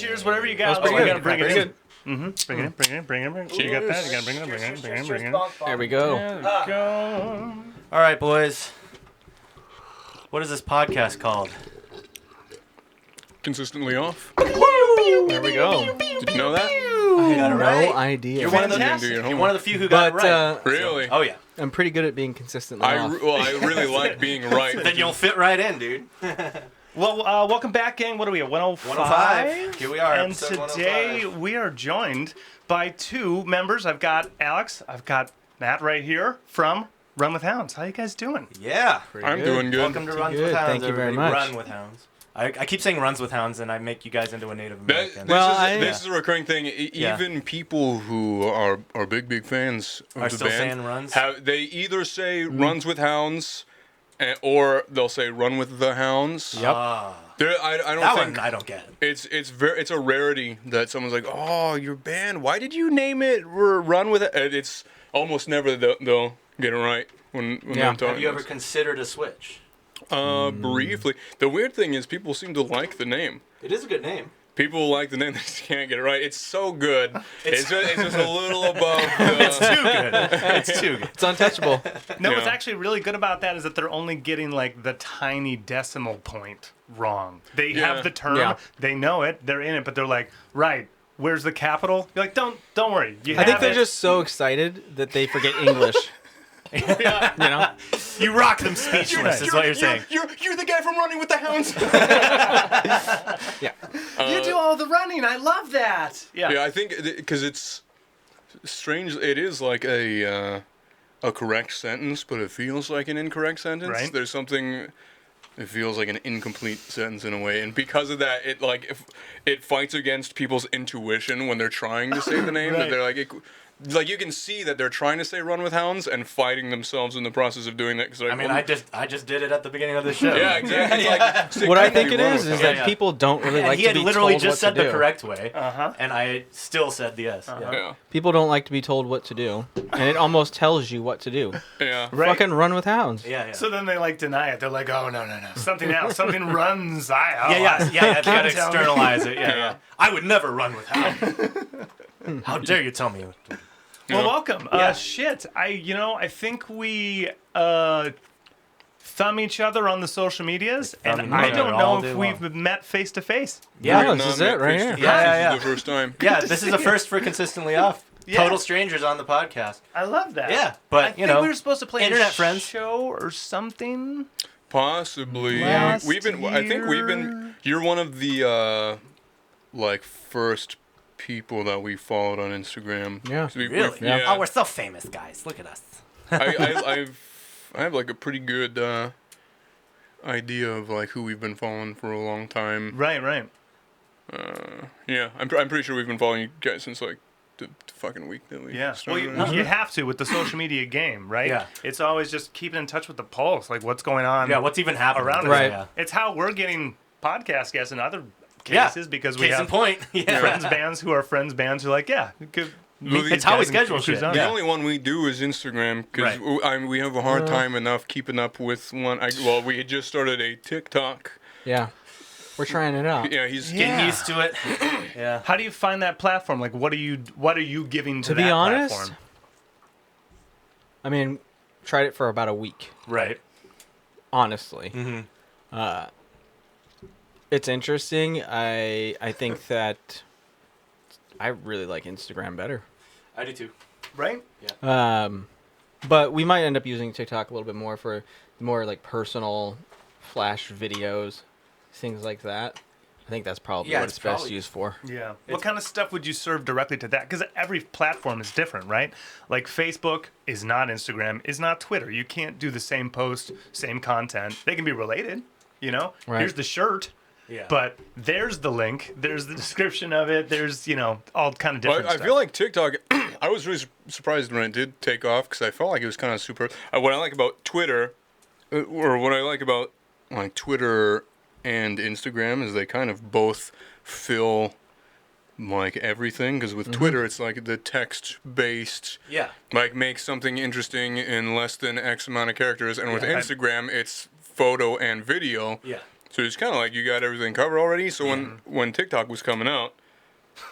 cheers, whatever you got. That was You gotta bring it in. Bring it in. Bring it. You got that? You gotta bring it in. There we go. There we go. All right, boys. What is this podcast called? Consistently off. There we go. Did you know that? I had it no right. idea. You're one of the Fantastic. you're one of the few who got But it right. Really? Oh yeah. I'm pretty good at being consistently off. I really like being right. Then you'll fit right in, dude. Well, welcome back, gang. What are we at? 105? 105. Here we are. And episode today 105. we are joined by two members. I've got Alex. I've got Matt right here from Run With Hounds. How you guys doing? Yeah. I'm doing good. Welcome to Run Good. With Hounds. Thank you very everybody. much. Run With Hounds. I keep saying Runs With Hounds, and I make you guys into a Native That- American. this is a recurring thing. Yeah. Even people who are big fans of Are the still band saying runs? they either say Runs With Hounds, or they'll say Run With the Hounds. Yep. Ah. I don't That think one I don't get. it's a rarity that someone's like, oh, your band, why did you name it Run With It? It's almost never they'll get it right when Yeah. they're talking. Have you ever considered a switch? Briefly. The weird thing is people seem to like the name. It is a good name. People like the name, they just can't get it right. It's so good. It's just a little above the... It's too good. It's too good. It's untouchable. No, what's Yeah. actually really good about that is that they're only getting like the tiny decimal point wrong. They Yeah. have the term, Yeah. they know it, they're in it, but they're like, right, where's the capital? You're like, don't worry. You I think have they're it. just so excited that they forget English. You know? You rock them speechless, is what you're saying. You're the guy from Running With the Hounds. Yeah. You do all the running. I love that. Yeah. Yeah, I think because it's strange. It is like a correct sentence, but it feels like an incorrect sentence. Right. There's something. It feels like an incomplete sentence in a way, and because of that, it fights against people's intuition when they're trying to say the name. Right. That they're like you can see that they're trying to say Run With Hounds and fighting themselves in the process of doing that. Cause I mean, I just did it at the beginning of the show. Yeah, exactly. It's like, What I can't think be it Run is With is Hounds. that people don't really And like he to had be literally told just what said to the do. correct way, Uh-huh. and I still said the yes. Yeah. Yeah, People don't like to be told what to do, and it almost tells you what to do. yeah. Right. Fucking Run With Hounds. Yeah. So then they like deny it. They're like, oh, no. Something else. Something runs. Yeah. You gotta tell me. externalize it. Yeah. I would never run with Hound. How dare you tell me? Well, welcome. Yeah. Shit. I think we thumb each other on the social medias, Thumb and each I other don't all know day if long. we've met face to face. Yeah, Yeah. this is it right here. Yeah. This is the first time. Yeah. This is a first for Consistently Off. Yeah. Total strangers on the podcast. I love that. Yeah, but, I think you know, we were supposed to play internet a friends. show or something. Possibly. Last I think we've been. You're one of the first people that we followed on Instagram. Yeah. So Really? Yeah. Oh, we're so famous, guys. Look at us. I have like a pretty good idea of like who we've been following for a long time. Right. Yeah, I'm pretty sure we've been following you guys since like the fucking week that we Yeah. Well, started. you have to with the social media game, right? Yeah. It's always just keeping in touch with the pulse, like what's going on. Yeah. What's even happening Around us. Right. Yeah. It's how we're getting podcast guests in other Yeah. cases because we Case in have point. Yeah. friends bands who are friends bands who are like, yeah, could meet It's these how we guys and schedule cruise shit. on. The Yeah. only one we do is Instagram because Right. we have a hard time enough keeping up with one. We had just started a TikTok. Yeah. We're trying it out. Yeah, he's Getting used to it. Yeah. How do you find that platform? Like, what are you giving to To be that honest, platform? I mean, tried it for about a week, Right. honestly. Mm-hmm. It's interesting. I think that I really like Instagram better. I do too. Right? But we might end up using TikTok a little bit more for more like personal flash videos, things like that. I think that's probably Yeah, what it's it's best probably- used for. Yeah. What kind of stuff would you serve directly to that? Because every platform is different, right? Like Facebook is not Instagram, is not Twitter. You can't do the same post, same content. They can be related, you know? Right. Here's the shirt, Yeah. but there's the link, there's the description of it, there's, all kind of different I stuff. feel like TikTok. I was really surprised when it did take off because I felt like it was kind of super. What I like about Twitter, or what I like about like Twitter and Instagram, is they kind of both fill like everything. Because with Twitter, it's like the text-based, Yeah. like make something interesting in less than X amount of characters, and with Yeah. Instagram, it's photo and video. Yeah. So it's kind of like you got everything covered already. So when TikTok was coming out,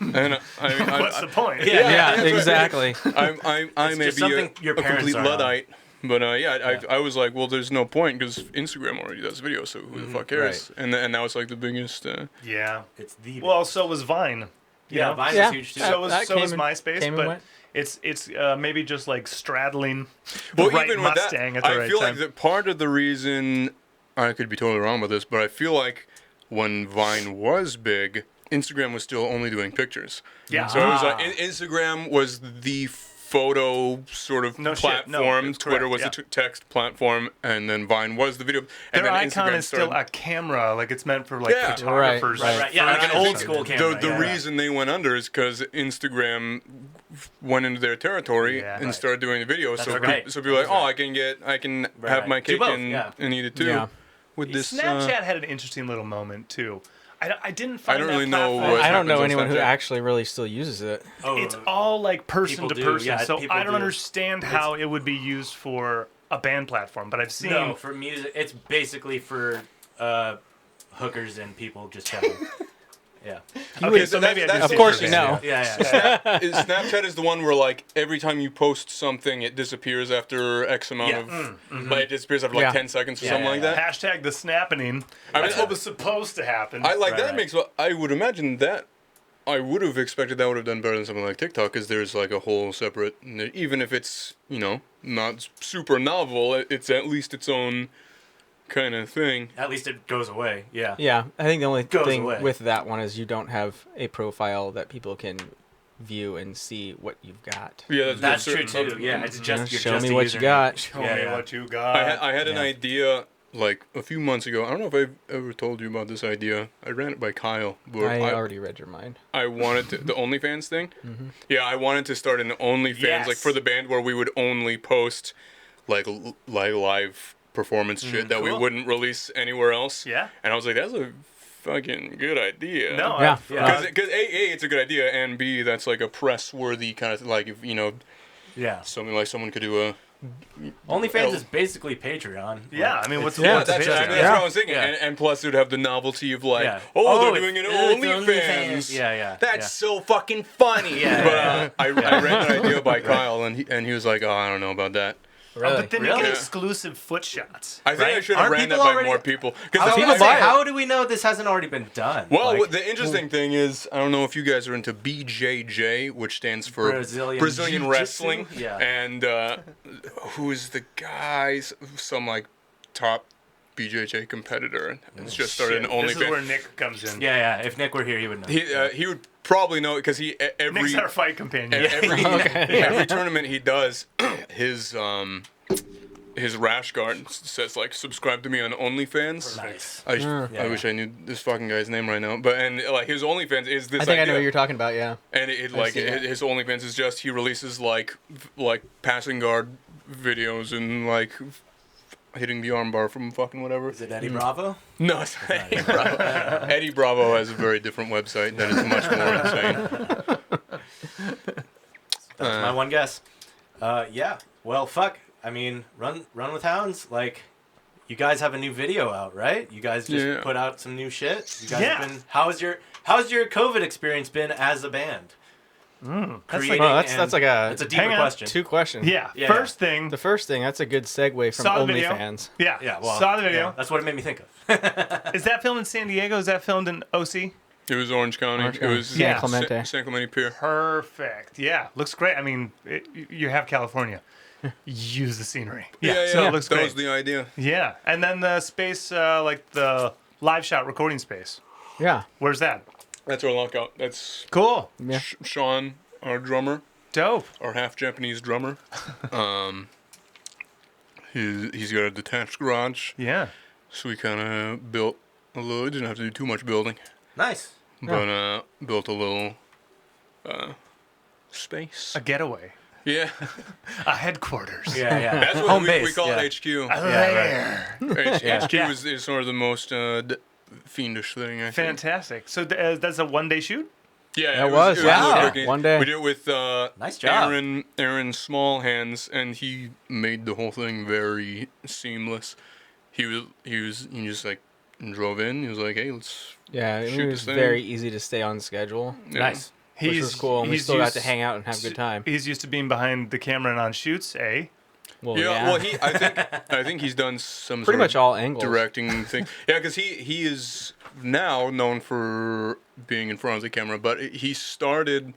and What's the point? Yeah, exactly. I may just be something your a parents complete aren't on. Luddite, but I was like, well, there's no point because Instagram already does video, so who the fuck cares? Right. And that was like the biggest. Yeah. It's the Well, so was Vine. You yeah, know? Vine Yeah. was huge too. That- So was that came and- MySpace, came and but went. it's maybe just like straddling the Well, right even with Mustang that, at the I right feel time. like that part of the reason I could be totally wrong about this, but I feel like when Vine was big, Instagram was still only doing pictures. Yeah. So it was like Instagram was the photo sort of No shit. No, platform. it's Twitter correct, was yeah. the text platform, and then Vine was the video. And Their then icon Instagram is still started. a camera, like it's meant for like Yeah. photographers. Right. Yeah, like an old school camera. The yeah. reason they went under is because Instagram went into their territory Yeah. and Right. started doing the video. That's So right. so people are like, That's oh, right. I can Right, have right. my Do cake both, and, yeah. and eat it too. Yeah. With this, Snapchat had an interesting little moment too. I didn't I find don't that really know platform- what I don't know happens on anyone who Snapchat. actually really still uses it. Oh, It's all like person People to do, person, yeah, so people I don't do. understand how it would be used for a band platform. But I've seen no for music. It's basically for hookers and people just chatting. Yeah. Okay, so maybe I did Of say course for you band, know. Yeah. Snapchat is the one where like every time you post something, it disappears after X amount Yeah. of, like it disappears after like Yeah. 10 seconds or Yeah, something yeah, like yeah. that. Hashtag the snapping. I mean, That's what was supposed to happen. I like Right, that right. makes. I would imagine that. I would have expected that would have done better than something like TikTok, because there's like a whole separate, even if it's not super novel, it's at least its own kind of thing. At least it goes away. Yeah. Yeah, I think the only Goes thing away. with that one is you don't have a profile that people can view and see what you've got. Yeah, That's true certain- too. Yeah. It's just you're Show just me a what you username. got. Show Yeah, me yeah. what you got. I had an Yeah. idea like a few months ago. I don't know if I've ever told you about this idea. I ran it by Kyle. Where I already read your mind. I wanted to, the OnlyFans thing. Yeah, I wanted to start an OnlyFans Yes. like for the band where we would only post like live performance shit that we Cool. wouldn't release anywhere else. Yeah. And I was like, that's a fucking good idea. No, Yeah. Because A, it's a good idea, and B, that's like a press worthy kind of like if Yeah. something like someone could do a. OnlyFans Oh. is basically Patreon. Yeah, I mean, what's Yeah, what's the That's, picture? that's Yeah. what I was thinking, Yeah. and plus it would have the novelty of like, Yeah. oh, they're it's- doing an it's OnlyFans. Yeah. That's yeah. so fucking funny. Yeah, But yeah, I ran an idea by Kyle, and he was like, oh, I don't know about that. Oh, but then you Really? get exclusive foot shots. I think I right? should have Aren't ran that people by already- more people. I was People gonna buy say, it. how do we know this hasn't already been done? Well, Like, the interesting thing is, I don't know if you guys are into BJJ, which stands for Brazilian Jiu-Jitsu? Wrestling. Yeah. And who's the guy? Some like top BJJ competitor. It's just started an This is where OnlyFans. Nick comes in. yeah. If Nick were here, he would know. He would probably know because every Nick's our fight companion. every tournament he does, his rash guard says like, subscribe to me on OnlyFans. Nice. I Yeah, wish I knew this fucking guy's name right now, but like his OnlyFans is this. I think I know idea. what you're talking about. Yeah. And his OnlyFans is just he releases like passing guard videos and like hitting the armbar from fucking whatever. Is it Eddie Bravo? No, it's not Eddie Bravo. Eddie Bravo has a very different website that is much more insane. That's my one guess. Yeah. Well, fuck. I mean, Run with Hounds. Like, you guys have a new video out, right? You guys just Yeah. put out some new shit. You guys Yeah. have been. How's your COVID experience been as a band? That's Creating Oh, that's and- like a It's a deeper hang on. question. two questions. Yeah. Yeah, First thing. The first thing, that's a good segue from Saw the video. OnlyFans. Yeah. Yeah. Well, Saw the video. yeah, that's what it made me think of. Is that filmed in San Diego? Is that filmed in OC? It was Orange County. Orange It County. was Yeah. San Clemente. San Clemente Pier. Perfect. Yeah. Looks great. I mean, you have California. Use the scenery. Yeah, So it looks that great. was the idea. Yeah. And then the space, like the live shot recording space. Yeah. Where's that? That's our lockout. That's Cool. Yeah. Sean, our drummer, Dope. our half Japanese drummer. He's got a detached garage, Yeah. so we kind of built a little. Didn't have to do too much building, Nice. but built a little space. A getaway. Yeah, A headquarters. Yeah. Yeah. that's what Home we base. call yeah. it. HQ. A Yeah, lair. HQ Yeah. is sort of the most fiendish thing. I think. Fantastic. So that's a one-day shoot? Yeah, It was, wow. really quick. One day. We did it with Nice job. Aaron Smallhands, and he made the whole thing very seamless. He just like and drove in. He was like, "Hey, let's Yeah, it shoot was this thing." very easy to stay on schedule, Yeah. Nice. which was cool. And we still got to hang out and have a good time. He's used to being behind the camera and on shoots, eh? Well, Yeah, well, I think he's done some pretty sort much of all angles. directing thing. Yeah, because he is now known for being in front of the camera, but he started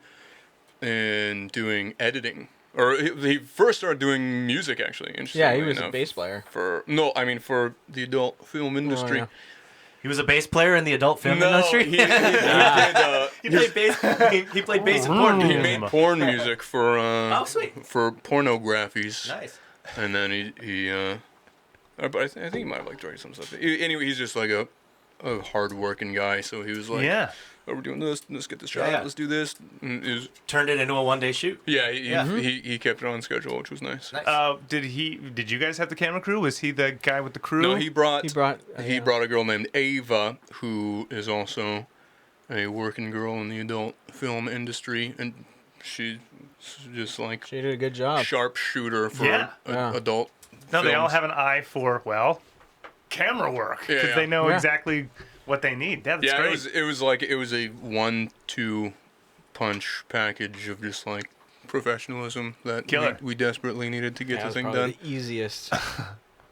in doing editing, or he first started doing music actually. Yeah, he interestingly was a enough, bass player. for the adult film industry. yeah. He was a bass player in the adult film No, industry. he did. He played bass. He played bass in porn. He videos. made porn music for Oh, sweet. for pornographies. Nice. And then but I think he might have like directed some stuff. Anyway, he's just like a hard-working guy. So he was like, Yeah. "Oh, we're doing this. Let's get this shot. Yeah. Let's do this." And it was, Turned it into a one-day shoot. yeah, Yeah. he kept it on schedule, which was nice. Nice. Did you guys have the camera crew? Was he the guy with the crew? No, he brought yeah. a girl named Ava, who is also a working girl in the adult film industry, and she's just like She did a good job. sharpshooter for Yeah. Yeah. adult. No, they all films. have an eye for, well, camera work. Yeah, Because yeah. they know Yeah. exactly what they need. That's Yeah, great. it was like it was a 1-2 punch package of just like professionalism that Killer. we desperately needed to get Yeah, it the was thing probably done. the easiest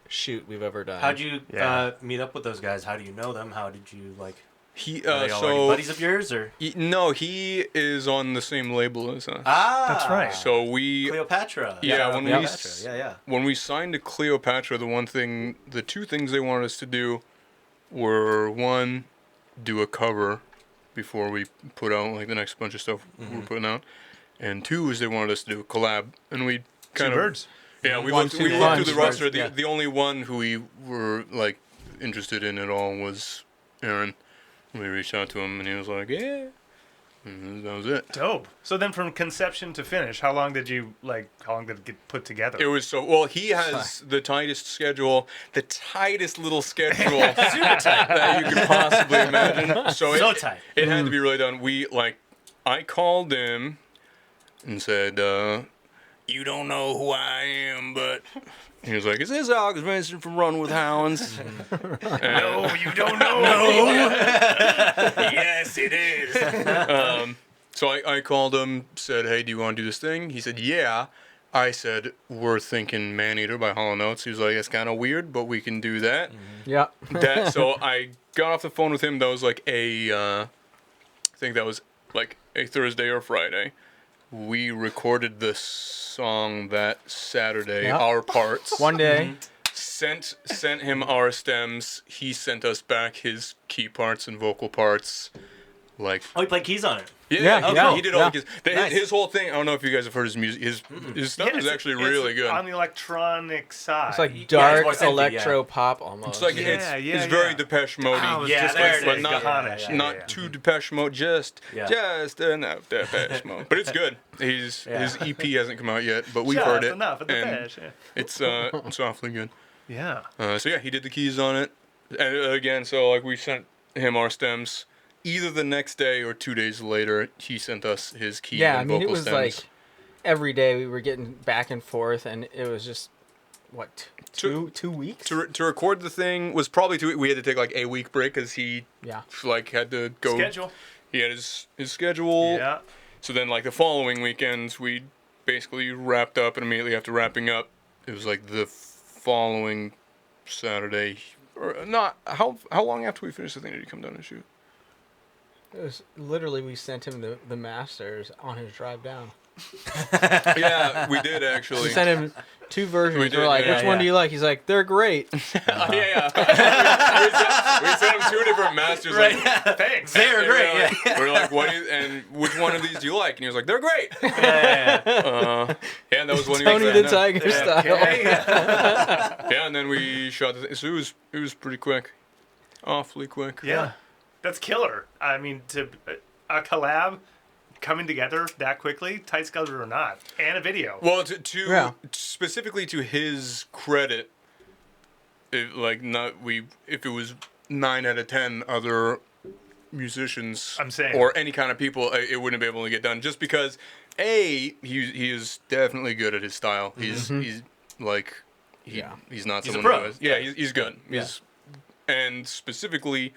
shoot we've ever done. How'd you Yeah. meet up with those guys? How do you know them? How did you like? He Are they already buddies of yours or? no, he is on the same label as us. Ah, That's right. So we Cleopatra. Yeah, when we Cleopatra. Yeah. when we signed to Cleopatra, the two things they wanted us to do were, one, do a cover before we put out like the next bunch of stuff we're putting out, and two is they wanted us to do a collab, and we kind Two of birds. yeah we One, looked two through birds. the roster. Yeah. The only one who we were like interested in at all was Aaron. We reached out to him, and he was like, "Yeah," and that was it. Dope. So then from conception to finish, how long did it get put together? It was so well. He has the tightest schedule, the tightest little schedule that you could possibly imagine. So tight. It had to be really done. I called him and said, "You don't know who I am, but." He was like, "Is this Alex Vincent from Run With Hounds?" No, you don't know. Yes, it is. So I called him, said, "Hey, do you want to do this thing?" He said, "Yeah." I said, "We're thinking Maneater by Hall & Oates." He was like, "That's kind of weird, but we can do that." Yeah. So I got off the phone with him. That was like I think that was like a Thursday or Friday. We recorded the song that Saturday, Yeah. our parts. One day. Sent him our stems. He sent us back his key parts and vocal parts. Like Oh, he played keys on it. Yeah, he did all yeah. the keys. Nice. His whole thing. I don't know if you guys have heard his music. His stuff is actually really good. On the electronic side. It's like it's dark more synthy, electro pop almost. It's like Yeah, it's very yeah. Depeche Mode. I was Yeah, just there gonna it say is. But not- Gahanish. not too Depeche Mode, just enough Depeche Mode. But it's good. His EP hasn't come out yet, but we've heard it. Enough of the and Depeche. Yeah. it's awfully good. Yeah. So yeah, he did the keys on it, and again, so like we sent him our stems. Either the next day or 2 days later, he sent us his keys Yeah, I and mean, vocal it was stems. like every day we were getting back and forth, and it was just, what, two weeks? To record the thing was probably 2 weeks. We had to take like a week break because he Yeah. like had to go. Schedule. He had his schedule. Yeah. So then like the following weekends, we basically wrapped up, and immediately after wrapping up, it was like the following Saturday, or not. How long after we finished the thing did he come down and shoot? It was literally, we sent him the masters on his drive down. Yeah, we did actually. We sent him two versions. We did, We're like, yeah, which one do you like? He's like, they're great. Yeah. we sent him 2 different masters. Right. Like, Thanks. They're and great. we're like, Yeah. we're like, what? And which one of these do you like? And he was like, they're great. Yeah. Yeah, and that was when Tony he the was Tiger style. Okay. Yeah, and then we shot the thing. So it was pretty quick, awfully quick. Yeah. That's killer. I mean, to a collab coming together that quickly, tight schedule or not, and a video. Well, Yeah. specifically to his credit, if it was 9 out of 10 other musicians, I'm saying. or any kind of people, it wouldn't be able to get done. Just because, he is definitely good at his style. He's like Yeah. he's not He's a someone pro. who has, yeah, he's good. Yeah. He's and specifically,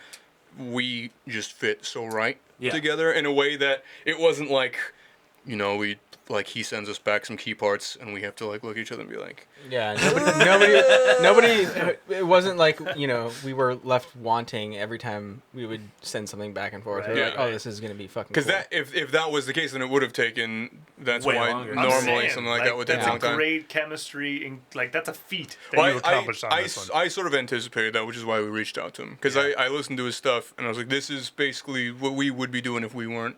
we just fit so right Yeah. together in a way that it wasn't like, he sends us back some key parts and we have to like look at each other and be like, Yeah, nobody. It wasn't like we were left wanting every time we would send something back and forth. Right. We were like, Yeah. oh, this is gonna be fucking. because cool. that if that was the case, then it would have taken. That's Way why longer. I'm normally saying, something like that would take that's a long time. great chemistry, and like that's a feat that Well, you accomplished on this one. I sort of anticipated that, which is why we reached out to him. Because Yeah. I listened to his stuff, and I was like, this is basically what we would be doing if we weren't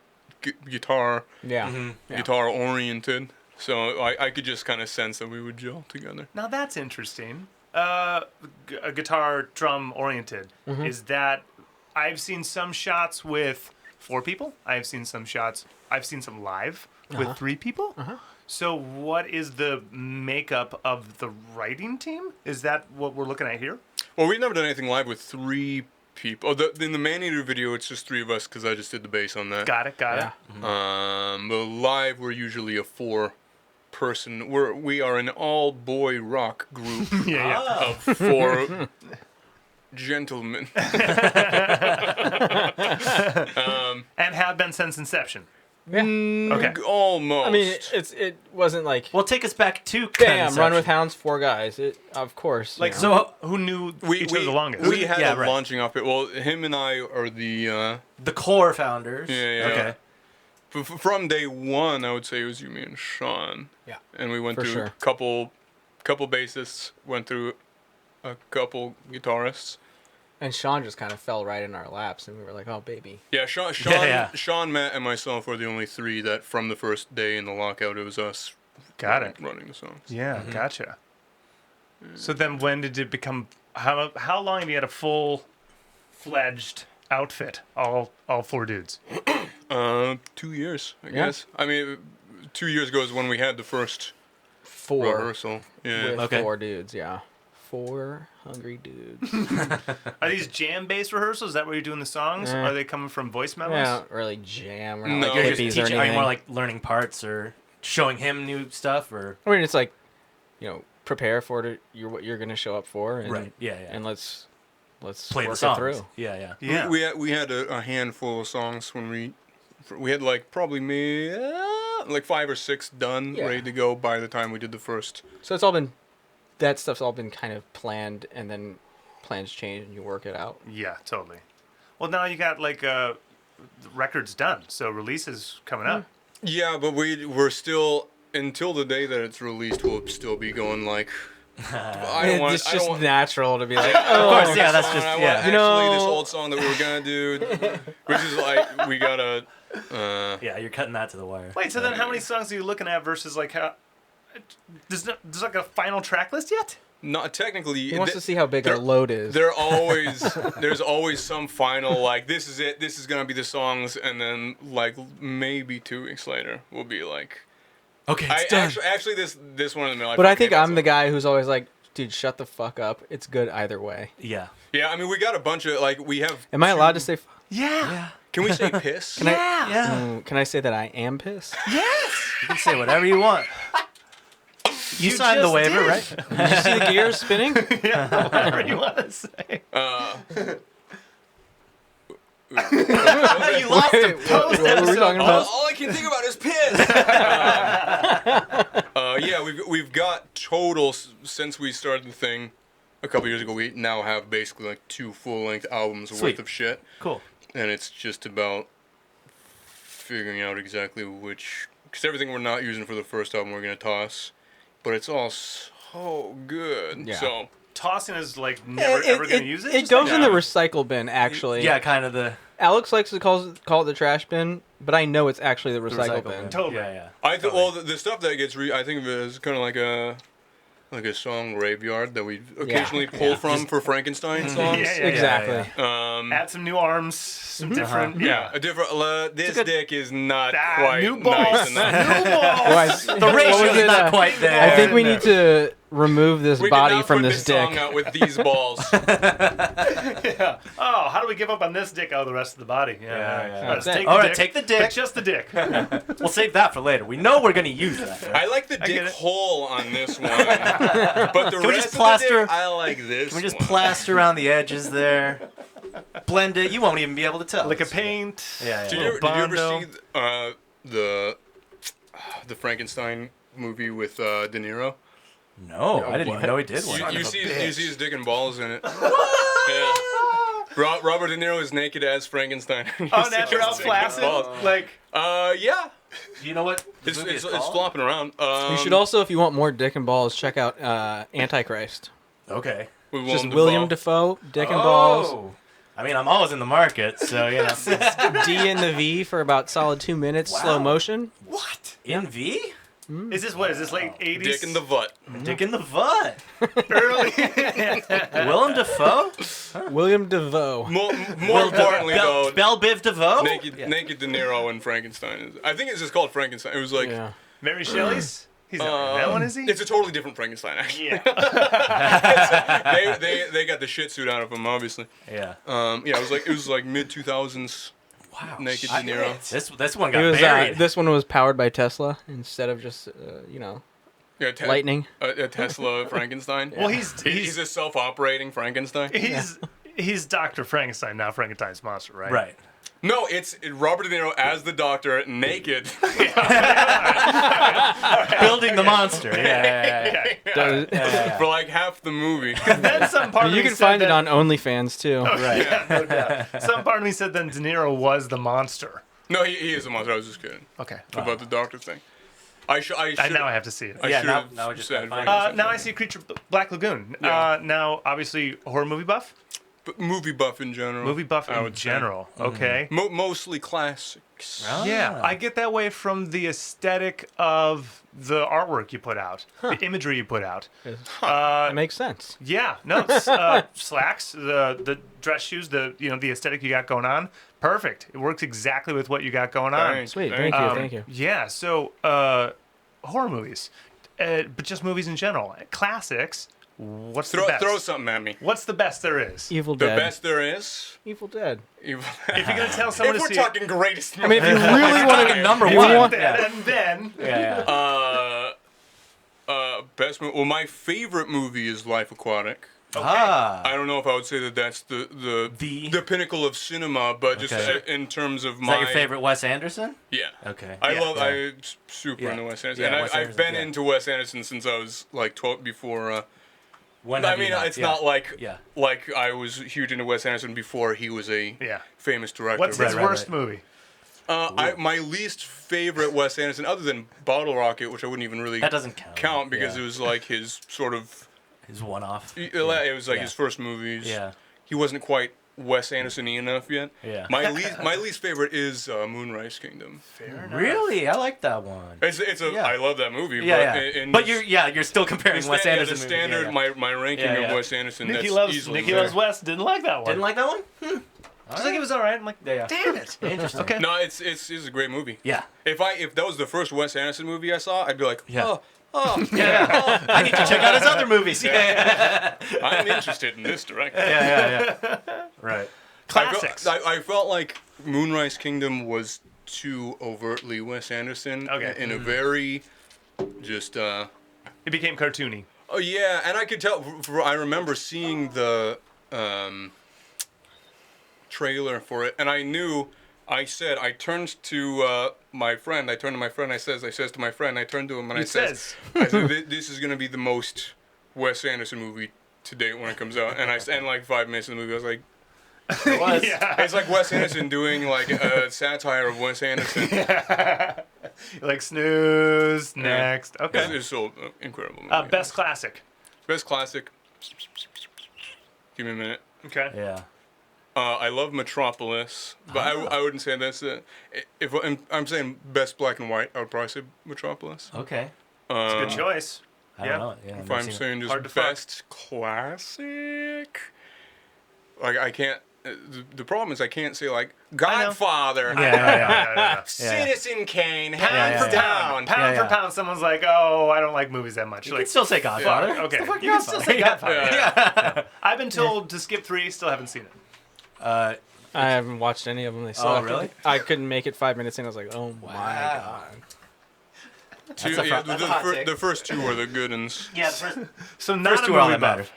guitar Yeah. guitar oriented. So I could just kind of sense that we would gel together. Now that's interesting. A guitar drum oriented. Mm-hmm. Is that I've seen some shots with 4 people. I've seen some live with 3 people. So what is the makeup of the writing team? Is that what we're looking at here? Well, we've never done anything live with 3 people. In the Man-Eater video, it's just 3 of us because I just did the bass on that. Got it. Yeah. But live, we're usually a 4-person. We are an all-boy rock group Yeah. of 4 gentlemen. And have been since inception. Yeah. Okay. Almost. I mean, it wasn't like Well, take us back to bam, Run with conception. Hounds, 4 guys. Of course. Like, you know. so who knew each other the longest? We had Yeah, a right. launching off it. Well, him and I are the The core founders. Yeah. Okay. From day one. I would say it was you, me, and Sean. Yeah. And we went For through sure. a couple bassists, went through a couple guitarists. And Sean just kind of fell right in our laps, and we were like, "Oh, baby." Yeah, Sean, Matt, and myself were the only 3 that from the first day in the lockout, it was us. Got it. Running the songs. Yeah, gotcha. So then, when did it become? How long have you had a full-fledged outfit? All 4 dudes. 2 years, I Yeah. guess. I mean, 2 years ago is when we had the first 4 rehearsal. Yeah. with Okay. 4 dudes. Yeah, 4 hungry dudes. Are these jam-based rehearsals? Is that where you're doing the songs? Eh. Are they coming from voice We memos? don't really jam. We're not No. like You're hippies just or teaching. Are anything. you more like learning parts or showing him new stuff or? I mean, it's like, prepare for what you're gonna show up for, and, Right. Yeah. and let's Play the work it songs. through. Yeah. Yeah. We had a handful of songs when we had like probably like 5 or 6 done, Yeah. ready to go by the time we did the first. So that stuff's all been kind of planned, and then plans change and you work it out. Yeah, totally. Well, now you got like records done, so releases coming up. Yeah, but we're still until the day that it's released, we'll still be going like. It's just natural to be like, Of oh, course, yeah. That's just I want yeah. actually this know- old song that we were gonna do, which is like we gotta. Yeah, you're cutting that to the wire. Wait, so then how many songs are you looking at versus like how? There's like a final track list yet? Not technically. he wants to see how big our load is. There's always some final like this is it. This is gonna be the songs, and then like maybe 2 weeks later we'll be like. Okay, it's done. Actually this one in the middle. But I think I'm the guy who's always like, dude, shut the fuck up. It's good either way. Yeah. Yeah, I mean we got a bunch of like we have. Am I allowed to say? Yeah. Can we say piss? Can I say that I am pissed? Yes. You can say whatever you want. You signed the just waiver, did. right? Did you see the gears spinning? Yeah. Whatever you want to say. You lost him. What were we talking about? All I can think about is piss. Yeah, we've got total since we started the thing a couple years ago. We now have basically like 2 full-length albums Sweet. worth of shit, Cool. and it's just about figuring out exactly which. Because everything we're not using for the first album we're gonna toss, but it's all so good. Yeah. So Tossing is like never ever gonna use it. It Just goes like, in the recycle bin, actually. Yeah, kind of the Alex likes to call it the trash bin, but I know it's actually the recycle bin. Totally. Yeah. I think the stuff that gets I think of it as kind of like a song graveyard that we occasionally pull from for Frankenstein songs. Yeah, Exactly. Add some new arms, some different. Yeah, a different. This good- dick is not Ah, quite new balls. nice enough. New balls. Well, The ratio's was it, not quite there. I think we No. need to remove this We body cannot from put this song dick. out with these balls. Yeah. Oh, how do we give up on this dick? Oh, the rest of the body. Yeah. Yeah. Let's That's it. take All the right, dick, take the dick. but just the dick. We'll save that for later. We know we're gonna use that. Right? I like the get dick it. hole on this one, but the we rest just of plaster- the dick, I like this. Can we just one. plaster around the edges there? Blend it. You won't even be able to tell. Lick a paint. Yeah, Did yeah. you ever Bondo. see the Frankenstein movie with De Niro? No, I didn't even know he did one. You see his dick and balls in it. Yeah. Robert De Niro is naked as Frankenstein. Oh, natural flaccid. Like, Yeah. You know what? It's flopping around. You should also, if you want more dick and balls, check out Antichrist. Okay. With Just Willem William Dafoe. Dafoe, dick and balls. Oh. I mean, I'm always in the market, so you know. D and the V for about solid 2 minutes, slow motion. what? In V? Is this what? Is this late 80s? Dick in the butt. Dick in the butt. Early. Willem Dafoe? William Dafoe. More importantly, though, Belle Biv DeVoe? naked De Niro and Frankenstein. I think it's just called Frankenstein. It was like Yeah. Mary Shelley's? He's not in that one, is he? it's a totally different Frankenstein. Actually, Yeah. they got the shit suit out of him, obviously. Yeah. Yeah, it was like mid 2000s. Wow. Naked De Niro. This one It got was, buried. this one was powered by Tesla instead of just, Yeah, lightning. A Tesla Frankenstein. Well, He's a self-operating Frankenstein. he's Dr. Frankenstein, not Frankenstein's monster, right? Right. No, it's Robert De Niro as the Doctor, naked. Building the monster. Yeah. Does- For like half the movie. Then some part of you me can said find it that- on OnlyFans too. Right. Yeah, no doubt. Some part of me said then De Niro was the monster. No, he is a monster. I was just kidding Okay. about the Doctor thing. I should. Now I have to see it. I Yeah, should now- have now we just said gotta find Frankenstein. Now I see Creature Black Lagoon. Yeah. Now, obviously, horror movie buff? But movie buff in general. Movie buff I in would say. general. Okay. Mostly classics. Oh. Yeah, I get that way from the aesthetic of the artwork you put out, the imagery you put out. That makes sense. Yeah, no, slacks, the dress shoes, the aesthetic you got going on, perfect. It works exactly with what you got going on. Thanks, Sweet, thanks. thank you. Yeah, so horror movies, but just movies in general, classics. What's the best? Throw something at me. What's the best there is? Evil The Dead. best there is. Evil Dead. If If you're gonna tell someone to we're see talking greatest I mean, if you really want to number you one. want- it, and then Yeah. best movie. Well, my favorite movie is Life Aquatic. Ah. I don't know if I would say that that's the pinnacle of cinema, but just Okay. in terms of Is my that your favorite Wes Anderson? Yeah. Okay. I'm super Yeah. into Wes Anderson, Yeah, and Wes I've Anderson, been yeah. into Wes Anderson since I was like 12 before. When I have you mean, not? it's Yeah. not like Yeah. like I was huge into Wes Anderson before he was a yeah. famous director. What's his right, worst right. movie? My least favorite Wes Anderson, other than Bottle Rocket, which I wouldn't even really That doesn't count. because Yeah. it was like his sort of. His one-off. It was like Yeah. his first movies. Yeah. He wasn't quite Wes Anderson-y enough yet. Yeah. My least favorite is Moonrise Kingdom. Fair enough. Really? I like that one. Yeah. I love that movie. Yeah, but yeah. in But the you're still comparing Wes Anderson the movies. standard, Yeah, yeah. my ranking Yeah, yeah. of Wes Anderson. Nikki that's loves easily Nikki there. loves West. Didn't like that one. Didn't like that one? I was like, it was all right. I'm like, Yeah. damn it. Interesting. Okay. No, it's a great movie. Yeah. If that was the first Wes Anderson movie I saw, I'd be like, Yeah. oh, I need to check out his other movies. Yeah. I'm interested in this director. Yeah. Right. Classics. I felt like Moonrise Kingdom was too overtly Wes Anderson. Okay. In a very, just. It became cartoony. Oh yeah, and I could tell. I remember seeing the trailer for it, and I knew. I turned to my friend. I turned to my friend. I says to my friend. I turned to him and I said, "This is gonna be the most Wes Anderson movie to date when it comes out." And like 5 minutes in the movie, I was like, It was. Yeah. "It's like Wes Anderson doing like a satire of Wes Anderson." Like snooze. Next. Okay. It's so incredible. Movie. Best classic. Best classic. Give me a minute. Okay. Yeah. I love Metropolis, but I wouldn't say that's it. If I'm saying best black and white, I would probably say Metropolis. Okay. Good choice. I Yeah. don't know. Yeah, If I'm saying Hard to just fuck. best classic, like I can't the problem is I can't say like Godfather, Yeah. Citizen Kane, Pound hands for down. pound for pound, someone's like, oh, I don't like movies that much. You You're can like, still say Godfather. okay. It's the fucking You can still say Godfather. Yeah. I've been told to skip 3, still haven't seen it. I haven't watched any of them. They suck. Oh, really? I couldn't make it 5 minutes in. I was like, oh my god. That's a hot take. The first 2 are the good ones. Yeah, So not first a 2 are all movie that buff. matters.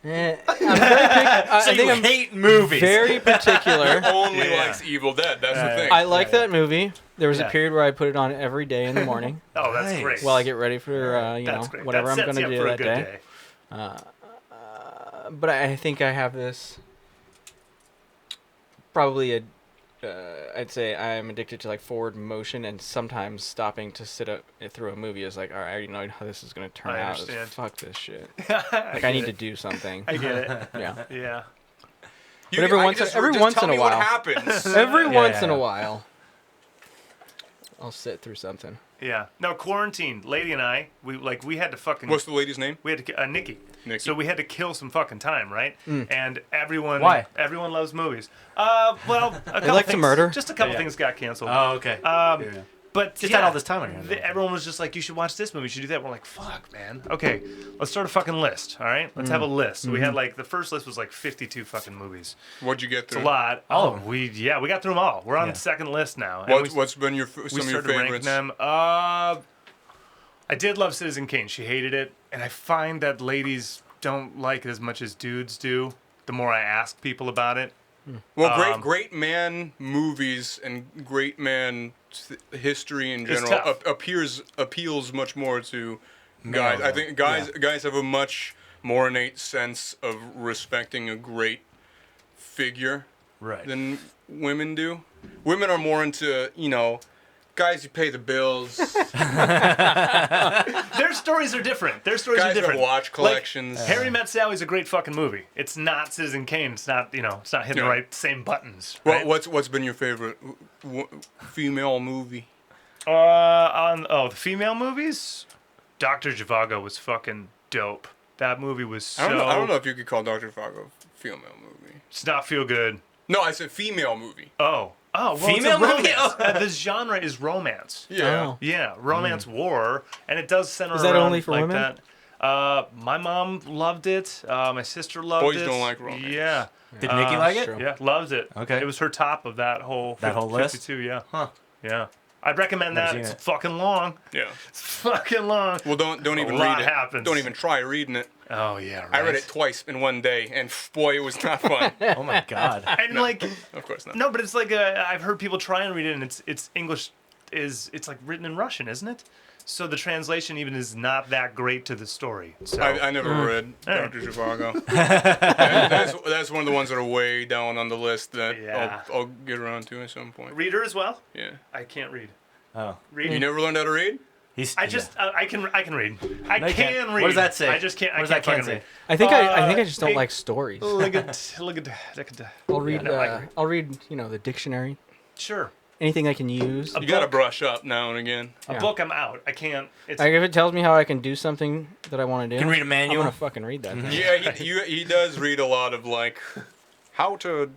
I'm very I think I'm hate movies. very particular. Only likes Evil Dead. That's the thing. I like that movie. There was a Yeah. period where I put it on every day in the morning Oh, that's Nice. great. while I get ready for That's great. whatever that I'm sets going to you up do for a that good day. But I think I have this probably I'd say I'm addicted to like forward motion, and sometimes stopping to sit up through a movie is like, all right, I already know how this is going to turn I out. understand. Fuck this shit. I Like I need to do something. I get it. Yeah. Yeah. You But every I once just- every just once tell in a me what while. happens. Every once in yeah. a while, I'll sit through something. Yeah. No, quarantine. Lady and I, we had to fucking. What's the lady's name? We had to Nikki. Nikki. So we had to kill some fucking time, right? And everyone. Why? Everyone loves movies. Well, a couple like to things, murder. Just a couple Yeah. things got canceled. Oh, okay. But Just yeah, had all this time on your hands. Everyone was just like, you should watch this movie, you should do that. We're like, fuck, man. Okay, let's start a fucking list, all right? Let's have a list. So we had like, the first list was like 52 fucking movies. What'd you get It's a through? lot. All of them. we got through them all. We're on Yeah. the second list now. And What's been we some of your started ranking favorites? them. I did love Citizen Kane. She hated it. And I find that ladies don't like it as much as dudes do, the more I ask people about it. Well, great man movies and great man history in It's general tough. appeals much more to guys. I think guys have a much more innate sense of respecting a great figure Right. than women do. Women are more into, guys who pay the bills, Their stories are different. Their stories are guys different. that watch collections. Like, Harry Met Sally's a great fucking movie. It's not Citizen Kane. It's not, it's not hitting the Yeah. right same buttons. Right? What's been your favorite female movie? The female movies, Dr. Zhivago was fucking dope. That movie was so. I don't know if you could call Dr. Fargo a female movie. It's not feel good. No, I said female movie. Oh, well, Female it's a movie? romance. The genre is romance. Yeah. Oh. Yeah, romance war, and it does center Is that around only for like women? that. My mom loved it. My sister loved Boys it. don't like romance. Yeah. Did Nikki like it? true. Yeah, loves it. Okay. It was her top of that whole list? 52, yeah. Huh. Yeah. I'd recommend Never that. seen It's it. fucking long. Yeah. It's fucking long. Well, don't even lot read it. happens. Don't even try reading it. Oh, yeah, right. I read it twice in one day, and boy, it was not fun. Oh my god. And like, Of course not. no, but it's like, I've heard people try and read it, and it's English it's like written in Russian, isn't it? So the translation even is not that great to the story. So I never read Alright. Dr. Zhivago. That's one of the ones that are way down on the list that Yeah. I'll get around to at some point. reader as well. Yeah. I can't read. Oh. Read. You never learned how to read? I just I can read. I No, you can can't. read. What does that say? I just can't. What I does can't that fucking say? read. I think I just don't hey- like stories. Look at. I'll read. no, I agree. I'll read. The dictionary. Sure. Anything I can use. You gotta book. brush up now and again. A Yeah. book. I'm out. I can't. It's Like if it tells me how I can do something that I want to do, Can read a I'm manual? gonna fucking read that. thing. Yeah, he does read a lot of like how to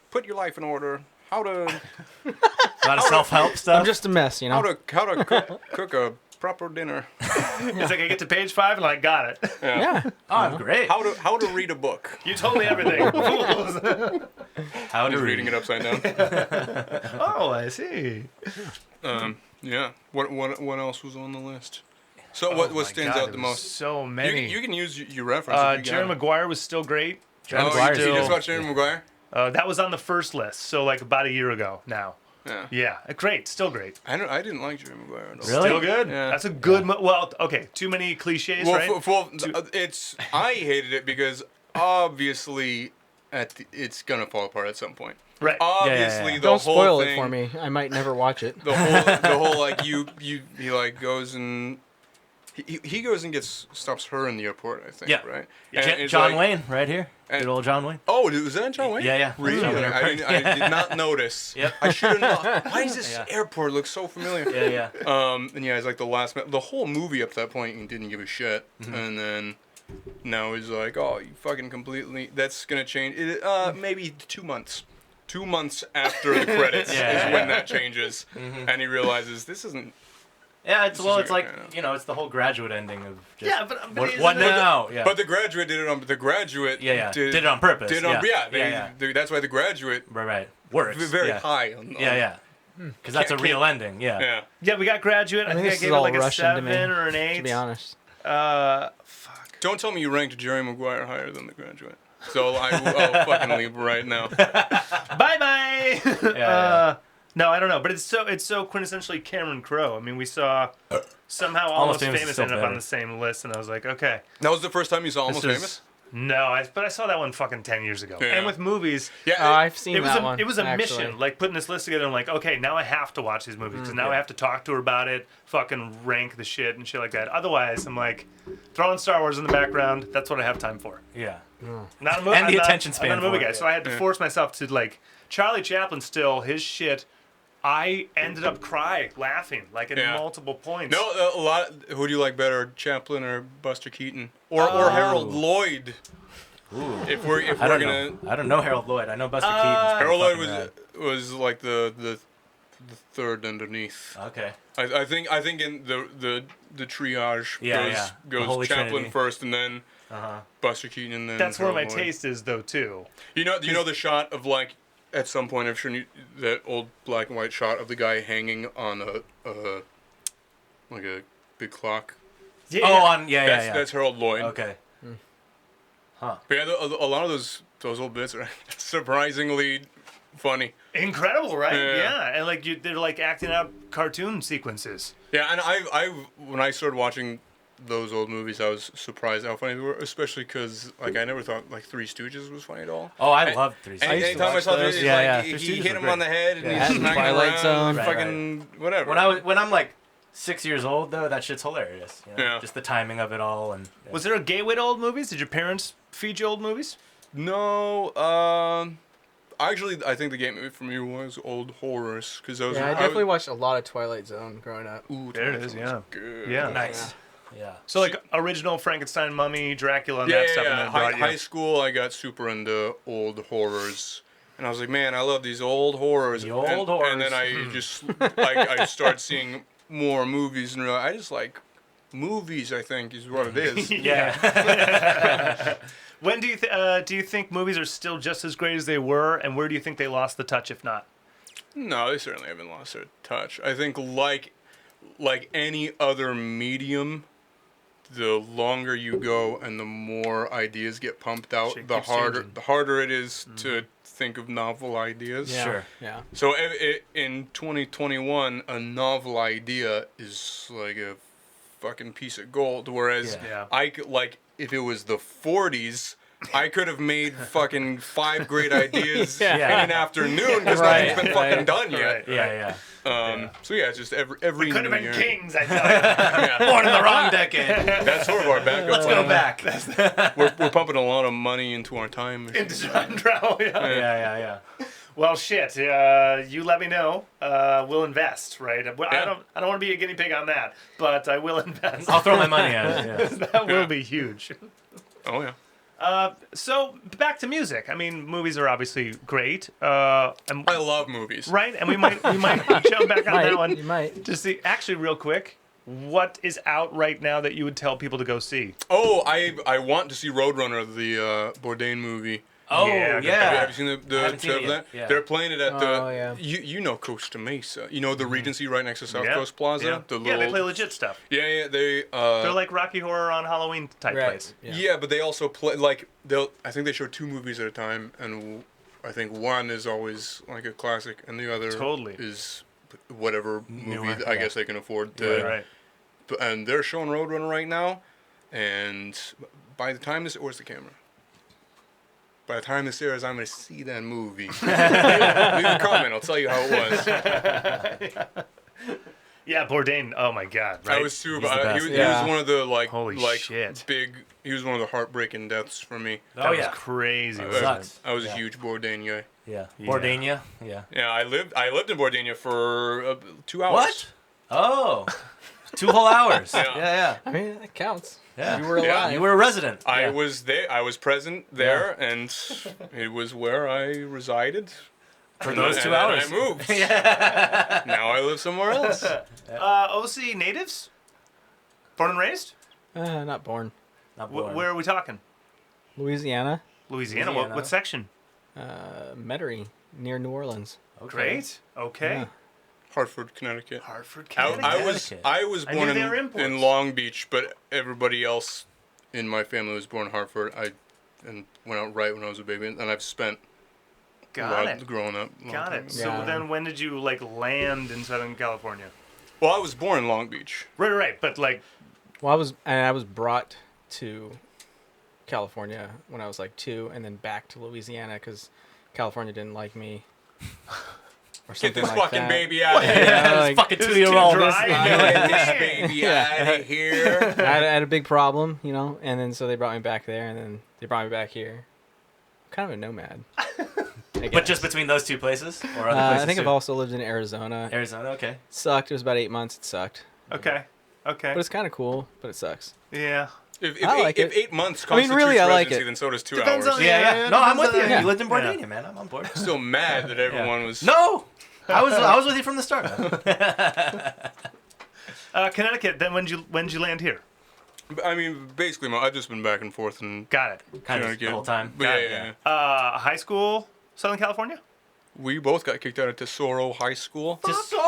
put your life in order, how to A lot of self-help stuff. I'm just a mess, how to cook a proper dinner. it's like I get to page 5 and I got it. Yeah. Oh, I'm great. How to read a book. You told me everything. How to He's read. reading it upside down. Oh, I see. Yeah. What else was on the list? So Oh what my stands God, out the there was most? So many. You can use your reference. if you Jerry got it. Maguire was still great. Jerry Oh, Maguire's you still- just watched Jerry Maguire? That was on the first list, so like about a year ago now. Yeah. Yeah, great, still great. I didn't like Jerry Maguire at all. Really? Still good. Yeah. That's a good. Well, okay, too many cliches, Well, right? I hated it because obviously it's gonna fall apart at some point. Right. Obviously, yeah. the Don't whole spoil thing, it for me. I might never watch it. The whole like he like goes and he goes and stops her in the airport. I think. Yeah. Right. Yeah. And it's John like- Wayne, right here. and- Good old John Wayne. Oh, was that John Wayne? Yeah, yeah. Really? John Wayne I did not notice. Yep. I should have known. Why does this Yeah. airport look so familiar? Yeah, yeah. And yeah, it's like the whole movie up to that point, he didn't give a shit, Mm-hmm. and then now is like, oh, you fucking completely. That's gonna change. Maybe 2 months. 2 months after the credits is when that changes, and he realizes this isn't. Yeah, it's like kinda... it's the whole Graduate ending of just but what now? Yeah. But The Graduate did it on The Graduate. Did it on purpose. That's why The Graduate right works. Very high on. Because that's a real ending. Yeah. Yeah, we got Graduate. I think I gave it like a 7 or an 8. To be honest. Fuck. Don't tell me you ranked Jerry Maguire higher than The Graduate. So I'll fucking leave right now. Bye bye. No, I don't know, but it's so quintessentially Cameron Crowe. I mean, we saw somehow Almost Famous ended up on the same list, and I was like, okay. That was the first time you saw Almost Famous? No, but I saw that one fucking 10 years ago. Yeah. And with movies, I've seen that one. It was a mission, like putting this list together. I'm like, okay, now I have to watch these movies because now I have to talk to her about it, fucking rank the shit and shit like that. Otherwise, I'm like throwing Star Wars in the background. That's what I have time for. Yeah. Not a movie. And the attention span. I'm not a movie guy, so I had to force myself to like Charlie Chaplin. Still, his shit. I ended up laughing, like at multiple points. No, a lot. Who do you like better, Chaplin or Buster Keaton, or Harold Lloyd? Ooh. If we're I gonna, I don't know Harold Lloyd. I know Buster Keaton. Harold Lloyd was like the third underneath. Okay. I think in the triage goes Chaplin Trinity. First, and then Buster Keaton, and then That's Harold where my Lloyd. taste is, though, too. You know the shot of like. At some point, I've shown you that old black and white shot of the guy hanging on a big clock. Yeah. That's Harold Lloyd. Okay. Huh. But yeah, a lot of those old bits are surprisingly funny. Incredible, right? Yeah. And like they're like acting out cartoon sequences. Yeah, and I when I started watching those old movies, I was surprised how funny they were, especially because like I never thought like Three Stooges was funny at all. Oh, I love Three Stooges. Anytime I saw this, he hit him on the head and he's smacking Twilight around, Zone. fucking whatever. When I'm like 6 years old though, that shit's hilarious. You know? Yeah. Just the timing of it all and. Yeah. Was there a gateway to old movies? Did your parents feed you old movies? No, actually, I think the gateway for me was old horrors because I definitely watched a lot of Twilight Zone growing up. Ooh, There it is, Twilight Zone was good. Yeah. Nice. Yeah. So like original Frankenstein, Mummy, Dracula, and that stuff. And then High school, I got super into old horrors, and I was like, man, I love these old horrors. Horrors. And then I just like I start seeing more movies and realize I just like movies. I think is what it is. Yeah. When do you think movies are still just as great as they were, and where do you think they lost the touch, if not? No, they certainly haven't lost their touch. I think like any other medium, the longer you go and the more ideas get pumped out, Shit the keeps changing. harder it is to think of novel ideas. Yeah. Sure. Yeah. So in 2021, a novel idea is like a fucking piece of gold. Whereas Yeah. I could, like, if it was the 40s, I could have made fucking 5 great ideas Yeah. in an afternoon because Right, nothing's been right. fucking done yet. Right. Yeah. So yeah, it's just every We could have new been year. kings, I tell you. Born in the wrong decade. That's sort of our backup. Let's go back. We're pumping a lot of money into our time machine. Into time travel, Yeah. Well, shit. You let me know. We'll invest, right? I don't want to be a guinea pig on that, but I will invest. I'll throw my money at it. Yeah. That will be huge. Oh yeah. So back to music. I mean, movies are obviously great. And, I love movies. right, and we might jump back on that one. You might. Just see, actually, real quick, what is out right now that you would tell people to go see? Oh, I want to see Roadrunner, the Bourdain movie. Oh, Yeah, yeah. Have you seen I the haven't seen trailer it of yet. that? Yeah. They're playing it at Oh, yeah. you know Costa Mesa. You know the Regency right next to South Yeah, Coast Plaza. Yeah. The Yeah, little, they play legit stuff. Yeah, they They're like Rocky Horror on Halloween type Right. place. yeah, but they also play like I think they show 2 movies at a time, and I think one is always like a classic, and the other Totally. is whatever movie Newer, I yeah. guess they can afford to. Right. And they're showing Roadrunner right now, and by the time this, where's the camera? By the time this airs, I'm gonna see that movie. Leave a comment. I'll tell you how it was. Yeah, Bourdain. Oh my God! Right. I was too. He's the He best. was Yeah. one of the Holy like shit. big. He was one of the heartbreaking deaths for me. That Oh, was yeah. crazy. I wasn't Sucks. it? I was Yeah. a huge Bourdain guy. Yeah. Yeah. Bourdain, yeah. Yeah, I lived in Bourdain for 2 hours. What? Oh. 2 whole hours. Yeah. Yeah. I mean, that counts. Yeah. You were alive. Yeah. You were a resident. I Yeah. was there. I was present there, and it was where I resided. For those 2 And then hours. I moved. Now I live somewhere else. OC natives? Born and raised? Not born. Not born. Where are we talking? Louisiana, Louisiana. Louisiana. What section? Metairie, near New Orleans. Okay. Great. Okay. Yeah. Hartford, Connecticut. Hartford, I Connecticut. was I born knew they were in imports. Long Beach, but everybody else in my family was born in Hartford. And went out right when I was a baby, and I've spent a Got lot it. growing up. a long Got time. it. So Yeah. then when did you land in Southern California? Well, I was born in Long Beach. Right. But Well, I was brought to California when I was like 2, and then back to Louisiana because California didn't like me. Or Get something this like fucking that. baby out of here. Yeah, This like- fucking It's 2-year-old. too dry. Get this Yeah. baby Yeah. out of here. I had a big problem, and then so they brought me back there, and then they brought me back here. I'm kind of a nomad. I But guess. just between those 2 places? Or other I places think too? I've also lived in Arizona. Arizona, okay. Sucked. It was about 8 months. It sucked. okay. But it's kind of cool, but it sucks. Yeah. If I like if it. 8 months I mean, constitutes really, I like residency, it. then so does 2 Depends hours. on the- Yeah. No, I'm with you. Yeah. You lived in Yeah. Bourdain, man. I'm on board. Still mad that everyone was. No! I was with you from the start. Connecticut. Then when did you land here? I mean, basically, I've just been back and forth and Got it. Kind of Connecticut. the whole time. But Got yeah, it, yeah, yeah. High school, Southern California. We both got kicked out of Tesoro High School. Tesoro.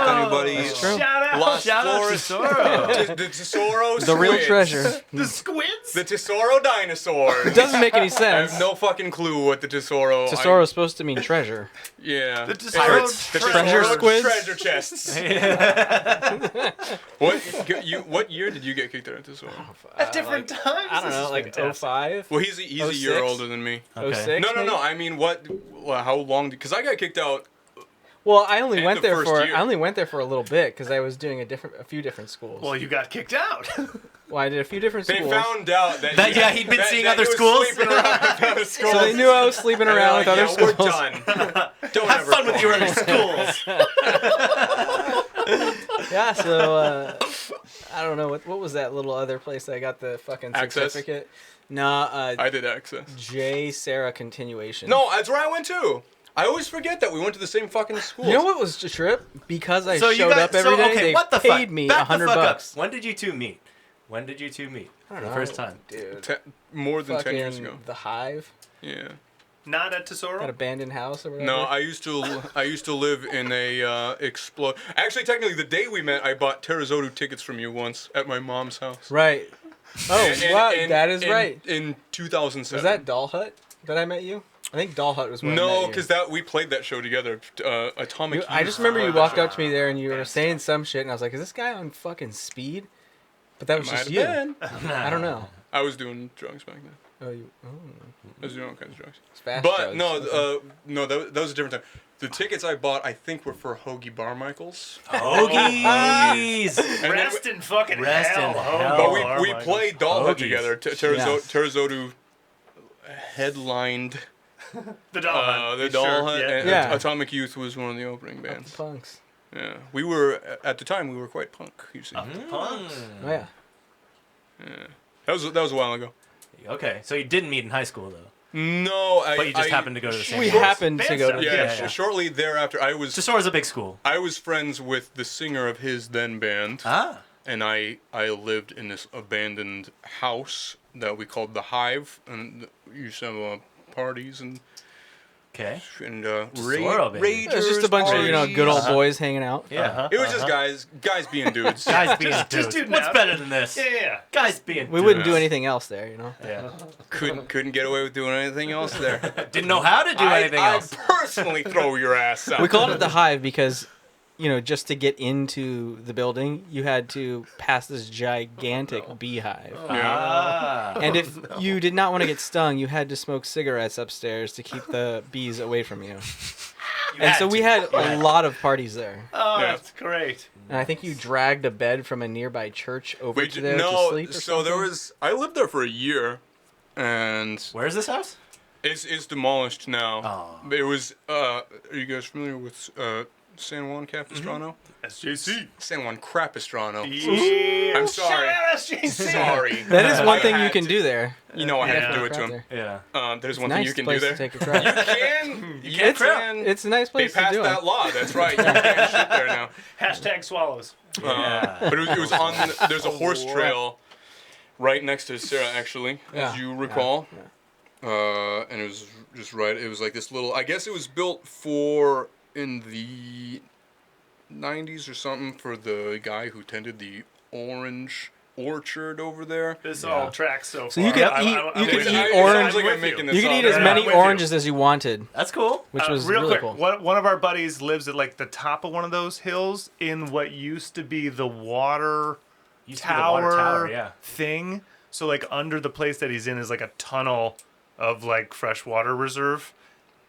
If anybody That's true. Shout out. Lost Shout out Forest. Tesoro. The Tesoro The real squids. treasure. The squids. The Tesoro dinosaurs. It doesn't make any I sense. have no fucking clue what the Tesoro. Tesoro is supposed to mean treasure. Yeah. The Tesoro Pirates. The Treasure Tesoro squids? treasure chests. What year did you get kicked out of Tesoro? At different times. I don't This know, is like fantastic. 05, Well, he's a year 06? older than me. Okay. 06. No. maybe? I mean, how long? Because I got kicked out. Well, I only And went the there first for year. I only went there for a little bit because I was doing a few different schools. Well, you got kicked out. Well, I did a few different They schools. found out that, That- yeah, he'd been seeing that other he was schools. sleeping around with other schools. So they knew I was sleeping And they're around with like, other yeah, schools. We're done. Don't Have ever fun with call your me. other schools. Yeah, so I don't know what was that little other place that I got the fucking Access? certificate? Nah, I did access. J. Sarah continuation. No, that's where I went too. I always forget that we went to the same fucking school. You know what was the trip? Because I So you showed got up every day, okay, they what the paid fuck? me Back the $100 fuck up. bucks. When did you two meet? I don't For know, the first time? dude. More than 10 years Fucking ago. The Hive, Yeah. Not at that Tesoro. abandoned house or whatever. No, I used to live in a explode. Actually, technically, the day we met, I bought Terrazodu tickets from you once at my mom's house. Right. Oh, And- wow, and- that is in- right. In 2007. Was that Doll Hut that I met you? I think Doll Hut was when I met No, you. because we played that show together. Atomic. I Youth just remember you played that walked show. up to me there and you were saying some shit, and I was like, "Is this guy on fucking speed?" But that was Might just have you. been. I don't know. I was doing drugs back then. Oh, I was doing all kinds of drugs. it's fast But drugs. no, Okay. no, that was a different time. The tickets I bought, I think, were for Hoagie Barmichaels. Hoagies! And then Rest in fucking Rest hell. in Oh, hell. But Lord, we my played Doll Hut Hoagies. together. Terrazodu headlined The Doll Hunt. the Sure, Doll Hut, yeah. and Yeah. Atomic Youth was one of the opening The bands. punks. Yeah, we were at the time we were quite punk. You see, Punks. Oh yeah. that was a while ago. Okay, so you didn't meet in high school, though. No, But you just happened to go to the same We school. happened to go to. Yeah, Yeah, yeah. shortly thereafter, I was Tesoro's a big school. friends with the singer of his then band. Ah. And I lived in this abandoned house that we called the Hive, and we used to have parties and Okay. Tesoro, baby. It was just a bunch of good old Uh-huh. boys hanging out. Yeah. It was just guys being dudes. Guys being Just dudes. dude What's now. better than this? Yeah. Guys being We wouldn't do Yeah. anything else there, you know. Yeah. couldn't get away with doing anything else there. Didn't know how to do anything else. I'd personally throw your ass out. We called it the Hive because, just to get into the building, you had to pass this gigantic beehive. Ah. And if you did not want to get stung, you had to smoke cigarettes upstairs to keep the bees away from you. And so we had a lot of parties there. Oh, Yeah. that's great. And I think you dragged a bed from a nearby church over We to did- there to no, sleep or so there something? was. I lived there for a year, and Where's this house? it's demolished now. Oh. It was. Are you guys familiar with San Juan Capistrano. SJC. San Juan Crapistrano. Yeah. I'm sorry. Shout out SJC. Sorry. That is one I thing you had can to- do there. You know I had Yeah. to do it to him. There. Yeah. There's one Nice thing you can do place there. to take a crap. You can crap. can. It's a nice They place to passed do that it. law. That's right. You can shit there now. Hashtag swallows. But it was on. There's a horse trail right next to Sarah, actually, Yeah. as you recall. Yeah. And it was just right. It was like this little. I guess it was built for in the 90s or something for the guy who tended the orange orchard over there. This all tracks so far. So you could I'm- eat- I'm- you I'm could with eat you. It orange- sounds like I'm I'm with making you. this You could up. eat as Yeah, many I'm with you. oranges as you wanted, That's cool. which was real really quick, cool. one of our buddies lives at like the top of one of those hills in what used to be the water Used to be the water tower, yeah. thing. So like under the place that he's in is like a tunnel of like fresh water reserve.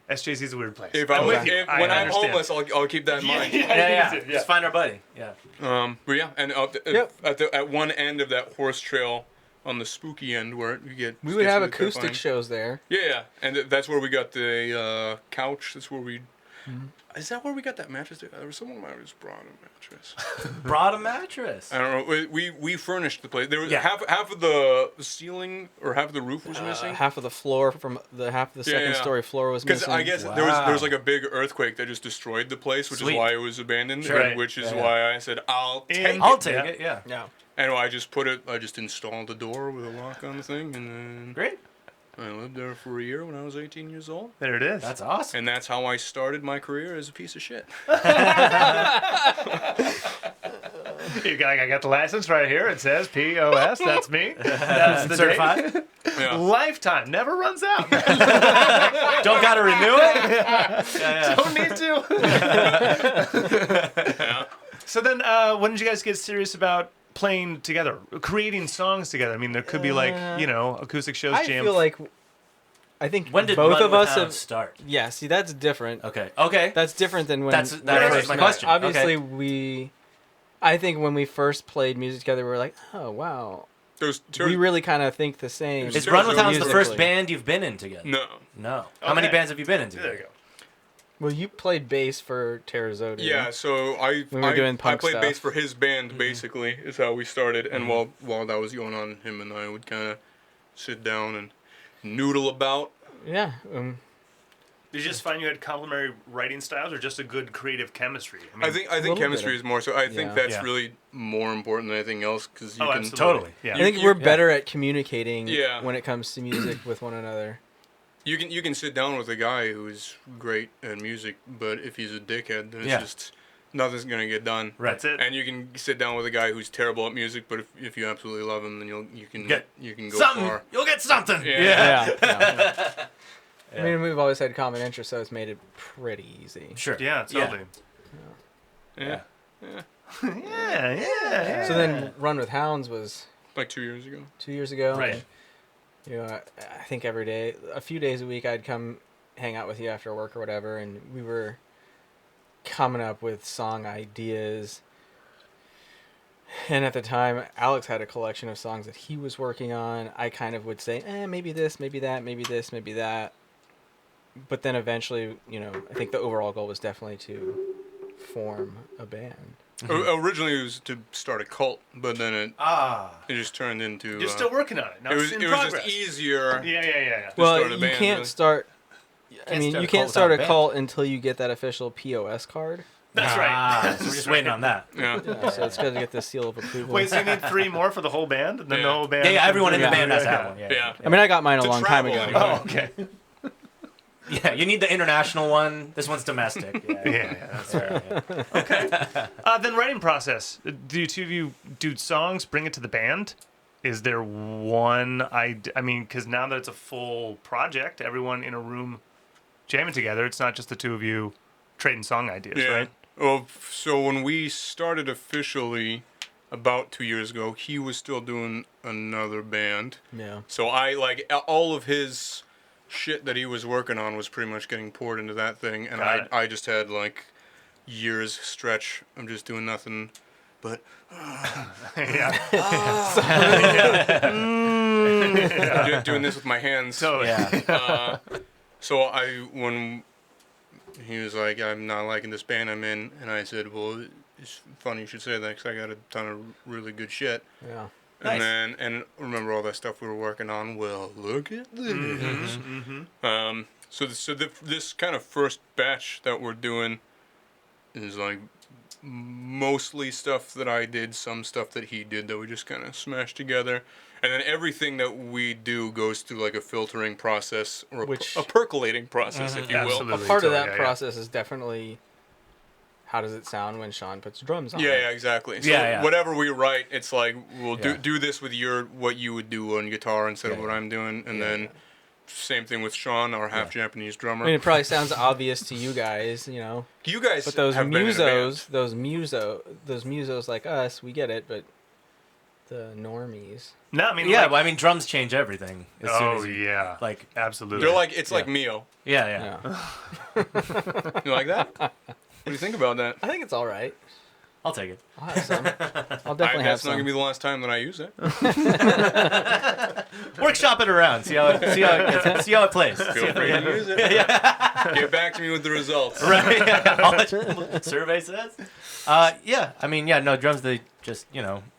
SJC is a weird place. If I'm I'm with you. when I I'm understand. homeless, I'll keep that in mind. Yeah. Just find our buddy. Yeah. But yeah, and Yep. at one end of that horse trail, on the spooky end where you get We would have gets really acoustic terrifying. shows there. Yeah, and that's where we got the couch. That's where we. Is that where we got that mattress? There was someone might have just brought a mattress. Brought a mattress. I don't know. We furnished the place. There was Yeah. half of the ceiling or half of the roof was missing. Half of the floor from the half of the second yeah. story floor was Because missing. I guess there was like a big earthquake that just destroyed the place, which Sweet. is why it was abandoned. Sure. and which is Yeah. why I said I'll take it. I'll take Yeah. it. Yeah. Yeah. And I just installed the door with a lock on the thing, and then Great. I lived there for a year when I was 18 years old. There it is. That's awesome. And that's how I started my career as a piece of shit. I got the license right here. It says POS. That's me. That's the Certified. date. Yeah. Lifetime. Never runs out. Don't gotta renew it. Yeah. Don't need to. Yeah. So then, when did you guys get serious about playing together, creating songs together? I mean, there could be like, acoustic shows, I jam. feel like I think When did both Run of With us Hounds have. start? Yeah, see, that's different. Okay. Okay. That's different than when. That when answers first my met. question. Obviously, I think when we first played music together, we were like, oh wow, There's we really kind of think the same. Is Seriously, Run With Hounds the first musically. band you've been in together? No. No. How many Okay. bands have you been in There together? you go. Well, you played bass for Tesoro. Yeah, so I We were doing I punk played stuff. bass for his band basically is how we started, and while that was going on, him and I would kind of sit down and noodle about. Yeah. Did you just find you had complementary writing styles, or just a good creative chemistry? I think little bit chemistry of- is more so. I think yeah. that's Yeah. really more important than anything else because you Oh, can absolutely. Totally. Yeah. I think You- we're yeah. better at communicating Yeah. when it comes to music with one another. you can sit down with a guy who's great at music, but if he's a dickhead, then it's Yeah. just nothing's gonna get done. Right. That's it. And you can sit down with a guy who's terrible at music, but if you absolutely love him, then you can Get go Something. far. You'll get something. Yeah. Yeah. I mean, we've always had common interests, so it's made it pretty easy. Sure. Yeah, totally. Yeah. Yeah. So then, Run With Hounds was Like 2 years ago. 2 years ago. Right. And, I think every day, a few days a week, I'd come hang out with you after work or whatever, and we were coming up with song ideas. And at the time, Alex had a collection of songs that he was working on. I kind of would say, maybe this, maybe that, maybe this, maybe that. But then eventually, I think the overall goal was definitely to form a band. Originally, it was to start a cult, but then it just turned into. You're still working on it. Now It it's was in it was progress. just easier. Yeah. Well, start a you band, can't really. start. I Can't mean, start you a can't cult start without a a band. cult until you get that official POS card. That's right. So we're just waiting on that. Yeah. Yeah, so it's got to get the seal of approval. Wait, so you need 3 more for the whole band? And then the Yeah. whole band? Yeah, everyone in the Yeah. band has to have one. Yeah. I mean, I got mine a To long time travel, ago. anyway. Oh, okay. Yeah, you need the international one. This one's domestic. Yeah, that's That's right. Yeah. Then writing process. Do you two of you do songs, bring it to the band? Is there one I mean, because now that it's a full project, everyone in a room jamming together, it's not just the two of you trading song ideas, Yeah. right? Well, so when we started officially about 2 years ago, he was still doing another band. Yeah. So all of his shit that he was working on was pretty much getting poured into that thing, and Got it. I just had like years stretch. I'm just doing nothing but Yeah. doing this with my hands. So Yeah. So when he was like, I'm not liking this band I'm in. And I said, well, it's funny you should say that because I got a ton of really good shit. Yeah. And Nice. then, and remember all that stuff we were working on? Well, look at this. So this kind of first batch that we're doing is like mostly stuff that I did, some stuff that he did that we just kind of smashed together. And then everything that we do goes through like a filtering process or a percolating process, if you will. Absolutely. A part of Totally, that yeah. process is definitely how does it sound when Sean puts drums on Yeah, it. yeah, exactly. So Yeah. whatever we write, it's like we'll Yeah. do this with what you would do on guitar instead of Yeah, what yeah. I'm doing, and Yeah, then yeah. same thing with Sean, our half Japanese drummer. I mean, it probably sounds obvious to you guys, you know. You guys, But those have been in a band. those musos like us, we get it. But the normies, No, I mean, Yeah, like, well, I mean, drums change everything. As soon oh as you, yeah, like, absolutely. They're like it's like Mio. yeah. yeah. You like that? What do you think about that? I think it's all right. I'll take it. I'll have some. I'll definitely have That's not some. gonna be the last time that I use it. Workshop it around. See how it plays. Feel free to use it. Get back to me with the results. Right? I'll let you know what the survey says. Yeah. I mean, yeah. No drums. They just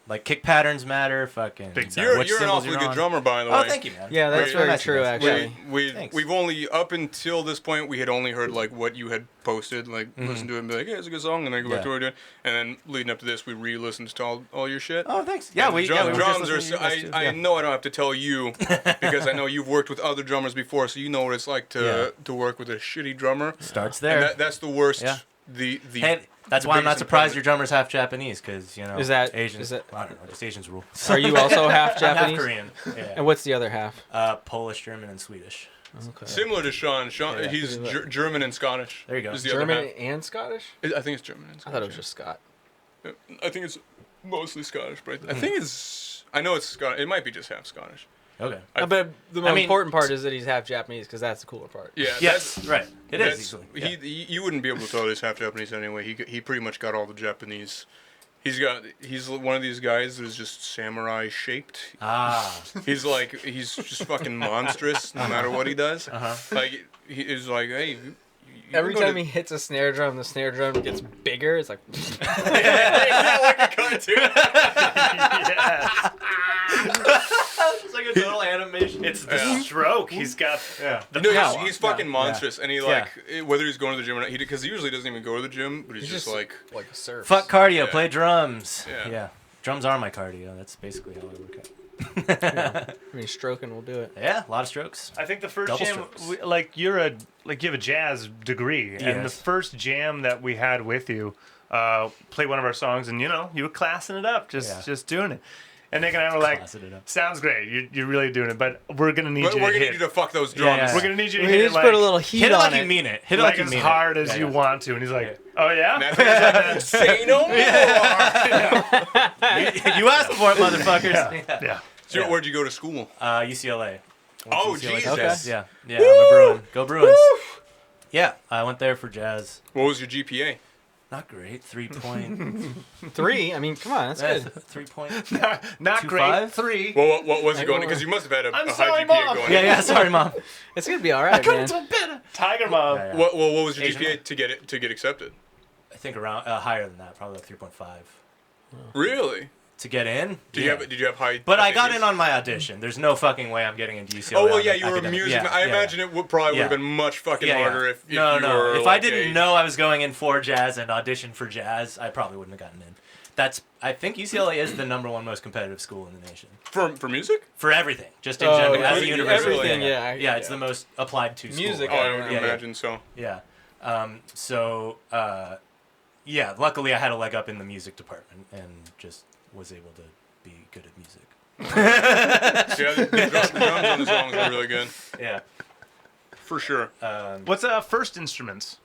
like kick patterns matter. Fucking. Big time. You're which an cymbals awfully you're good on. drummer, by the way. Oh, thank you, man. Yeah, that's Wait, very nice, true. nice. Actually, Thanks. We've only up until this point we had only heard like what you had posted, like listen to it and be like, hey, it's a good song, and then go back to what we're doing. And then leading up to this, we re-listened to all your shit. Oh, thanks. Yeah, And we drums were just are. listening to you guys, too. I Yeah. know I don't have to tell you because I know you've worked with other drummers before, so you know what it's like to work with a shitty drummer. Starts And there. that's the worst. Yeah. The And that's the why I'm not biggest surprised your impediment. drummer's half Japanese, because Is that- Asians? is that- I don't know. Just Asians rule. are you also half I'm half Japanese? Korean. Yeah. And what's the other half? Polish, German, and Swedish. Okay. Similar to Sean. Yeah. He's German and Scottish. There you go. Is the other German half. and Scottish? I think it's German and I Scottish. thought it was just Scott. I think it's mostly Scottish, but I think it's. I know it's Scottish. It might be just half Scottish. Okay. But the I most mean- important part is that he's half Japanese, because that's the cooler part. Yeah. Yes. Right. It is. That's, Easily. Yeah. you wouldn't be able to tell he's half Japanese anyway. He pretty much got all the Japanese. He's one of these guys that is just samurai shaped. Ah. He's just fucking monstrous no matter what he does. Like he is like, hey. You Every go time to- he hits a snare drum, the snare drum gets bigger. It's like, Yes. It's like a total animation. It's the stroke. He's got yeah. the No, power. he's fucking monstrous, and he Yeah. whether he's going to the gym or not, because he usually doesn't even go to the gym, but he's just like, a surf. Fuck cardio. Yeah. Play drums. Yeah. Yeah. Drums are my cardio. That's basically how I work out. I mean, stroking will do it. Yeah. A lot of strokes. I think the first Double jam, strokes. you have a jazz degree, and the Yes. first jam that we had with you, played one of our songs, and you were classing it up, just doing it. And Nick and I were like, Classing it up. "Sounds great, you're really doing it, but we're gonna need we're you to gonna hit. need you to fuck those Yeah, drums. yeah. We're gonna need you to We hit need it to like, put a little heat Hit it on like it. you mean it. Hit it like like you as mean hard it. as Yeah, you yeah. want to." And he's like, Yeah. "Oh yeah." That's what he's like, say no more. You asked for it, motherfuckers. Yeah. So Yeah. where'd you go to school? UCLA. Went to Oh, UCLA Jesus. for jazz. Okay. Yeah, I'm a Bruin. Go Bruins. Yeah, I went there for jazz. What was your GPA? Not great. 3? I mean, come on, that's good. 3 point. Not 2.5? great. 3. Well, what was it going? Because you must have had a I'm high sorry, GPA Mom. going. Yeah. Sorry, mom. It's gonna be all right, man. better. Tiger Mom. Yeah, yeah. What was your Asian GPA to get accepted? I think around higher than that, probably like 3.5 Really? to get in. Did Yeah. you have high? But I got GPAs? in on my audition. There's no fucking way I'm getting into UCLA. Oh well, on yeah, you were a academic- music. Yeah, I yeah, imagine it would probably would have Yeah. been much fucking Yeah, yeah. harder if No. you were. If I didn't know I was going in for jazz and auditioned for jazz, I probably wouldn't have gotten in. I think UCLA is the #1 most competitive school in the nation for music. for everything, just in Oh, general as a yeah, university. everything, yeah, Yeah, it's yeah. the most applied to Music, school. Oh, I Yeah, would yeah. imagine so. Yeah. Yeah. Luckily, I had a leg up in the music department and just was able to be good at music. Yeah, the drums on the songs are really good Yeah. for sure. What's first instruments?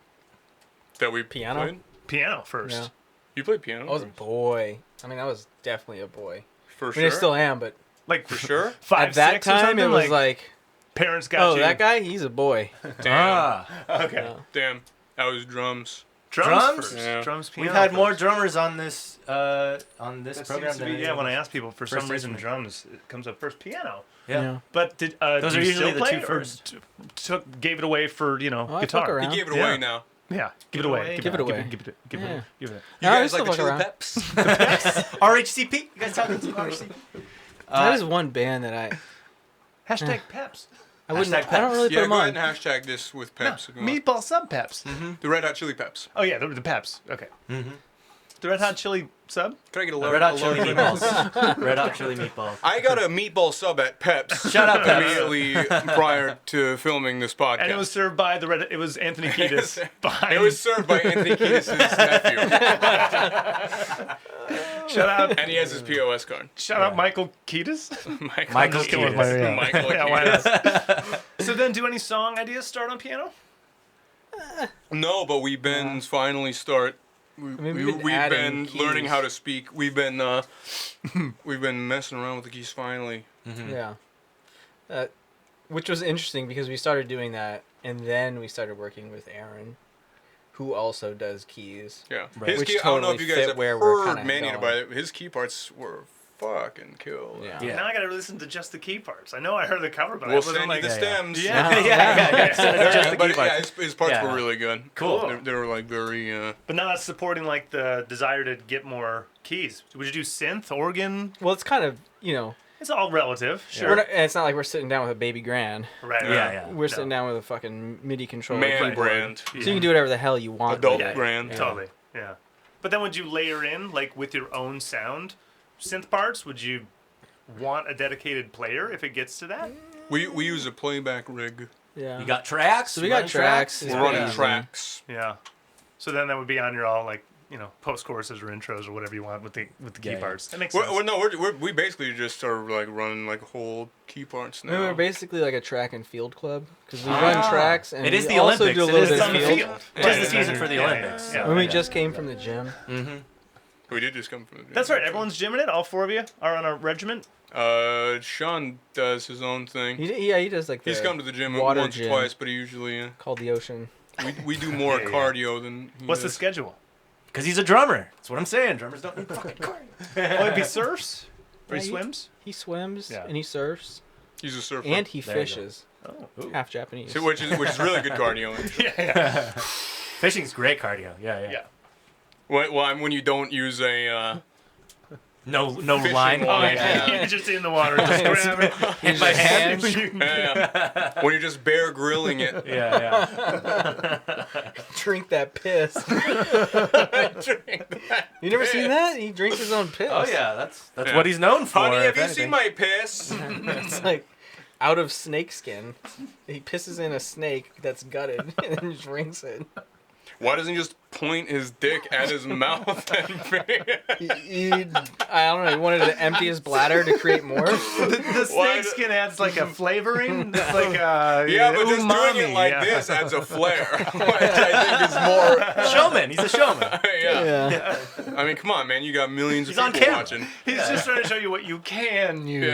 That we Piano? played? Piano first. Yeah. You played piano? I was a boy. I mean, I was definitely a boy. For I sure. mean, I still am, but Like For sure. 5, at that 6 or time, something? it was like, parents got oh, you. that guy, he's a boy. Damn. Okay. Yeah. Damn. That was drums. Drums Drums? first. Yeah. Drums, piano. We've had more first. drummers on this That program seems to than be, when I ask people, for First some reason, instrument. drums it comes up first. Piano. Yeah. But did Those do are you usually still the play, two or first. gave it away for Oh, I fuck guitar? around. He gave it Yeah. away now. Yeah, give it away. Give it away. Give it. Yeah. Give it. You No, guys I like the still Chili fuck Peps? RHCP? You guys talking to RHCP? That is one band that I Hashtag Peps. wouldn't. Hashtag I don't really Yeah, put them go on. ahead and hashtag this with Peps. if you want. Meatball sub Peps. The Red Hot Chili Peps. Oh yeah, the Peps. Okay. The Red Hot Chili sub. Can I get a Red Hot Chili large? meatballs. Red Hot Chili meatballs. I got a meatball sub at Peps. Shut up, Peps. Immediately prior to filming this podcast. And it was served by the Red. It was Anthony Kiedis. It was served by Anthony Kiedis' nephew. Shout out. And he has his POS card. Shout out Michael Kiedis. Michael Just kidding with Kiedis. my- Michael Yeah, why Kiedis. not? So then, do any song ideas start on piano? No, but we've been finally start. mean, We've we've been adding been keys. learning how to speak. We've been messing around with the keys finally. Yeah. Which was interesting because we started doing that, and then we started working with Aaron, who also does keys. Yeah. Right. His Which key, I don't know if totally you guys fit have where we're heard kinda many going. about it. His key parts were fucking cool. Yeah. Yeah. Now I gotta listen to just the key parts. I know I heard the cover, but I We'll wasn't send like, you the stems. Yeah. Yeah. But yeah, his parts Yeah. were really good. Cool. They were like very. But now it's supporting like the desire to get more keys. Would you do synth, organ? Well, it's kind of It's all relative. Sure. we're not, and it's not like we're sitting down with a baby grand. Right. Yeah, yeah. We're sitting down with a fucking MIDI controller. Man keyboard. brand. So you can do whatever the hell you want. Adult with it. brand. Yeah. Totally. Yeah. But then would you layer in like with your own sound synth parts? Would you want a dedicated player if it gets to that? We use a playback rig. Yeah. You got tracks? So we got running tracks. It's We're pretty running easy. tracks. Yeah. So then that would be on your all like post choruses or intros or whatever you want with the key Yeah, yeah. parts. That makes sense. We basically just are like running like whole key parts We now. were basically like a track and field club because we run tracks and It is we the also Olympics. do a It little is bit on of the field. field. Tis the season for the Olympics. Yeah. When we just came from the gym. We did just come from the gym. That's right. Everyone's gymming it. All four of you are on a regiment. Sean does his own thing. He does like the He's come to the gym water once or gym twice, but he usually called the Ocean. we do more Yeah, yeah. cardio than he What's the does. schedule? Because he's a drummer. That's what I'm saying. Drummers don't need fucking cardio. Oh, he surfs or he Yeah, swims. He swims Yeah. and he surfs He's a surfer. and he There you go. fishes. Oh. Half Japanese. So, which is really good cardio. Yeah. Fishing's great cardio. Yeah, yeah. Yeah. When you don't use a No Fishing line. line. Oh, Yeah. You're just in the water. Just grab it. In my hand. yeah, when you're just bear grilling it. Yeah, yeah. Drink that piss. You never seen that? He drinks his own piss. Oh yeah, that's Yeah. what he's known for. Honey, have if you anything. seen my piss? It's like out of snake skin. He pisses in a snake that's gutted and then drinks it. Why doesn't he just point his dick at his mouth? I don't know. He wanted to empty his bladder to create more. The Why snake do- skin adds like a flavoring. It's like Yeah, but just doing umami, it like yeah. this adds a flair, which I think is more. Showman. He's a showman. Yeah. Yeah. I mean, come on, man. You got millions He's of on people camera. watching. He's just trying to show you what you can use.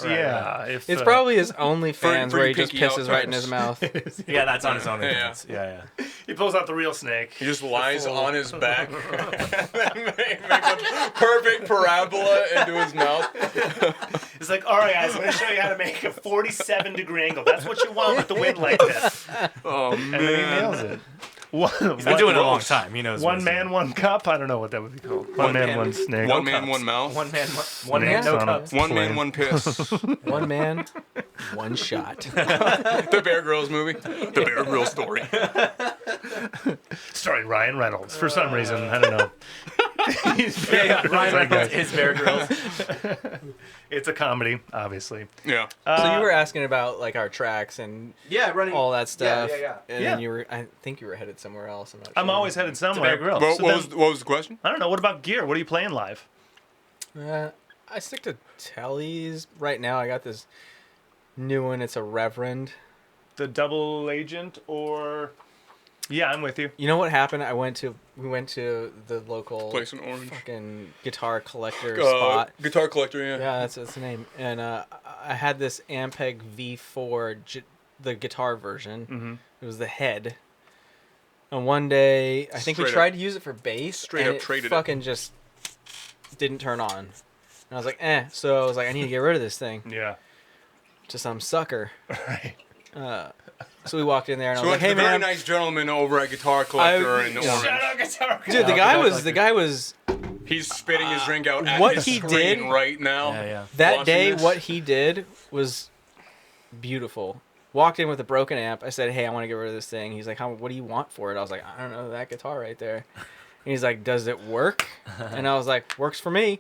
Yeah. Yeah. If, It's probably his OnlyFans For where you he just pinky out pisses right in his types. mouth. Yeah, that's on his own. Yeah. Yeah, yeah. yeah. he pulls out the real snake. He just lies on his back. Makes a perfect parabola into his mouth. It's like, all right, guys, I'm going to show you how to make a 47-degree angle. That's what you want with the wind like this. Oh, And then he nails it. One, He's been doing it a long time. He knows. what One he's man, doing. one cup. I don't know what that would be called. One man, man. one snake. One man, cups. one mouth. One man, one Snakes man, no on a cups. One man, plane. one piss. One man, one shot. The Bear Grylls movie. The Bear Grylls story. Starring Ryan Reynolds for some reason. I don't know. He's Yeah, yeah. Ryan Reynolds. Reynolds is Bear Grylls. It's a comedy, obviously. Yeah. So you were asking about like our tracks and Yeah, running all that stuff. yeah. And Yeah. then you were, I think you were headed somewhere else. I'm not sure. I'm always headed somewhere. Bear Grylls. What, So what then- was the question? I don't know. What about gear? What are you playing live? I stick to tellies right now. I got this new one. It's a Reverend. The double agent or... Yeah, I'm with you. You know what happened? We went to the local Place in Orange. fucking guitar collector spot. Guitar collector, yeah. Yeah, that's the name. And I had this Ampeg V4, the guitar version. Mm-hmm. It was the head. And one day, I think we Straight tried up- to use it for bass. straight and up it traded it. fucking just didn't turn on. And I was like, eh. So I was like, I need to get rid of this thing Yeah. to some sucker. Right. So we walked in there and I So was it's like, "Hey, a very man." nice gentleman over at Guitar Collector in yeah. Orange. Shout out Guitar. Dude, the guy was He's spitting his drink out at what his he screen did- right now. Yeah. that watching day. this. What he did was beautiful. Walked in with a broken amp. I said, "Hey, I want to get rid of this thing." He's like, "What do you want for it?" I was like, "I don't know, that guitar right there." And he's like, "Does it work?" And I was like, "Works for me."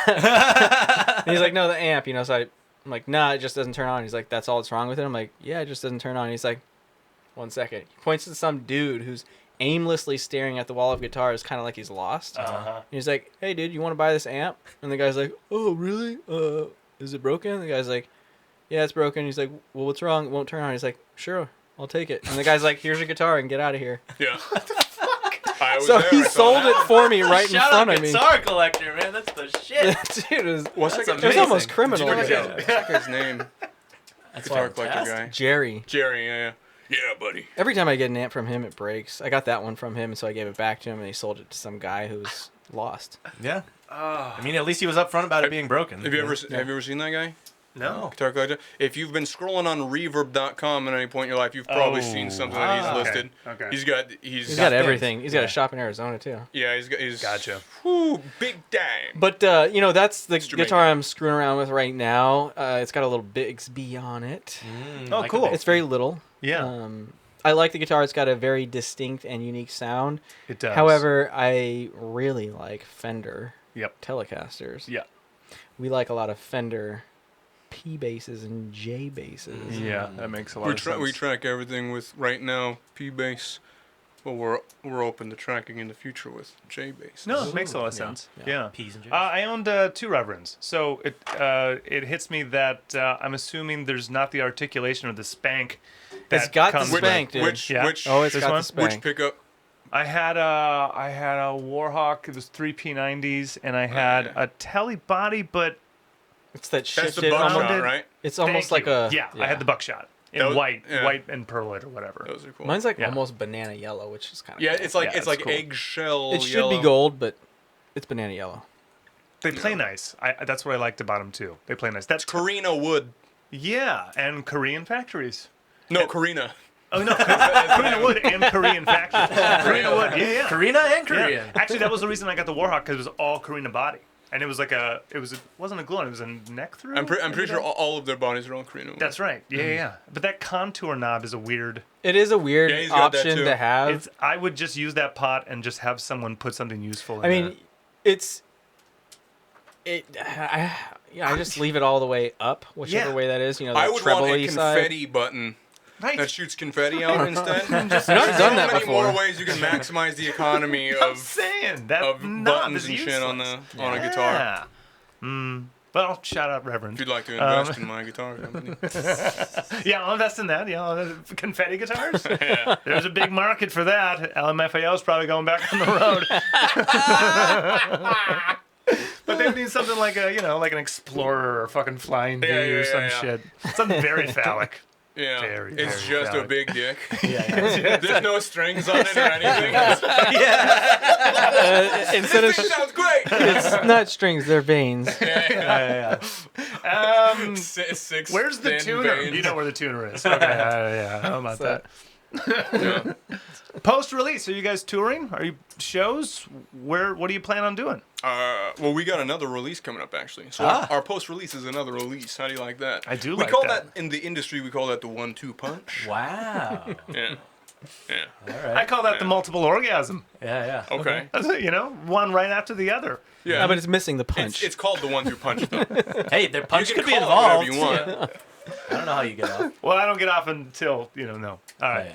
And he's like, "No, the amp." So I'm like, "Nah, it just doesn't turn on." He's like, "That's all that's wrong with it?" I'm like, "Yeah, it just doesn't turn on." He's like, "1 second." He points to some dude who's aimlessly staring at the wall of guitars, kind of like he's lost. And he's like, "Hey, dude, you want to buy this amp?" And the guy's like, "Oh, really? Is it broken?" And the guy's like, "Yeah, it's broken." He's like, "Well, what's wrong? It won't turn on." He's like, "Sure, I'll take it." And the guy's like, "Here's your guitar and get out of here." Yeah. I was So there, he I saw sold that. it for me right in Shout front out of me. Guitar Collector, man. That's the shit. Dude, it was, What's That's that it was amazing. almost Did criminal. you to look get at his name? That's Guitar Collector fantastic. guy. Jerry. Jerry, yeah. Yeah, buddy. Every time I get an amp from him, it breaks. I got that one from him, and so I gave it back to him, and he sold it to some guy who was lost. Yeah. I mean, at least he was upfront about it being broken. Have you ever seen that guy? No. Guitar Collector. If you've been scrolling on Reverb.com at any point in your life, you've probably seen something that he's okay, listed. okay. He's got He's got everything. He's got a shop in Arizona too. yeah, he's Gotcha. Whew, big time. But that's the Jamaican. guitar I'm screwing around with right now. It's got a little Bixby on it. Oh, cool. It's very little. Yeah. I like the guitar. It's got a very distinct and unique sound. It does. However, I really like Fender Yep. Telecasters. Yeah. We like a lot of Fender P basses and J basses. Yeah, that makes a lot of sense. We track everything with right now P-Bass, but we're open to tracking in the future with J-Bass. No, it makes a lot of Yeah, sense. yeah. Yeah. P's and J's. I owned 2 Reverends, so it hits me that I'm assuming there's not the articulation or the spank. It's that got the comes with- spank, dude. Which Yeah. which Oh, it's This got one? the spank. which pickup? I had a Warhawk. It was 3 P90s, and I had a Tele body, but It's that That's shifted. the buckshot, almost- right? It's almost thank like you. a yeah. I had the buckshot in That was- white, yeah. white and pearlite or whatever. Those are cool. Mine's like Yeah. almost banana yellow, which is kind of yeah, it's like Yeah, it's it's like cool. eggshell. it should yellow. be gold, but it's banana yellow. They play nice. That's what I liked about them too. They play nice. That's Carina wood. yeah, and Korean factories. No, Carina. Oh no, Korean wood and Korean factories. Korean wood, yeah. Karina and Yeah. Korean. Actually, that was the reason I got the Warhawk because it was all Karina body, and it was like wasn't a glue on, it was a neck through. I'm pretty Maybe sure that- all of their bodies are on Carina wood. That's right. Yeah, yeah. But that contour knob is a weird. It is a weird Yeah, he's got that option too. to have. It's. I would just use that pot and just have someone put something useful in I mean, it. it's I just leave it all the way up, whichever Yeah. way that is. The I would want a treble-y side. confetti button Right. that shoots confetti out instead. I've done There's that so many before. more ways you can maximize the economy I'm of saying that of knob buttons is and useless. shit on a guitar. Yeah. Well, shout out If Reverend. you'd like to invest in my guitar company. Yeah, I'll invest in that. Yeah, confetti guitars. There's a big market for that. LMFAO is probably going back on the road. But they need something like like an Explorer or fucking Flying V Yeah, or yeah, some yeah. shit. Something very phallic. Yeah, Very, it's very just a valid. big dick. Yeah. There's no strings on it or anything. Instead of This thing sounds great. it's not strings, they're veins. Six Where's the thin tuner? veins. You know where the tuner is. Okay, yeah, how about So- that? Post release, are you guys touring? Are you shows? What do you plan on doing? Well, we got another release coming up actually. So our post release is another release. How do you like that? I do We like call that. that in the industry. We call that the 1-2 punch. Wow. Yeah. Yeah. All I right. call that the multiple orgasm. Yeah. Okay. That's it, one right after the other. Yeah. No, but it's missing the punch. It's called the 1-2 punch though. Hey, their punch You could can be call it involved. whatever you want. I don't know how you get off. Well, I don't get off until no. All right.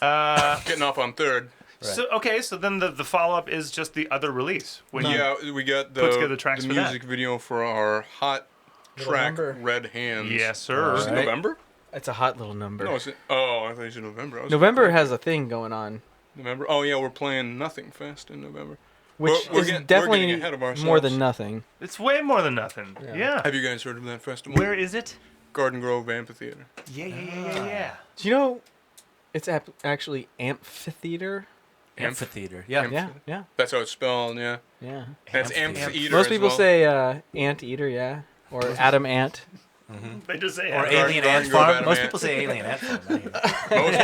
Yeah. Getting off on third. So then the follow up is just the other release. When you, Yeah, we got Put together tracks the for that. music video for our hot track November. Red Hands. yes, sir. Is it Alright. November? It's a hot little number. No, is it? Oh, I thought you said November. I was November has a thing going on, November. Oh yeah, we're playing Nothing Fest in November. which We're is getting definitely ahead of more ourselves. than nothing. It's way more than nothing. Yeah. Have you guys heard of that festival? Where is it? Garden Grove Amphitheater. Yeah. Do you know it's actually amphitheater? Amphitheater. Yeah. Yeah. That's how it's spelled. Yeah. Yeah. That's Amphitheater. amphitheater. Most as people well. say ant eater, yeah, or Adam Ant. They just say Or ant Alien Garden Ant Grove Farm. Adam Most Ant. people say Alien Ant Farm. Most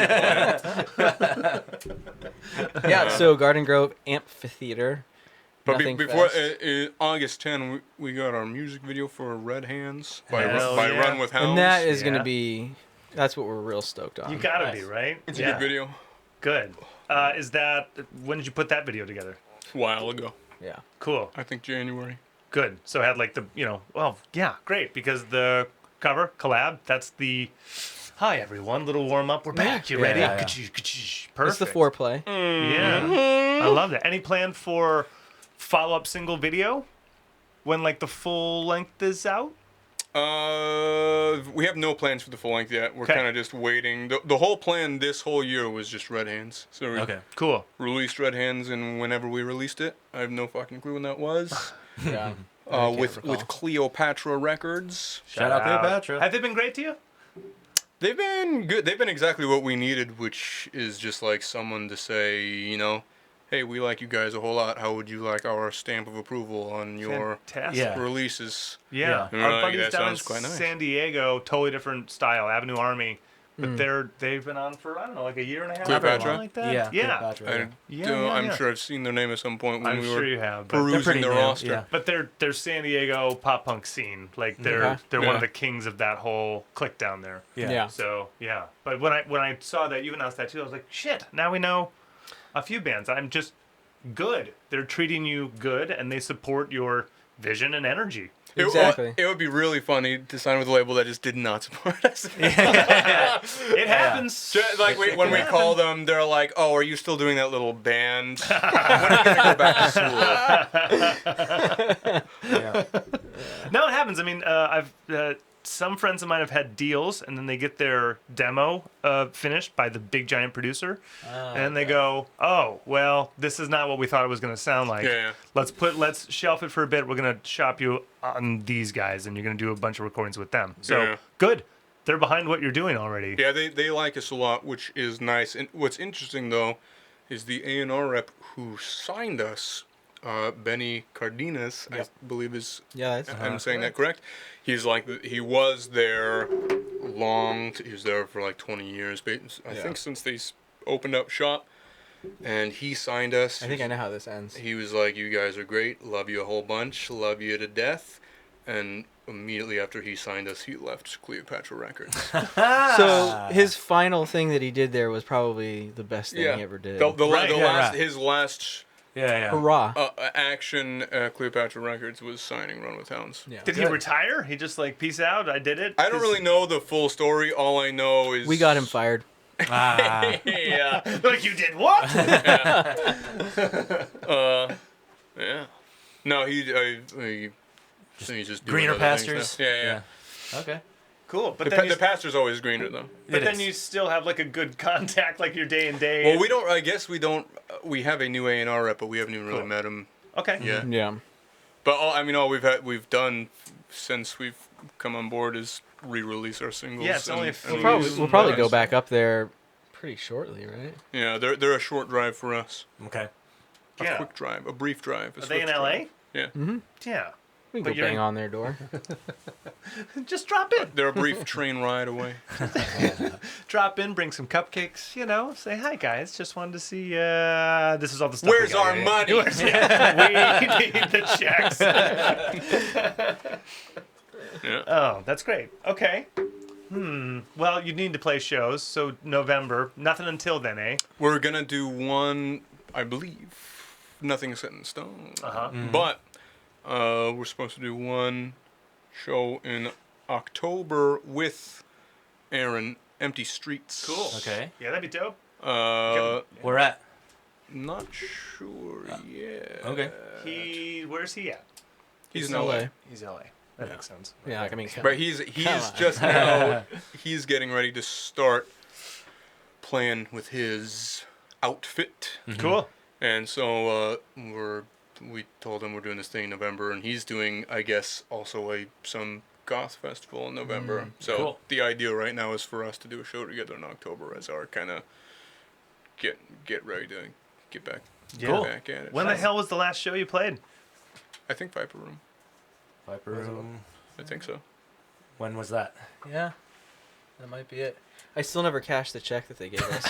people. Yeah, so Garden Grove Amphitheater. But Nothing before Fest. August 10, we got our music video for Red Hands by Hell yeah. Run With Hounds. And that is going Yeah. to be, that's what we're real stoked on. You gotta Nice. be, right? It's a good video. Good. Is that, when did you put that video together? A while ago. Yeah. Cool. I think January. Good. So it had like the, well, yeah, great. Because the cover, collab, that's the, hi everyone, little warm up. We're back. You ready? Yeah. Perfect. It's the foreplay. Yeah. I love that. Any plan for follow-up single video when like the full length is out? We have no plans for the full length yet. We're Okay. kind of just waiting. The whole plan this whole year was just Red Hands. So we Okay. Cool. released Red Hands, and whenever we released it, I have no fucking clue when that was. Yeah. I can't with recall. Cleopatra Records. Shout out Cleopatra. Have they been great to you? They've been good. They've been exactly what we needed, which is just like someone to say, hey, we like you guys a whole lot. How would you like our stamp of approval on your Fantastic. Yeah. releases? Yeah. Yeah. Our Like, buddies that down in sounds quite nice. San Diego, totally different style, Avenue Army. But they've been on for, I don't know, like a year and a half. Cleopatra? Something like that. Yeah. Yeah. Cleopatra, I'm sure I've seen their name at some point when I'm we sure were you have. But, perusing pretty their new, roster. yeah. but they're San Diego pop punk scene. Like they're Okay. one Yeah. of the kings of that whole clique down there. Yeah. Yeah. So yeah. But when I saw that you announced that too, I was like, shit. Now we know a few bands. I'm just good. They're treating you good, and they support your vision and energy. Exactly. It would be really funny to sign with a label that just did not support us. It happens. Like when we call them, they're like, "Oh, are you still doing that little band? When are you gonna go back to school?" Yeah. No, it happens. I mean, I've some friends of mine have had deals, and then they get their demo finished by the big giant producer, and they go, "Oh, well, this is not what we thought it was going to sound like. Yeah. Let's shelf it for a bit. We're going to shop you on these guys, and you're going to do a bunch of recordings with them. So Yeah. good. They're behind what you're doing already. Yeah, they like us a lot, which is nice. And what's interesting though, is the A&R rep who signed us, Benny Cardenas, I believe is. Yeah, that's I'm saying that correct. He was there he was there for like 20 years, I think since they opened up shop, and he signed us. I think I know how this ends. He was like, "You guys are great, love you a whole bunch, love you to death," and immediately after he signed us, he left Cleopatra Records. So his final thing that he did there was probably the best thing he ever did. His last Yeah. Hurrah. action at Cleopatra Records was signing Run With Hounds. Yeah. Did he retire? He just like, peace out. I did it. I don't really know the full story. All I know is We got him fired. Yeah. Like, you did what? Yeah. No, he's just doing Greener other things pastures. now. Yeah. Okay. Cool. But The, then, the pastor's always greener though. but It then is. you still have like a good contact, like your day and day. Well, we don't. I guess we don't. We have a new A&R rep, but we haven't even really met him Okay. yet. Yeah. But all we've done since we've come on board is re-release our singles. Yeah, it's only a few- We'll probably go back up there pretty shortly, right? Yeah, they're a short drive for us. Okay. A Yeah. quick drive, a brief drive. Are they in LA? Yeah. Yeah. We can But go you're bang in- on their door. Just drop in. They're a brief train ride away. Drop in, bring some cupcakes, say, hi guys, just wanted to see, this is all the stuff. Where's we got our here." money? We need the checks. Yeah. Oh, that's great. Okay. Well, you need to play shows, so November. Nothing until then, eh? We're gonna do one, I believe. Nothing's set in stone. Uh-huh. But we're supposed to do one show in October with Aaron. Empty Streets. Cool. Okay. Yeah, that'd be dope. We're at. Not sure yet. Okay. Where's he at? He's in LA. He's LA. That makes sense. Yeah, I mean, But he's on. just now he's getting ready to start playing with his outfit. Cool. And so we told him we're doing this thing in November, and he's doing, I guess, also some goth festival in November. So cool. the idea right now is for us to do a show together in October as our kind of get ready to get back Cool. back at it. When the hell was the last show you played? I think Viper Room. Viper Room. I think so. When was that? Yeah, that might be it. I still never cashed the check that they gave us.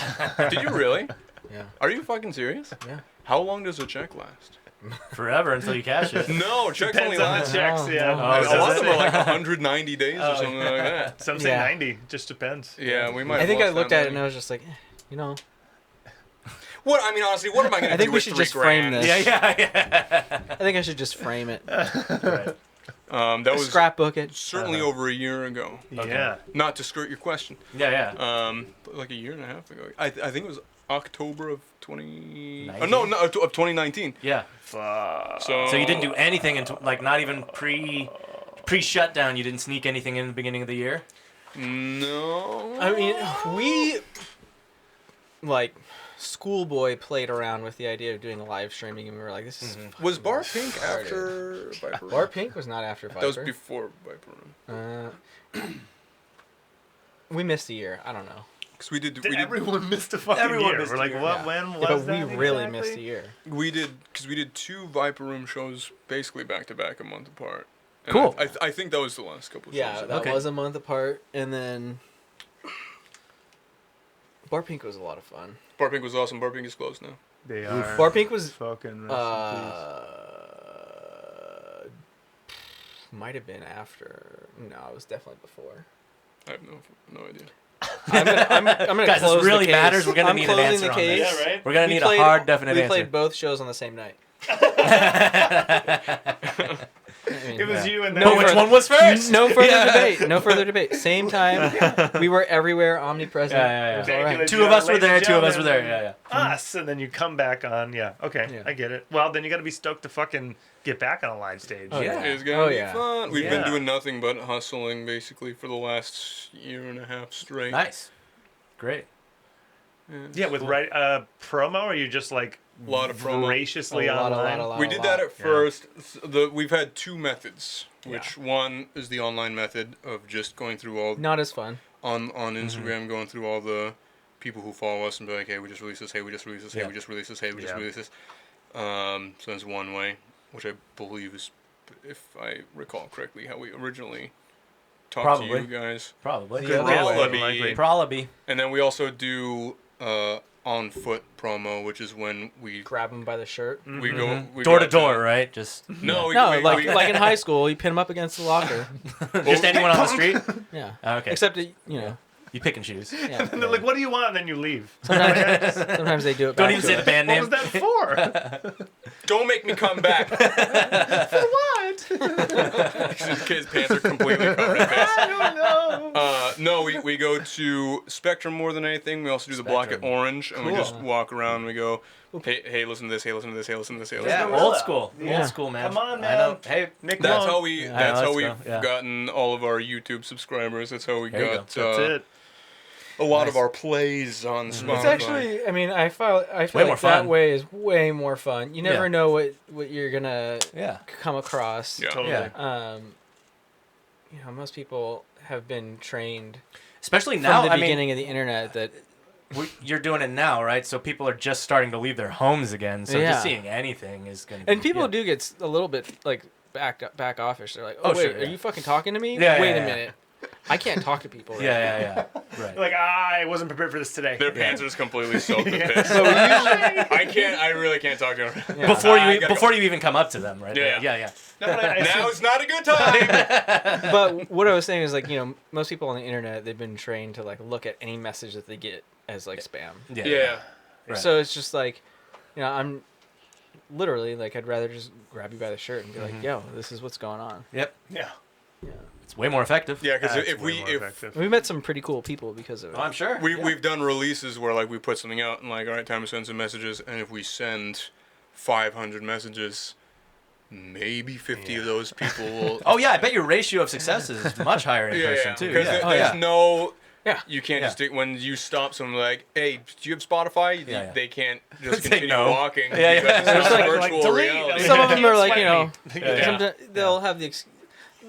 Did you really? Yeah. Are you fucking serious? Yeah. How long does a check last? Forever until you cash it. No, checks only Depends on the last. checks, No, yeah. no. A Oh, lot does of them it? are like 190 days or something like that. Some say Yeah. 90. Just depends. Yeah, we might. I have think I lost looked that at it and money. I was just like, you know. What? I mean, honestly, what am I going to do? I think we with should $3 just frame grand? this. Yeah. I think I should just frame it. Right. That was Scrapbook it. certainly over a year ago. Yeah. Not to skirt your question. Yeah. But like a year and a half ago. I think it was October of 20. 19? No, of 2019. Yeah. Fuck. So you didn't do anything until like not even pre-shutdown. You didn't sneak anything in the beginning of the year. No. I mean, we like schoolboy played around with the idea of doing a live streaming, and we were like, "This is." Was Bar Pink after Viper Room? Bar Pink was not after Viper. That was before Viper Room. We missed a year. I don't know. Because we did Everyone missed a fucking Everyone year. missed We're a like, year. what? Yeah. When was Yeah, but that we really exactly? missed a year. we did 2 Viper Room shows basically back to back a month apart. And Cool. I think that was the last couple of Yeah, shows. that Okay. was a month apart, and then Bar Pink was a lot of fun. Bar Pink was awesome. Bar Pink is closed now. They are. Bar Pink was fucking rest might have been after. No, it was definitely before. I have no idea. I'm gonna Guys, close this really the case. matters. We're gonna I'm need an closing answer the on case. this. Yeah, right? We're gonna We need played- a hard, definite we answer. played both shows on the same night. I mean, It was you and No, which one was first? No further debate. No further debate. Same time. We were everywhere, omnipresent. Yeah. It was all right. Two of us were Ladies there. and 2 of us were there. gentlemen, Yeah. Us, and then you come back on. Yeah. Okay. Yeah. I get it. Well, then you got to be stoked to fucking get back on a live stage. Oh, yeah. It's gonna Oh, be yeah. fun. We've been Yeah. doing nothing but hustling basically for the last year and a half straight. Nice. Great. Yeah, with promo, or you just like A lot of promo. voraciously A lot, online? We did that at Yeah. first. We've had 2 methods, which one is the online method of just going through all Not as fun. on Instagram, going through all the people who follow us and be like, hey, we just released this, hey, we just released this, hey, Yeah. we just released this, hey, we just Yeah. released this. So that's one way, which I believe is, if I recall correctly, how we originally talked Probably. to you guys. Probably. The other Probably. way. Probably. And then we also do on foot promo, which is when we Grab them by the shirt. we go we Door go to door, right? Just No, we, No, we, like we, like in high school, you pin them up against the locker. just anyone on the street. Yeah. Okay. Except that, you know. You pick and choose. Yeah. And they're like, "What do you want?" And then you leave. Sometimes they do it. Don't back even to say us. the band What name. was that for? don't make me come back. For what? His pants are completely covered in piss. I don't know. No, we go to Spectrum more than anything. We also do the black and Spectrum. orange, and we Cool. just walk around. And we go, hey, listen to this. Hey, listen to this. Hey, listen to this. Hey, listen Yeah, to this. old school. Yeah. Old school, man. Come on, I know. man. Hey, Nick That's Malone. how we. Yeah, That's how let's we've go, yeah. gotten all of our YouTube subscribers. That's how we There you got That's it. a lot Nice. of our plays on Spotify. It's actually, I mean, I feel way like more that fun. way is way more fun. You never Yeah. know what you're gonna yeah. come across. Yeah. Totally. Yeah. You know, most people have been trained Especially from now. the I mean, beginning of the internet that you're doing it now, right? So people are just starting to leave their homes again. So Yeah. just seeing anything is gonna. Be, and people yeah. do get a little bit like back offish. They're like, Oh, oh wait, sure, are yeah. you fucking talking to me? Yeah, Wait yeah, a yeah. minute. I can't talk to people. Right Yeah. Right. Like, I wasn't prepared for this today. Their pants are just completely soaked in Yeah. piss. So we usually, I really can't talk to them. yeah. Before gotta you even come up to them, right? Yeah. Yeah. No, but I Now it's not a good time. But what I was saying is like, you know, most people on the internet, they've been trained to like look at any message that they get as like spam. Yeah. Right. So it's just like, you know, I'm literally like, I'd rather just grab you by the shirt and be like, yo, this is what's going on. Yep. Yeah. It's way more effective. Yeah, because That's if way more we effective. We met some pretty cool people because of it. Oh, I'm sure. we've done releases where like we put something out and like, all right, time to send some messages, and if we send 500 messages, maybe 50 of those people will. Oh yeah, I bet your ratio of success is much higher in person too. Because Yeah. there's no. Yeah. You can't Yeah. just do, when you stop someone like, hey, do you have Spotify? Yeah. They can't just Say continue no. walking. Yeah. because it's It's not like- virtual delete. reality. Some of them are like, Swipe you know, me. Yeah. sometimes they'll have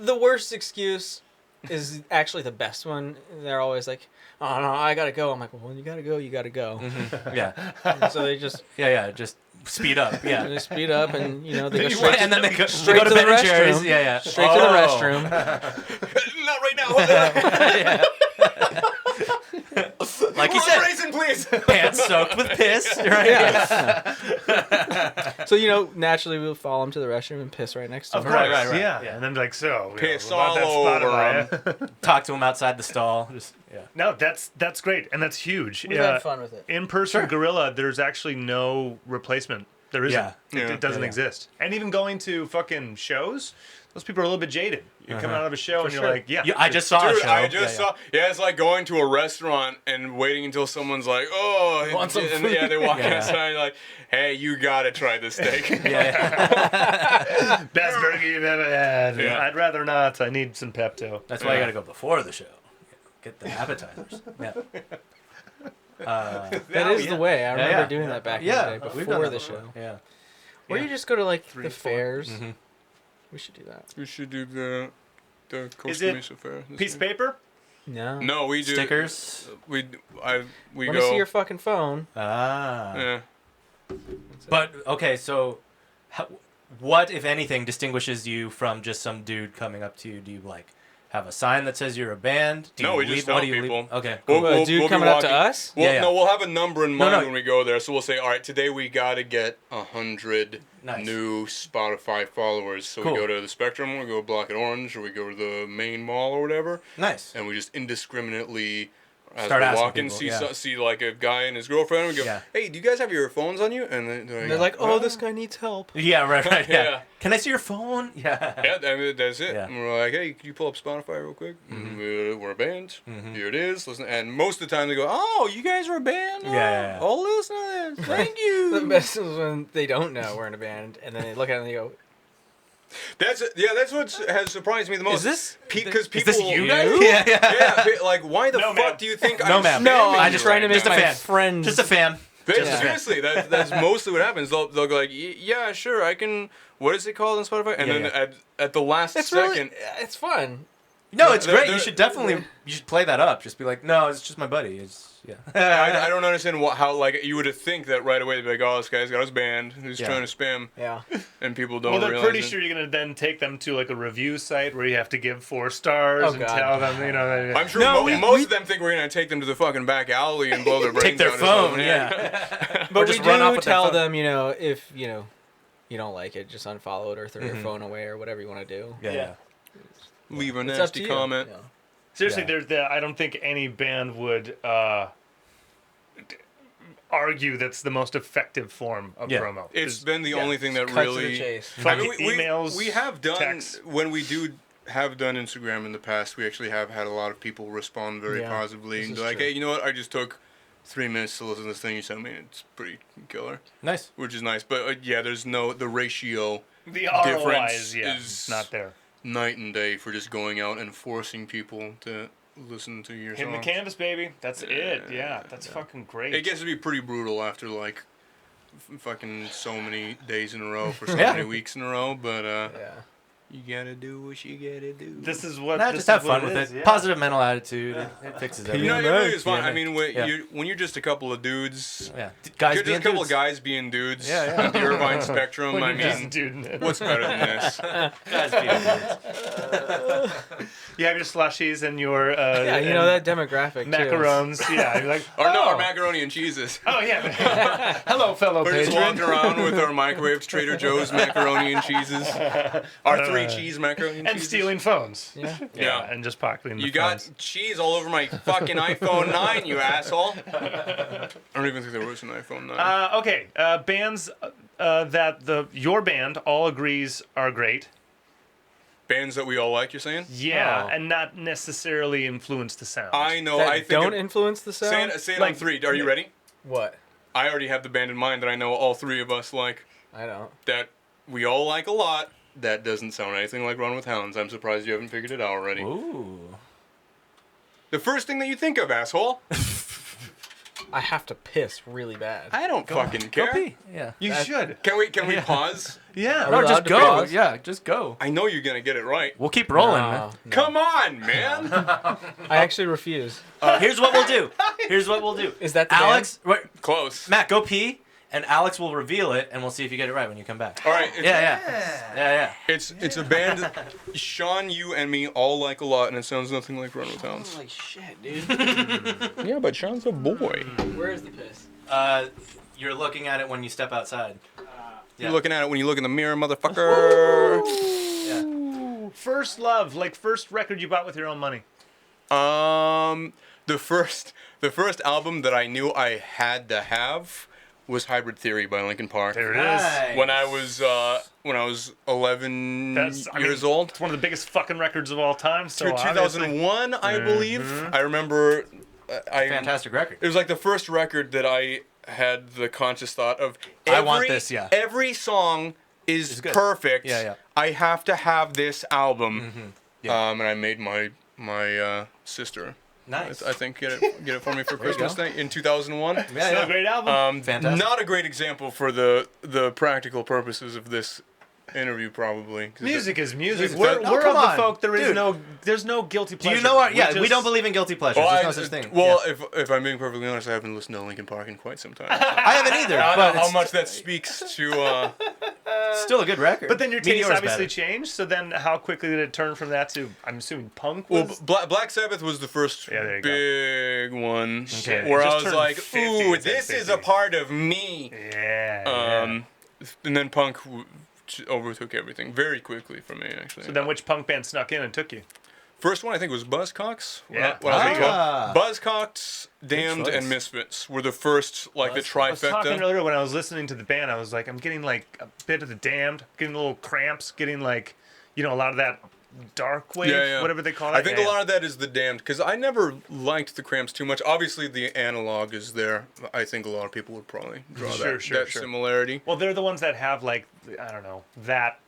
the worst excuse is actually the best one. They're always like, oh no, I gotta go. I'm like, well, when you gotta go, you gotta go. Yeah. And so they just Just speed up. Yeah. they speed up and you know they go straight, And then they go straight to to the Ben and Jerry's. restroom. Yeah. straight to the restroom. Not right now. Yeah. Like you said, racing, please. pants soaked with piss, right? Yeah. So, naturally we'll follow him to the restroom and piss right next to him. Right. Yeah. Yeah. And then like, so Piss about that all over Spotify. Talk to him outside the stall. Just No, that's great, and that's huge. We've had fun with it. In-person Guerilla, there's actually no replacement. There isn't. Yeah. It doesn't exist. And even going to fucking shows, those people are a little bit jaded. You're coming out of a show and you're like, I just saw a Dude, show. I just saw. Yeah, it's like going to a restaurant and waiting until someone's like, "Oh," Want some and food? yeah, they walk Yeah. outside and like, "Hey, you gotta try this steak." Yeah. best burger you've ever had. Yeah. I'd rather not. I need some Pepto. That's why you got to go before the show. Get the appetizers. Yeah. That is the way. I remember doing that back in the day we've done before that the before. show. Yeah. Or you just go to like the 4. fairs. Mm-hmm. We should do that. We should do the Costa it Mesa Fair. this Piece of year. paper? No. No, we do Stickers. We Want go. to see your fucking phone? Ah. Yeah. But okay, so what, if anything, distinguishes you from just some dude coming up to you? Do you have a sign that says you're a band? Do No, you we just leave- tell what do you people. leave? Okay. We'll, A dude be coming up to walking- us? Well, Yeah. no, we'll have a number in mind no. when we go there. So we'll say, all right, today we gotta get 100 Nice. new Spotify followers. So Cool. we go to the Spectrum, we go Block and Orange, or we go to the main mall or whatever, Nice. and we just indiscriminately. As Start we asking walk in, people, see like a guy and his girlfriend, and we go, Yeah. "Hey, do you guys have your phones on you?" And They're like, oh, this guy needs help. Yeah, right. Yeah. Yeah. Can I see your phone? Yeah. Yeah, I mean, that's it. Yeah. And we're like, "Hey, can you pull up Spotify real quick?" We're a band. Here it is. Listen, and most of the time they go, "Oh, you guys are a band? Yeah. Oh, listen to this. Thank The you." best is when they don't know we're in a band, and then they look at it and they go, That's what has surprised me the most. Is this because Is people? this you guys? Yeah. Yeah, like why the No, fuck ma'am. do you think No, I'm ma'am. no, spamming I'm you just trying to right make now? Just a my fan. friends. Just a fan. But Just a fan. seriously, that's mostly what happens. They'll go like, "Yeah, sure, I can." What is it called on Spotify? And Yeah, then yeah. at the last It's second, it's fun. No, it's They're- great. they're- You should definitely play that up. Just be like, no, it's just my buddy. It's I don't understand how like you would think that right away. They'd be like, "Oh, this guy's got his band. He's Yeah. trying to spam," Yeah. and people don't. Well, they're realize pretty it. sure you're going to then take them to like a review site where you have to give 4 stars Oh, and God. tell them, I'm sure No, most of them think we're gonna take them to the fucking back alley and blow their brains take their out or something. phone. Yeah. But we just run off do with their tell phone. them, if you don't like it, just unfollow it or throw your phone away or whatever you want to do. Yeah. Leave a It's up to nasty you. comment. Yeah. Seriously, Yeah. I don't think any band would argue that's the most effective form of Yeah. promo. It's been the only thing that Cut to the really. chase. I mean, Fucking emails, we have done texts. when we do have done Instagram in the past. We actually have had a lot of people respond very Yeah, positively this and is be like, true. "Hey, you know what? I just took 3 minutes to listen to this thing you sent me. It's pretty killer," Nice. which is nice. But yeah, there's the ratio The ROI difference is, yeah, is not there. night and day for just going out and forcing people to listen to your Hitting the songs. canvas, baby. That's it. Yeah, that's fucking great. It gets to be pretty brutal after like fucking so many days in a row for so Yeah. many weeks in a row, but Yeah. you gotta do what you gotta do. This is what. Nah, this just have is what fun with is, it. yeah. Positive mental attitude. It fixes You everything. know, it really is fun. Yeah. I mean, Yeah. when you're just a couple of dudes, Yeah. Guys you're just being a couple dudes. of guys being dudes Yeah, yeah. at the Irvine Spectrum. I Just mean, dude. what's better than this? Guys being dudes. You have your slushies and your Yeah, you know that demographic too. macarons. Yeah, you're like, Or no, oh. our macaroni and cheeses. Oh yeah. Hello, fellow We're just patron. walking around with our microwaved Trader Joe's macaroni and cheeses. Our 3 cheese macaroni and And cheeses. stealing phones. Yeah. Yeah. and just pocketing the You got phones. cheese all over my fucking iPhone 9, you asshole. I don't even think there was an iPhone 9. Okay, bands that your band all agrees are great. Bands that we all like, you're saying? Yeah, Oh. and not necessarily influence the sound. I know. That I think don't influence the sound. say it like- on 3. Are you ready? What? I already have the band in mind that I know all 3 of us like. I don't. That we all like a lot. That doesn't sound anything like Run With Hounds. I'm surprised you haven't figured it out already. Ooh. The first thing that you think of, asshole. I have to piss really bad. I don't fucking Go care. pee. Yeah. You should. Can we Yeah. pause? Yeah. Are No, we just allowed to go. pause? Yeah, just go. I know you're gonna get it right. We'll keep rolling. No, man. no. Come on, man. I actually refuse. Here's what we'll do. Here's what we'll do. Is that the Alex? Wait, Close. Matt, go pee, and Alex will reveal it, and we'll see if you get it right when you come back. All right. Yeah. It's a band Sean, you, and me all like a lot, and it sounds nothing like Run With Hounds. Like shit, dude. Yeah, but Sean's a boy. Where is the piss? You're looking at it when you step outside. You're looking at it when you look in the mirror, motherfucker. Yeah. First love, like first record you bought with your own money. The first album that I knew I had to have was Hybrid Theory by Linkin Park. There it Nice. is. When I was 11 years old. It's one of the biggest fucking records of all time. So Through 2001, I believe. I remember. Fantastic record. It was like the first record that I had the conscious thought of. I want this, yeah. Every song is good. perfect. Yeah. I have to have this album. Mm-hmm. Yeah. And I made my sister. Nice. I think get it for me for Christmas in 2001. Yeah, Still a great album. Fantastic. Not a great example for the practical purposes of this interview, probably. 'Cause Music is music. Music- We're No, of come the on. folk. There's Dude. no guilty Do pleasure. you know what? Yeah, we just- don't believe in guilty pleasures. There's no such thing. Well, Yeah. if I'm being perfectly honest, I haven't listened to Linkin Park in quite some time. So I haven't either, I don't but know how it's much that speaks to. still a good record. But then your taste Meteor's obviously better. changed. So then, how quickly did it turn from that to? I'm assuming punk Well, was. Black Sabbath was the first Yeah, there you go. big one Okay. where It I just was turned like, 50, "Ooh, it's at this is 50. a part of me." Yeah. And then punk overtook everything very quickly for me, actually. So then, which punk band snuck in and took you? First one I think was Buzzcocks. Yeah. When I was a Ah. kid. Buzzcocks, Damned, choice. and Misfits were the first, like the I was talking trifecta. earlier when I was listening to the band. I was like, I'm getting like a bit of the Damned, getting little cramps, getting like, a lot of that dark wave, whatever they call it. I think a lot of that is the Damned, because I never liked the Cramps too much. Obviously, the analog is there. I think a lot of people would probably draw that similarity. Well, they're the ones that have like, I don't know, that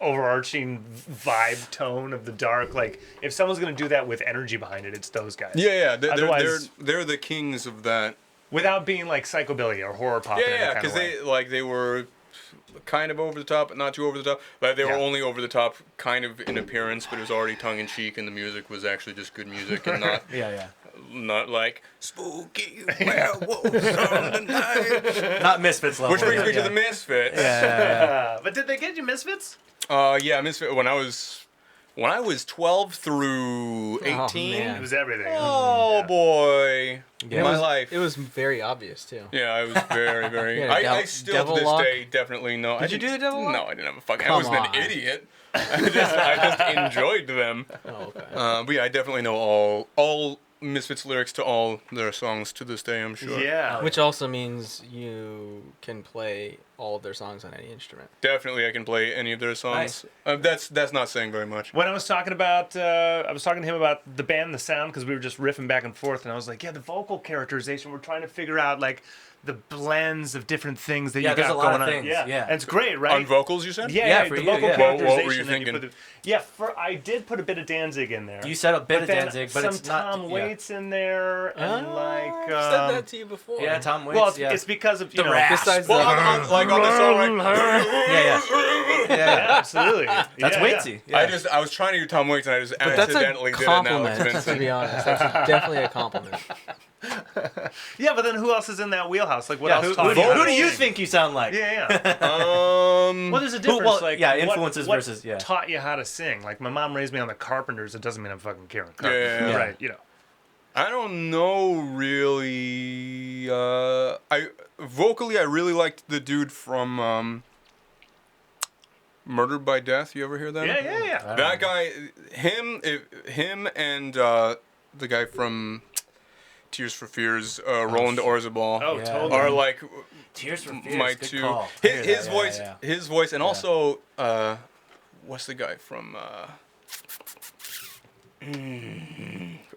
overarching vibe tone of the dark. Like, if someone's gonna do that with energy behind it, it's those guys. Yeah, Otherwise- they're the kings of that. Without being like psychobilly or horror pop. Yeah, because they were kind of over the top, but not too over the top. Like they were only over the top, kind of in appearance, but it was already tongue in cheek, and the music was actually just good music and not not like spooky werewolves on the night. Not Misfits level. Which brings me to the Misfits. But did they get you Misfits? Yeah, Misfits. When I was 12 through 18. man. It was everything. Oh boy, Yeah. my life. It was very obvious too. Yeah, I was very, very. Yeah, I still to devil this lock? day definitely know. Did you do the devil lock? No, I didn't have a fucking. I Come wasn't on. an idiot. I just enjoyed them. Oh, okay. But yeah, I definitely know all Misfits lyrics to all their songs to this day. I'm sure. Yeah. Which also means you can play all of their songs on any instrument. Definitely, I can play any of their songs. That's not saying very much. When I was talking about, I was talking to him about the band, and the sound, because we were just riffing back and forth, and I was like, yeah, the vocal characterization. We're trying to figure out like the blends of different things that you got there's a lot going of on. things, Yeah, yeah. And it's great, right? On vocals, you said? Yeah, for the you, vocal yeah. characterization. What were you that thinking? put I did put a bit of Danzig in there. You said a bit but of then Danzig, but some it's not. Tom Waits in there, and I've said that to you before. Yeah, Tom Waits. Well, it's, yeah. it's because of The rasp. Besides Well, the, like on the song, like. Yeah, absolutely. That's yeah, Waitsy. Yeah. Yeah. I was trying to do Tom Waits, and I just but that's accidentally a did an Alex compliment, to Vincent. be honest. That's definitely a compliment. Yeah, but then who else is in that wheelhouse? Like, what Yeah, else who, taught who, you how who to do you sing? think you sound like? Yeah. Um. Well, there's a difference. well, like, yeah, what- influences what versus, yeah. taught you how to sing? Like, my mom raised me on the Carpenters. It doesn't mean I'm fucking Karen Yeah. Carpenter. Right, I don't know really. I vocally I really liked the dude from Murdered by Death. You ever hear that? Yeah. That guy, him and the guy from Tears for Fears, Roland Orzabal, Oh, Yeah. totally. are like Tears for Fears. my good two. call. I hear His that, voice, yeah. his voice, and also what's the guy from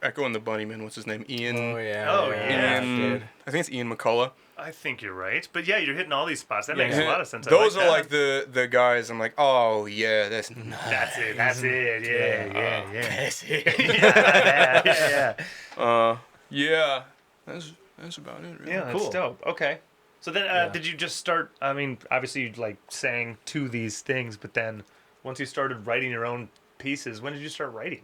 Echo and the Bunnymen? What's his name? Ian. Oh yeah. Oh, yeah, dude. I think it's Ian McCullough. I think you're right. But yeah, you're hitting all these spots. That makes a lot of sense. I Those like are that. like the guys. I'm like, oh yeah, that's nice. That's it. That's it. Yeah. That's it. Yeah. Yeah, that's about it. Really. Yeah, that's Cool. dope. Okay. So then, Yeah. did you just start? I mean, obviously you like sang to these things, but then once you started writing your own pieces, when did you start writing?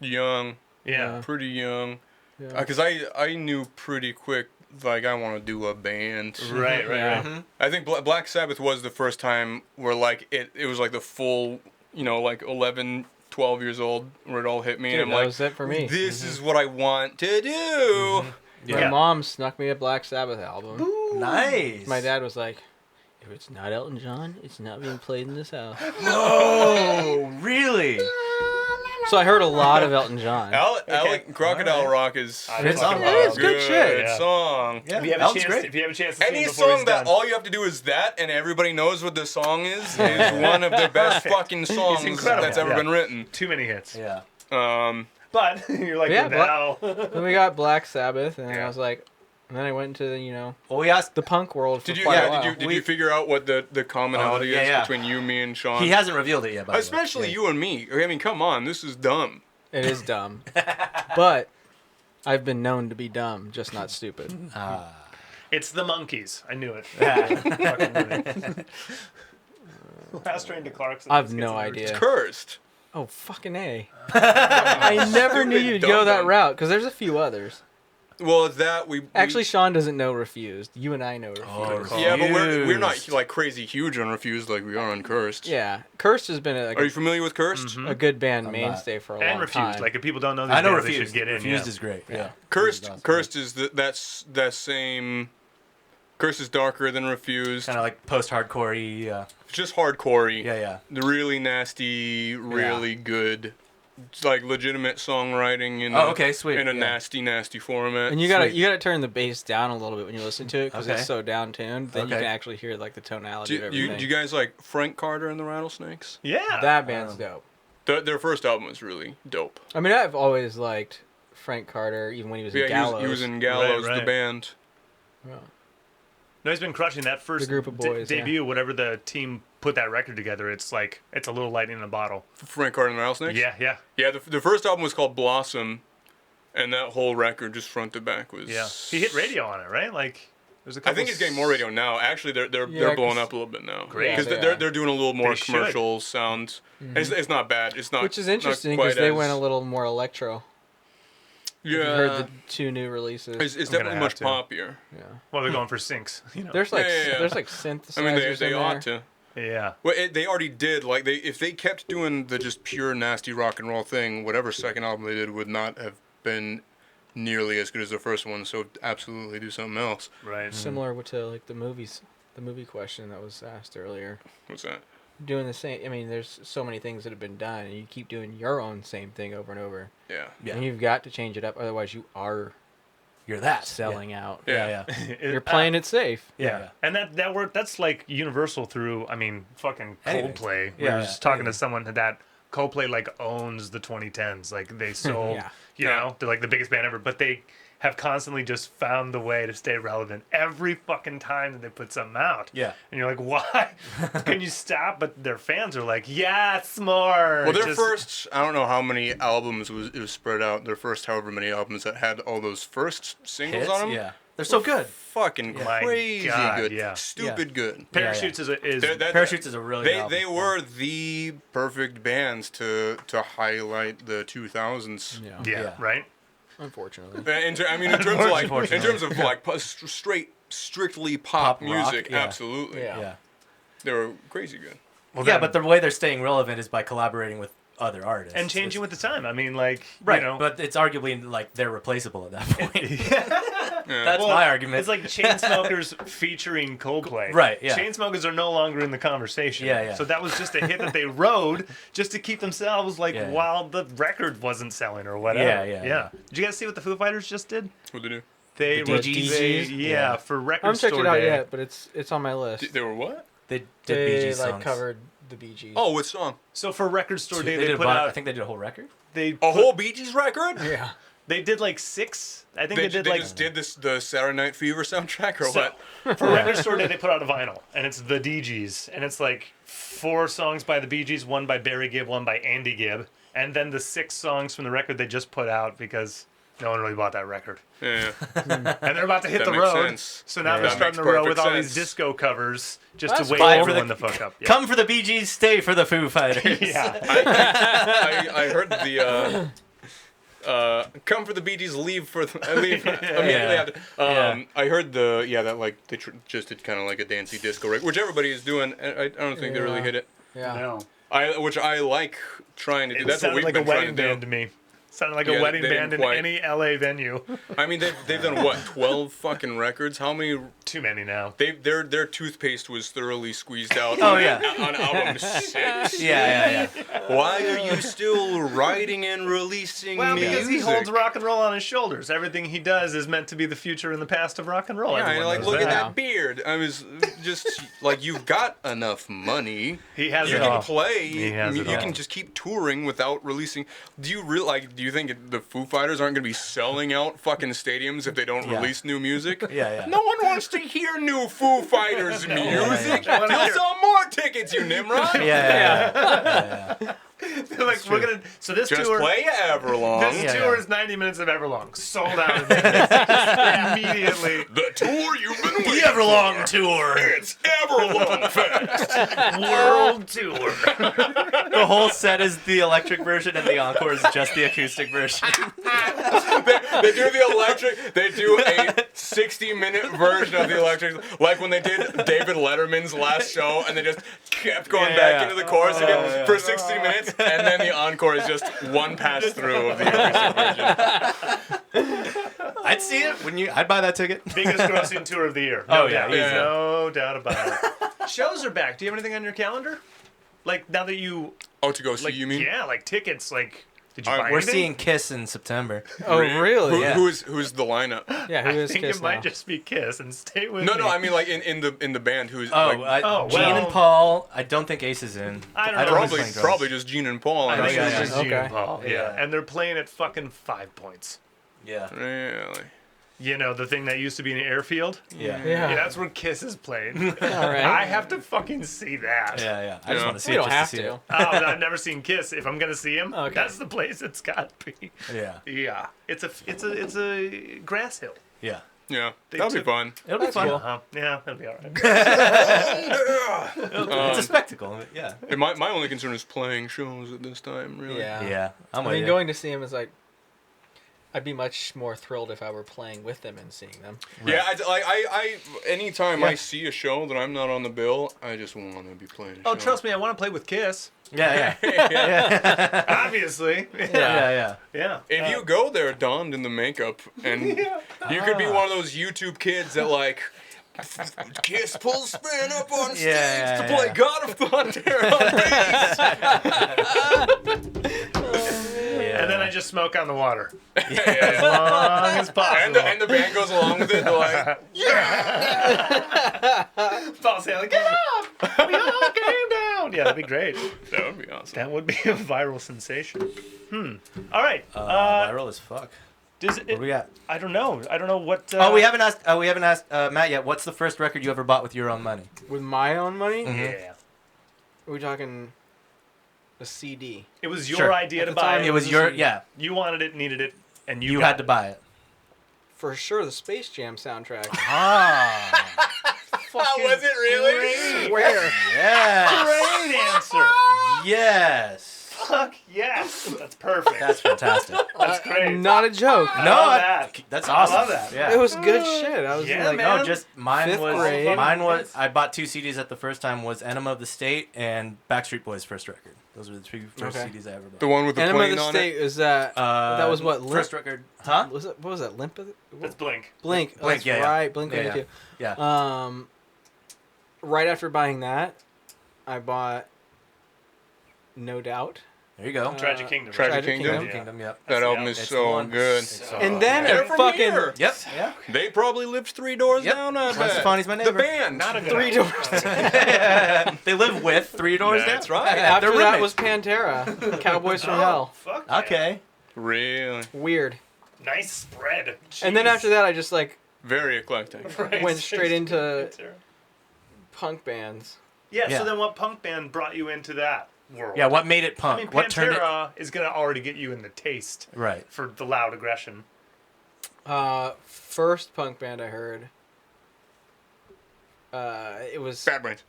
Young, Yeah. pretty young. Yeah. Because I knew pretty quick like I want to do a band. Right. Yeah. Mhm. I think Black Sabbath was the first time where like it was like the full, like 11, 12 years old where it all hit me, Dude, and I'm that like, was it for me. this is what I want to do. My mom snuck me a Black Sabbath album. Nice. My dad was like, if it's not Elton John, it's not being played in this house. Oh, really? So I heard a lot of Elton John. Crocodile Rock is Good song. It is good shit. Yeah. song. Yeah, If you have Elton's a chance, great. if you have a chance to see Any him before song he's that done. all you have to do is that, and everybody knows what the song is one of the best fucking songs incredible. that's ever Yeah. been written. Too many hits. Yeah. But you're like, Yeah, now. Then we got Black Sabbath, and Yeah. I was like, and then I went into Well, we asked. the punk world for Did you quite a while. did you figure out what the commonality yeah, is yeah. between you, me, and Sean? He hasn't revealed it yet, by the way. Especially you and me. I mean, come on, this is dumb. It is dumb, but I've been known to be dumb, just not stupid. It's the Monkeys. I knew it. Yeah. Fucking knew it. Last train to Clarkson. I have Let's no get some idea. Cursed. Oh, fucking A. I never knew you'd go that route, because there's a few others. Well, it's that we Actually, Sean doesn't know Refused. You and I know Refused. Oh, yeah, but we're not Refused. like crazy huge on Refused like we are on Cursed. Yeah, Cursed has been Are you familiar with Cursed? a good band I'm mainstay for a And long Refused. time. Like, if people don't know these I know bands, they Refused. should get in. Refused yeah. is great. Yeah. Cursed. Awesome. Cursed is that same. Cursed is darker than Refused. Kind of like post-hardcore-y. It's just hardcore-y. Yeah. The really nasty, really good, like legitimate songwriting in Okay, sweet. in a Yeah. nasty format. and you gotta turn the bass down a little bit when you listen to it, because Okay. it's so down tuned. Then you Okay. can actually hear like the tonality do of you, everything. do you guys like Frank Carter and the Rattlesnakes? Yeah. That band's dope. Their first album was really dope. I mean, I've always liked Frank Carter, even when he was in Yeah, Gallows. he was in Gallows, Right. the band. Yeah. No, he's been crushing that first The group of boys, yeah. debut. Whatever the team put that record together, it's like it's a little lightning in a bottle. Frank Carter and the Rattlesnakes? Yeah. Yeah, the first album was called Blossom, and that whole record, just front to back, was... Yeah. He hit radio on it, right? Like, there's a couple. I think he's getting more radio now. Actually, they're Yeah, blowing 'cause- up a little bit now. Great. Because Yeah, they are. they're doing a little more They should. commercial sounds. And it's not bad. It's not. Which is not interesting, quite because they as- went a little more electro. Yeah. You heard the two new releases. It's I'm gonna definitely have much to. poppier. Yeah. Well, they're going for syncs. You know. There's like Yeah. there's like synthesizers I mean, they in there. ought to. Yeah. Well, they already did. Like if they kept doing the just pure nasty rock and roll thing, whatever second album they did would not have been nearly as good as the first one. So absolutely do something else. Right. Similar to like the movie question that was asked earlier. What's that? Doing the same. I mean, there's so many things that have been done, and you keep doing your own same thing over and over. Yeah. Yeah. And you've got to change it up, otherwise you are You're that. selling out. Yeah. You're playing it safe. Yeah. And that word, that's like universal through, I mean, fucking Anything. Coldplay. We Yeah, were just talking to anything. someone that Coldplay like owns the 2010s. Like they sold, Yeah. you know, they're like the biggest band ever, but they have constantly just found the way to stay relevant every fucking time that they put something out. Yeah. And you're like, why? Can you stop? But their fans are like, yes, more. Well, their Just- first, I don't know how many albums it was spread out. Their first, however many albums that had all those first singles Hits? on them. Yeah. They're so good. Fucking My crazy God, good. yeah. Stupid good. Parachutes is Parachutes is a really good album. They were the perfect bands to highlight the 2000s. Yeah. yeah, right? Unfortunately. In terms of like strictly pop Pop rock, music, yeah. absolutely. Yeah. Yeah. They were crazy good. Well, Yeah, then- but the way they're staying relevant is by collaborating with other artists. and changing with the time. I mean, like, Right, you know, but it's arguably like they're replaceable at that point. Yeah. That's Well, my argument. It's like Chainsmokers featuring Coldplay. Right, yeah. Chainsmokers are no longer in the conversation. Yeah. So that was just a hit that they rode just to keep themselves like Yeah. while the record wasn't selling or whatever. Yeah. Did you guys see what the Foo Fighters just did? What'd they do? They The were DGs? Yeah. for I record haven't checked store it out day. yet, but it's on my list. They were what? They did Bee They Gees like songs. covered the Bee Gees. Oh, what song? So for record store day, They did they a put bunch- out. I think they did a whole record. They A put- whole Bee Gees record? Yeah. They did like 6. I think they did like just did the Saturday Night Fever soundtrack or So, what? for Record Store Day, they put out a vinyl, and it's the DGs, and it's like 4 songs by the Bee Gees, 1 by Barry Gibb, 1 by Andy Gibb, and then the 6 songs from the record they just put out because no one really bought that record. Yeah. And they're about to hit That the makes road, sense. so now Yeah. they're That starting makes to row with perfect all these sense. disco covers just That's to wait cool. for For the- everyone to fuck up. Yeah. Come for the Bee Gees, stay for the Foo Fighters. Yeah. I heard come for the Bee Gees, leave immediately after. I heard that like they just did kind of like a dancey disco, right? Which everybody is doing. And I don't think they really hit it. Yeah. No. Which I like trying to do. It That's what sounded we've like been a trying wedding to do. band to me. Sounded like Yeah, a wedding they band didn't in quite- any LA venue. I mean, they've done what, 12 fucking records? How many? Too many now. Their toothpaste was thoroughly squeezed out. Oh, on, yeah. on album 6. Yeah. Why are you still writing and releasing Well, music? because he holds rock and roll on his shoulders. Everything he does is meant to be the future and the past of rock and roll. Yeah, and Everyone like, knows look at that. that beard. I was just like, you've got enough money. He has You it can all. play. He has you it all. can just keep touring without releasing. Do you think the Foo Fighters aren't going to be selling out fucking stadiums if they don't Yeah. release new music? Yeah. No one wants to hear new Foo Fighters music. yeah. You'll sell more tickets, you Nimrod. Yeah. They're like, we're gonna. So this Just tour. play Everlong. This Yeah, tour yeah. is 90 minutes of Everlong. Sold out immediately. The tour you've been waiting The Everlong for. Tour. It's Everlong Fest. World tour. The whole set is the electric version, and the encore is just the acoustic version. They do the electric. They do a 60-minute version of the electric, like when they did David Letterman's last show, and they just kept going back into the chorus again for 60 minutes, and then the encore is just one pass through of the acoustic version. I'd see it. I'd buy that ticket. Biggest grossing tour of the year. Oh, yeah, doubt. easy. No doubt about it. Shows are back. Do you have anything on your calendar? Like now that you Oh, to go see, like you mean? yeah, like tickets. Like did you We're buy We're anything? seeing Kiss in September. Oh, really? Yeah. Who's the lineup? Yeah, I who is think Kiss it might now? just be Kiss and stay with No, me. I mean like in the band who's Oh, like, Gene well- and Paul. I don't think Ace is in. I don't know. who's playing drums. probably just Gene and Paul. I think yeah, it's yeah. just Gene Okay. and Paul. Yeah. Yeah. And they're playing at fucking 5 points. Yeah. Really? You know, the thing that used to be an airfield? Yeah. Yeah. Yeah, that's where Kiss is playing. All right. I have to fucking see that. Yeah. I just Yeah. want to see We it don't just have to see to. it. Oh, I've never seen Kiss. If I'm gonna see him, Okay. that's the place it's got to be. Yeah. Yeah, it's a grass hill. Yeah. Yeah, They that'll be took- fun. It'll be fun. Uh-huh. Yeah, that'll be all right. It's a spectacle. Yeah. And my only concern is playing shows at this time. Really. Yeah. Yeah. I'm I with mean, you. going to see him is like, I'd be much more thrilled if I were playing with them and seeing them. Yeah, I anytime I Yeah. see a show that I'm not on the bill, I just want to be playing a show. Oh, trust me, I want to play with Kiss. Yeah. Obviously. Yeah. Yeah. If you go there donned in the makeup, and you could be one of those YouTube kids that like Kiss pulls Span up on stage Yeah, to play yeah. God of Thunder on bass. And then I just smoke on the water. Yeah. As long as possible. And the band goes along with it. They're like, Paul Stanley, get up! We all came down. Yeah, that'd be great. that would be awesome. That would be a viral sensation. All right. Viral as fuck. Does What do we it, got? I don't know. I don't know what. We haven't asked Matt yet. What's the first record you ever bought with your own money? With my own money? Yeah. Are we talking a CD? It was your Sure. idea At to the buy time, it. It was your You wanted it, needed it, and you You got had to it. buy it. For sure, the Space Jam soundtrack. Ah. Was it really? Where? Yes. Great answer. Yes. Fuck yes. That's perfect. That's fantastic. That's great. Not a joke. I No, love that. that's I awesome. love that. Yeah. It was good shit. I was Yeah, like, man. No, just mine Fifth was grade. I bought 2 CDs at the first time was Enema of the State and Backstreet Boys' first record. Those were the 3 first Okay. CDs I ever bought. The one with the Enema of plane the on State it. is that? That was what? first record, huh? Was it? What was that? Limp? That's Blink. Blink. Oh, Blink, that's yeah, yeah. right. Blink Yeah, 182. Yeah. Right after buying that, I bought No Doubt. There you go. Tragic Kingdom. Tragic Tragic Kingdom. Yeah. Kingdom, yep. That the album album. is It's the so one. good. So And good. then They're a from fucking here. Yep. Yeah. They probably lived 3 doors Yep. down. I Gwen bet. Stefani's my The neighbor. band. Not a good 3 album. doors. They live with 3 doors down. That's right. After They're that roommates. was Pantera, Cowboys from Oh, Hell. fuck yeah. Okay. Really. Weird. Nice spread. And then Jeez. after that, I just like Very eclectic. Right. went straight into punk bands. Yeah, Yeah. so then what punk band brought you into that world? Yeah, what made it I punk? mean, What turned it Pantera is going to already get you in the taste right? for the loud aggression. First punk band I heard. It was Bad Brains.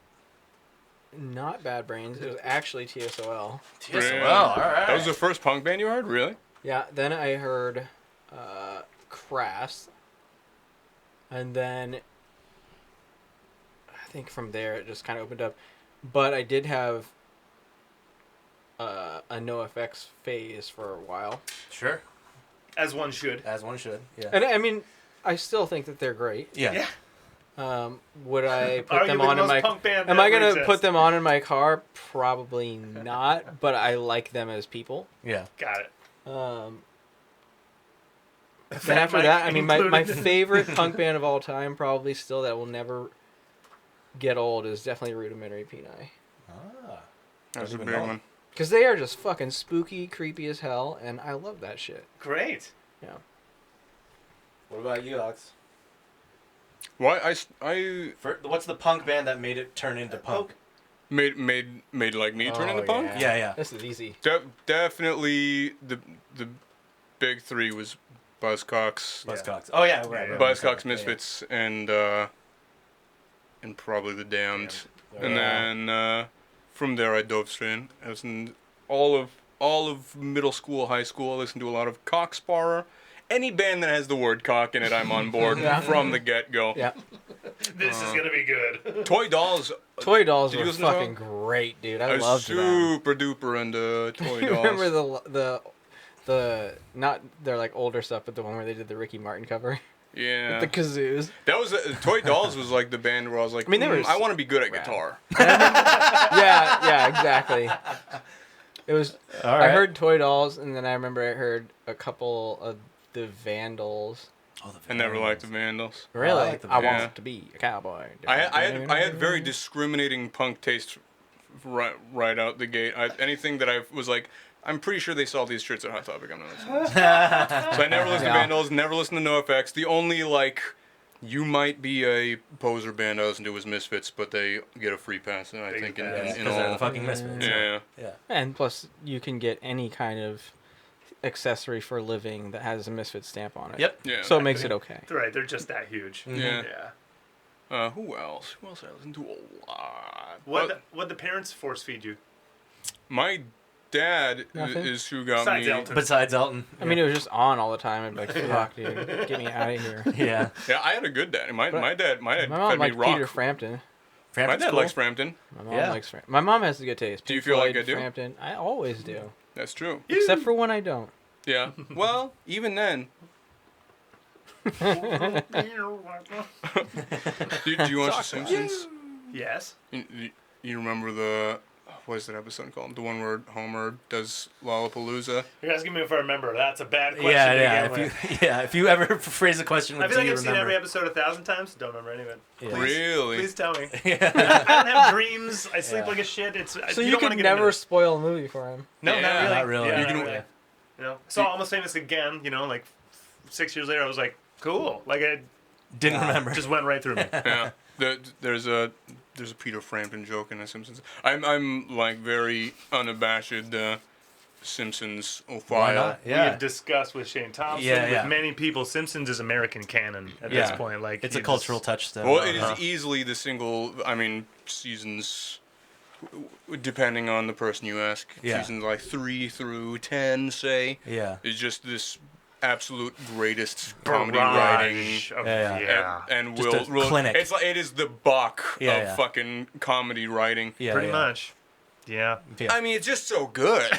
not Bad Brains. It was actually TSOL. TSOL, all right. That was the first punk band you heard? Really? Yeah, then I heard Crass. And then I think from there it just kind of opened up. But I did have a NoFX phase for a while. Sure. As one should. As one should. Yeah. And I mean, I still think that they're great. Yeah. Would I put them Arguably on the in most my? punk band Am I ever gonna exists. put them on in my car? Probably not. But I like them as people. Yeah. Got it. Then after mic that, I mean, my included. favorite punk band of all time, probably still that will never get old, is definitely Rudimentary Peni. Ah. That's a Don't big even know. one. Because they are just fucking spooky, creepy as hell, and I love that shit. Great. Yeah. What about you, Ox? Why What's the punk band that made it turn into punk? made like me turn into punk? Yeah. This is easy. Definitely the big three was Buzzcocks, Buzzcocks. Oh yeah, right. Yeah. Buzzcocks, Misfits, and probably the Damned. And then from there I dove straight in. I listened all of middle school, high school. I listened to a lot of Cocksparer. Any band that has the word cock in it, I'm on board from the get-go. Yeah. This is gonna be good. Toy Dolls. Toy Dolls Did you were listen to fucking that? great, dude. I I was loved them. super duper into Toy You Dolls. remember the not their like older stuff, but the one where they did the Ricky Martin cover Yeah. with the kazoos. That was Toy Dolls was like the band where I was like, I mean, they were I want to be good at rad. guitar. Yeah, exactly. It was. All I right. heard Toy Dolls, and then I remember I heard a couple of the Vandals. Oh, I never liked the Vandals. Really, like the I Vandals. want to be a cowboy. I had very discriminating punk taste right out the gate. Anything that I was like, I'm pretty sure they sold these shirts at Hot Topic. I'm not listening. So I never listened to Yeah. Vandals, never listened to NoFX. The only like, you might be a poser band I listened to was Misfits, but they get a free pass, I think, in Because all. they're the fucking Misfits. Yeah. Yeah. And plus, you can get any kind of accessory for a living that has a Misfit stamp on it. Yep. Yeah. So it makes it okay. Right, they're just that huge. Yeah. Yeah. Who else? Who else I listened to a lot? What the parents force feed you? My dad Nothing. is who got Besides me. Elton. Besides Elton. I mean, it was just on all the time. I'd be like, fuck, dude, get me out of here. Yeah. Yeah, I had a good dad. My dad My mom fed me liked rock. Peter Frampton. My Frampton's dad cool. likes Frampton. My mom Yeah. likes Frampton. My mom has a good taste. Do you Pink feel like Floyd, I do? Frampton. I always do. That's true. Except for when I don't. Yeah. Well, even then. Do you watch The Simpsons? Yes. You remember what is that episode called? The one where Homer does Lollapalooza? You're asking me if I remember. That's a bad question. Yeah, to yeah. begin with. If you ever phrase a question with I feel do like you I've seen remember? every episode 1,000 times. Don't remember any of it. Yeah. Really? Please tell me. I don't have dreams. I sleep Yeah. like a shit. So you you don't could wanna get into never it. spoil a movie for him. No, Yeah, not really. Not really. Yeah, You not can- really. You know, saw Almost Famous again. You know, like 6 years later, I was like, cool. Like it Didn't remember. just went right through me. Yeah. There's a Peter Frampton joke in The Simpsons. I'm like very unabashed Simpsons Why ophile. not? We Yeah. have discussed with Shane Thompson, Yeah, yeah. with many people, Simpsons is American canon at Yeah. this point. Like It's a you cultural just- touchstone. Well, it is easily the single. I mean, seasons. Depending on the person you ask, Yeah. seasons like 3 through 10, say, Yeah. is just this absolute greatest comedy barrage writing. of- Yeah, yeah. And Just will a clinic. It's like it is the Bach Yeah, of yeah. fucking comedy writing. Yeah. Pretty yeah. much. Yeah. Yeah. I mean, it's just so good.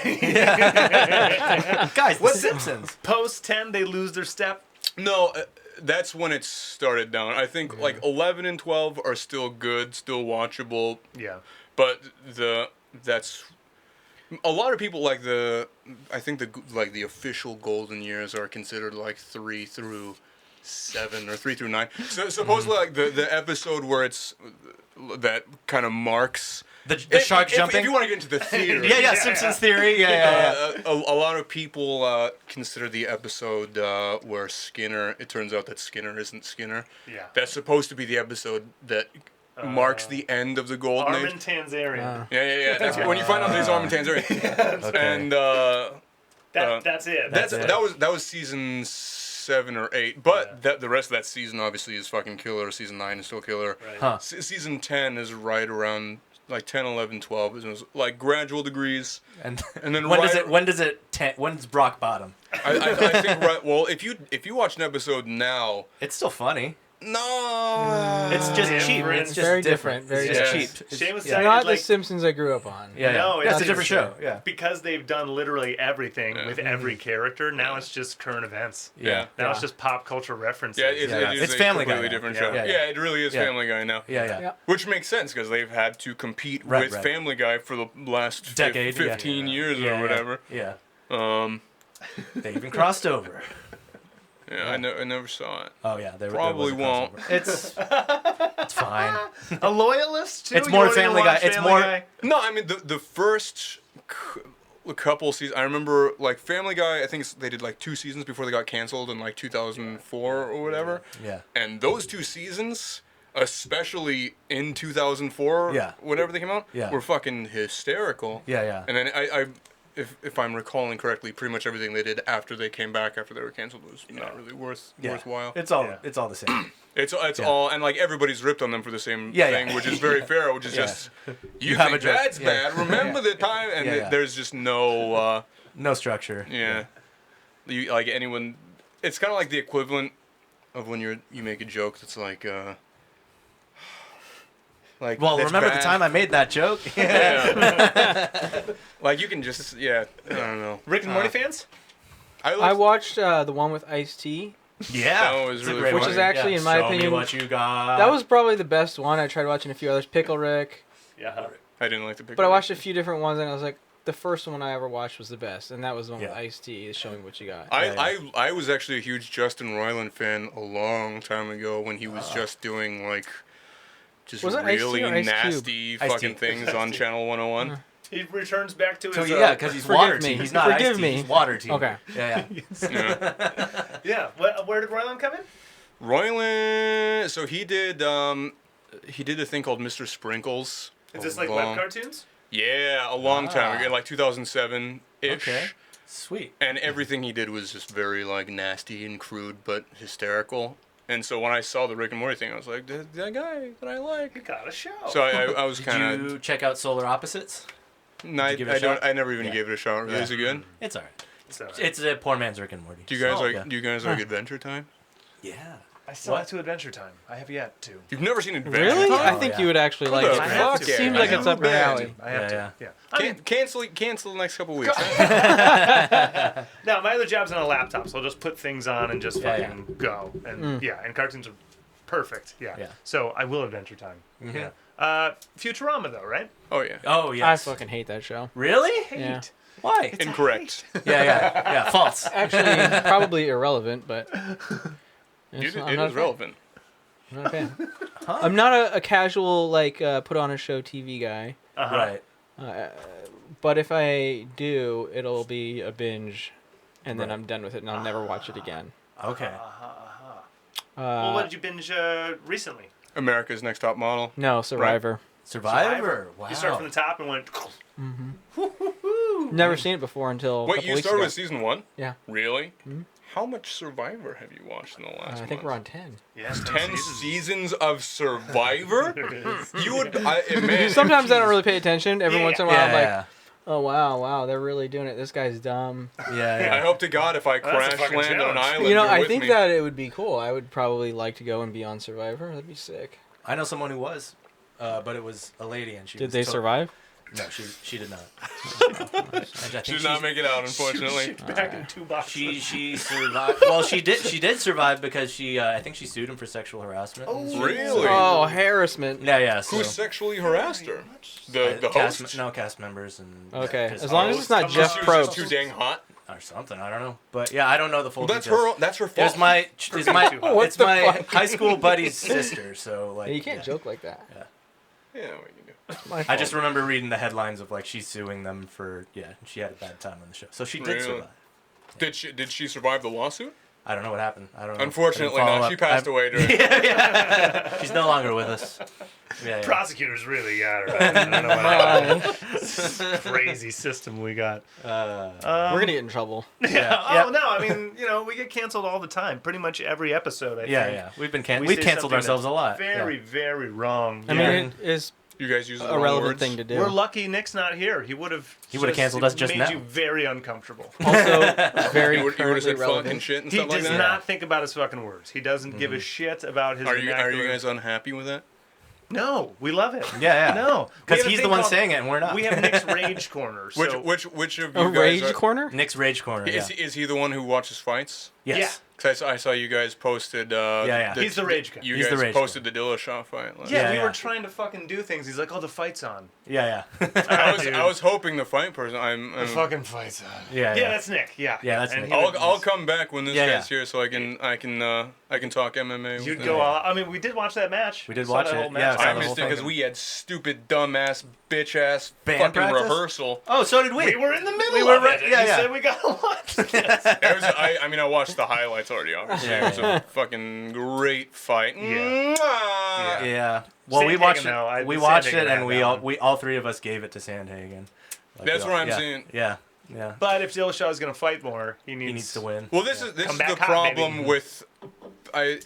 Guys, The Simpsons. Post 10, they lose their step. No, that's when it started down. I think like 11 and 12 are still good, still watchable, Yeah. but that's a lot of people like I think the official golden years are considered like 3 through 7 or 3 through 9. So supposedly like the episode where it's that kind of marks The shark jumping. If you want to get into the theory. yeah, Simpsons theory. Yeah. A lot of people consider the episode where Skinner. It turns out that Skinner isn't Skinner. Yeah. That's supposed to be the episode that marks the end of the golden Armin age. Tanzarian. Yeah. That's when you find out that he's Armin Tanzarian. Okay. And That's it. That's it. that was season 7 or 8. But the rest of that season obviously is fucking killer. Season 9 is still killer. Right. Huh. Season 10 is right around like 10, 11, 12. It was like gradual degrees. And And then when's Brock bottom? I think well, if you watch an episode now, It's still funny. no, It's just Different. cheap. It's just Very different. different, very It's just different. cheap. Shane was yeah. saying, Not like, the Simpsons I grew up on. Yeah, No, yeah. That's a it's different show. different. Yeah. because they've done literally everything Yeah. with every character. Now it's just current events. Yeah. Now it's Yeah. just pop culture references. yeah, Yeah. it is It's a Family Guy completely now. different Yeah. show. Yeah, Yeah, yeah. it really is Yeah. Family Guy now. Yeah, yeah. Yeah. Which makes sense because they've had to compete Right, with right. Family Guy for the last Decade, yeah. 15 years Yeah, or whatever. Yeah. Um, They even crossed over. yeah, I never saw it. Oh yeah, there Probably there was a won't. crossover. It's fine. A loyalist too. It's You more don't even Family Guy. watch It's Family more- Guy? No, I mean the first couple seasons. I remember like Family Guy. I think they did like 2 seasons before they got canceled in like 2004 or whatever. Yeah. And those 2 seasons, especially in 2004, Yeah. whenever they came out, Yeah. were fucking hysterical. Yeah, yeah. And then I if I'm recalling correctly, pretty much everything they did after they came back after they were canceled was not really worthwhile. It's all Yeah. it's all the same. It's Yeah. all, and like everybody's ripped on them for the same Yeah, thing, yeah. which is very fair. Which is Yeah. just you have think a joke. that's Yeah. bad. Remember the time, and Yeah, yeah. there's just no No structure. yeah. You like anyone. It's kind of like the equivalent of when you make a joke that's like like. Well, that's remember bad. the time I made that joke? Yeah. Like you can just I don't know. Rick and Morty fans? I watched the one with Ice-T. Yeah. That was It's a really great funny. Which is actually, in my Show opinion, me what you got. That was probably the best one. I tried watching a few others, Pickle Rick, Yeah. I didn't like the picture. but I watched a few different ones, and I was like, the first one I ever watched was the best, and that was the one Yeah. with Ice-T, Show Me What You Got. I was actually a huge Justin Roiland fan a long time ago when he was just doing like just Was it Ice-T really or Ice Cube? nasty Ice-T. fucking things on Ice-T. Channel 101. He returns back to So his. yeah, because he's Forgive water me. team. He's not Forgive Ice-T, me. He's water team. Okay. Yeah, yeah. Yeah. Yeah. Where did Royland come in? Roiland, so he did a thing called Mr. Sprinkles. Is this a like long- web cartoons? Yeah, a long time ago, like 2007 ish. Okay. Sweet. And everything he did was just very like nasty and crude, but hysterical. And so when I saw the Rick and Morty thing, I was like, that guy that I You like. got a show. So I was Did kind you check out Solar Opposites? of. give it a shot? I never even Yeah. gave it a shot. Really, Yeah. is it good? It's alright. So, It's a poor man's Rick and Morty. Do you guys So, like? yeah. Do you guys like Adventure Time? Yeah. I still What? have to Adventure Time. I have yet to. You've never seen Adventure Really? Time? I think yeah. you would actually like the it. fuck It yeah. seems like I it's up your know, alley. I have Yeah, to. Yeah. I mean, Cancel the next couple weeks. no, my other job's on a laptop, so I'll just put things on and just Yeah, fucking go. And and cartoons are perfect. Yeah. Yeah. So I will Adventure Time. Mhm. Yeah. Futurama though, right? Oh yeah. Oh I yes. fucking hate that show. Really? Yeah. Why? Incorrect. Yeah. False. Actually, probably irrelevant, but It I'm not a is fan. relevant. I'm not a fan. I'm not a casual like put on a show TV guy. Uh-huh. Right. But if I do, it'll be a binge, and then I'm done with it, and I'll never watch it again. Okay. Well, what did you binge recently? America's Next Top Model. No, Survivor. Survivor. Wow. You start from the top and went. Never seen it before until a Wait, couple you weeks started ago. with season 1? Yeah. Really? How much Survivor have you watched in the last I think month? we're on 10. Yeah, 10 seasons of Survivor? You would, man. Sometimes I don't really pay attention. Every once in a while, I'm like, Yeah. oh, wow, they're really doing it. This guy's dumb. Yeah. I hope to God if I Well, that's a crash fucking land on an challenge. island, You know, you're I with think me. that it would be cool. I would probably like to go and be on Survivor. That'd be sick. I know someone who was, but it was a lady, and she Did was they survive? No, she did not. She did not make it out, unfortunately. Back in 2 boxes. She survived. Well, she did survive because she I think she sued him for sexual harassment. Really? Oh, harassment. Yeah. So, Who sexually harassed her? The cast, host? no cast members and Okay, just as long as hosts it's not Unless Jeff She was just Probst. too dang hot. or something. I don't know, but yeah, I don't know the full. Well, details. that's her It fault. was my What it's the my fuck? high school buddy's sister. So like You can't yeah. joke like that. Yeah, what you do? It's my I fault. just remember reading the headlines of like she's suing them for she had a bad time on the show, so she did Really? survive. Did she survive the lawsuit? I don't know what happened. I don't know. Unfortunately, I didn't not. follow She up. passed away during. She's no longer with us. Yeah. Prosecutors really got her. I don't know what happened. Crazy system we got. We're gonna get in trouble. Yeah. Yeah. Oh no, I mean, we get canceled all the time. Pretty much every episode. I think. Yeah. We've been We we've say canceled something ourselves a that's lot. Very, very wrong. I Yeah. mean, is You guys use the a wrong relevant words? thing to do. We're lucky Nick's not here. He would have canceled us just made now. you very uncomfortable. Also, very You would have currently said fuck relevant. and shit and He stuff like does that? not think about his fucking words. He doesn't give a shit about his Are you vernacular. guys unhappy with that? No, we love it. Yeah. No, we Because have a he's thing the one called- saying it and we're not. We have Nick's Rage Corner. So Which of you A guys rage are, corner? Nick's Rage Corner. Yeah. is he the one who watches fights? Yes. Cause I saw you guys posted. Yeah. He's the rage guy. You He's guys the rage posted the Dillashaw fight. Like, yeah, we Yeah. were trying to fucking do things. He's like, "Oh, the fight's on." Yeah. I was hoping the fight person. The fucking fight's on. Yeah. Yeah, that's Nick. Yeah. Yeah, that's And Nick. he would- I'll come back when this Yeah, guy's here, so I can talk MMA. with You'd him. go all. I mean, we did watch that match. We did Saw watch that it, whole yeah, match. saw I the missed whole it because thing. we had stupid, dumbass, bitch ass Band fucking practice? rehearsal. Oh, so did we. We were in the middle We were of right- it. yeah, You yeah. said we got to watch this. It was, I mean, I watched the highlights already, obviously. Yeah, It was a fucking great fight. Yeah. Mwah! Yeah. Well, we Sandhagen, watched though. it. We Sandhagen watched it, had and that one. we all three of us gave it to Sandhagen. Like, That's we what all- I'm yeah, saying. Yeah. But if Dillashaw is going to fight more, He needs to win. Well, this is Come the back hot, problem baby. with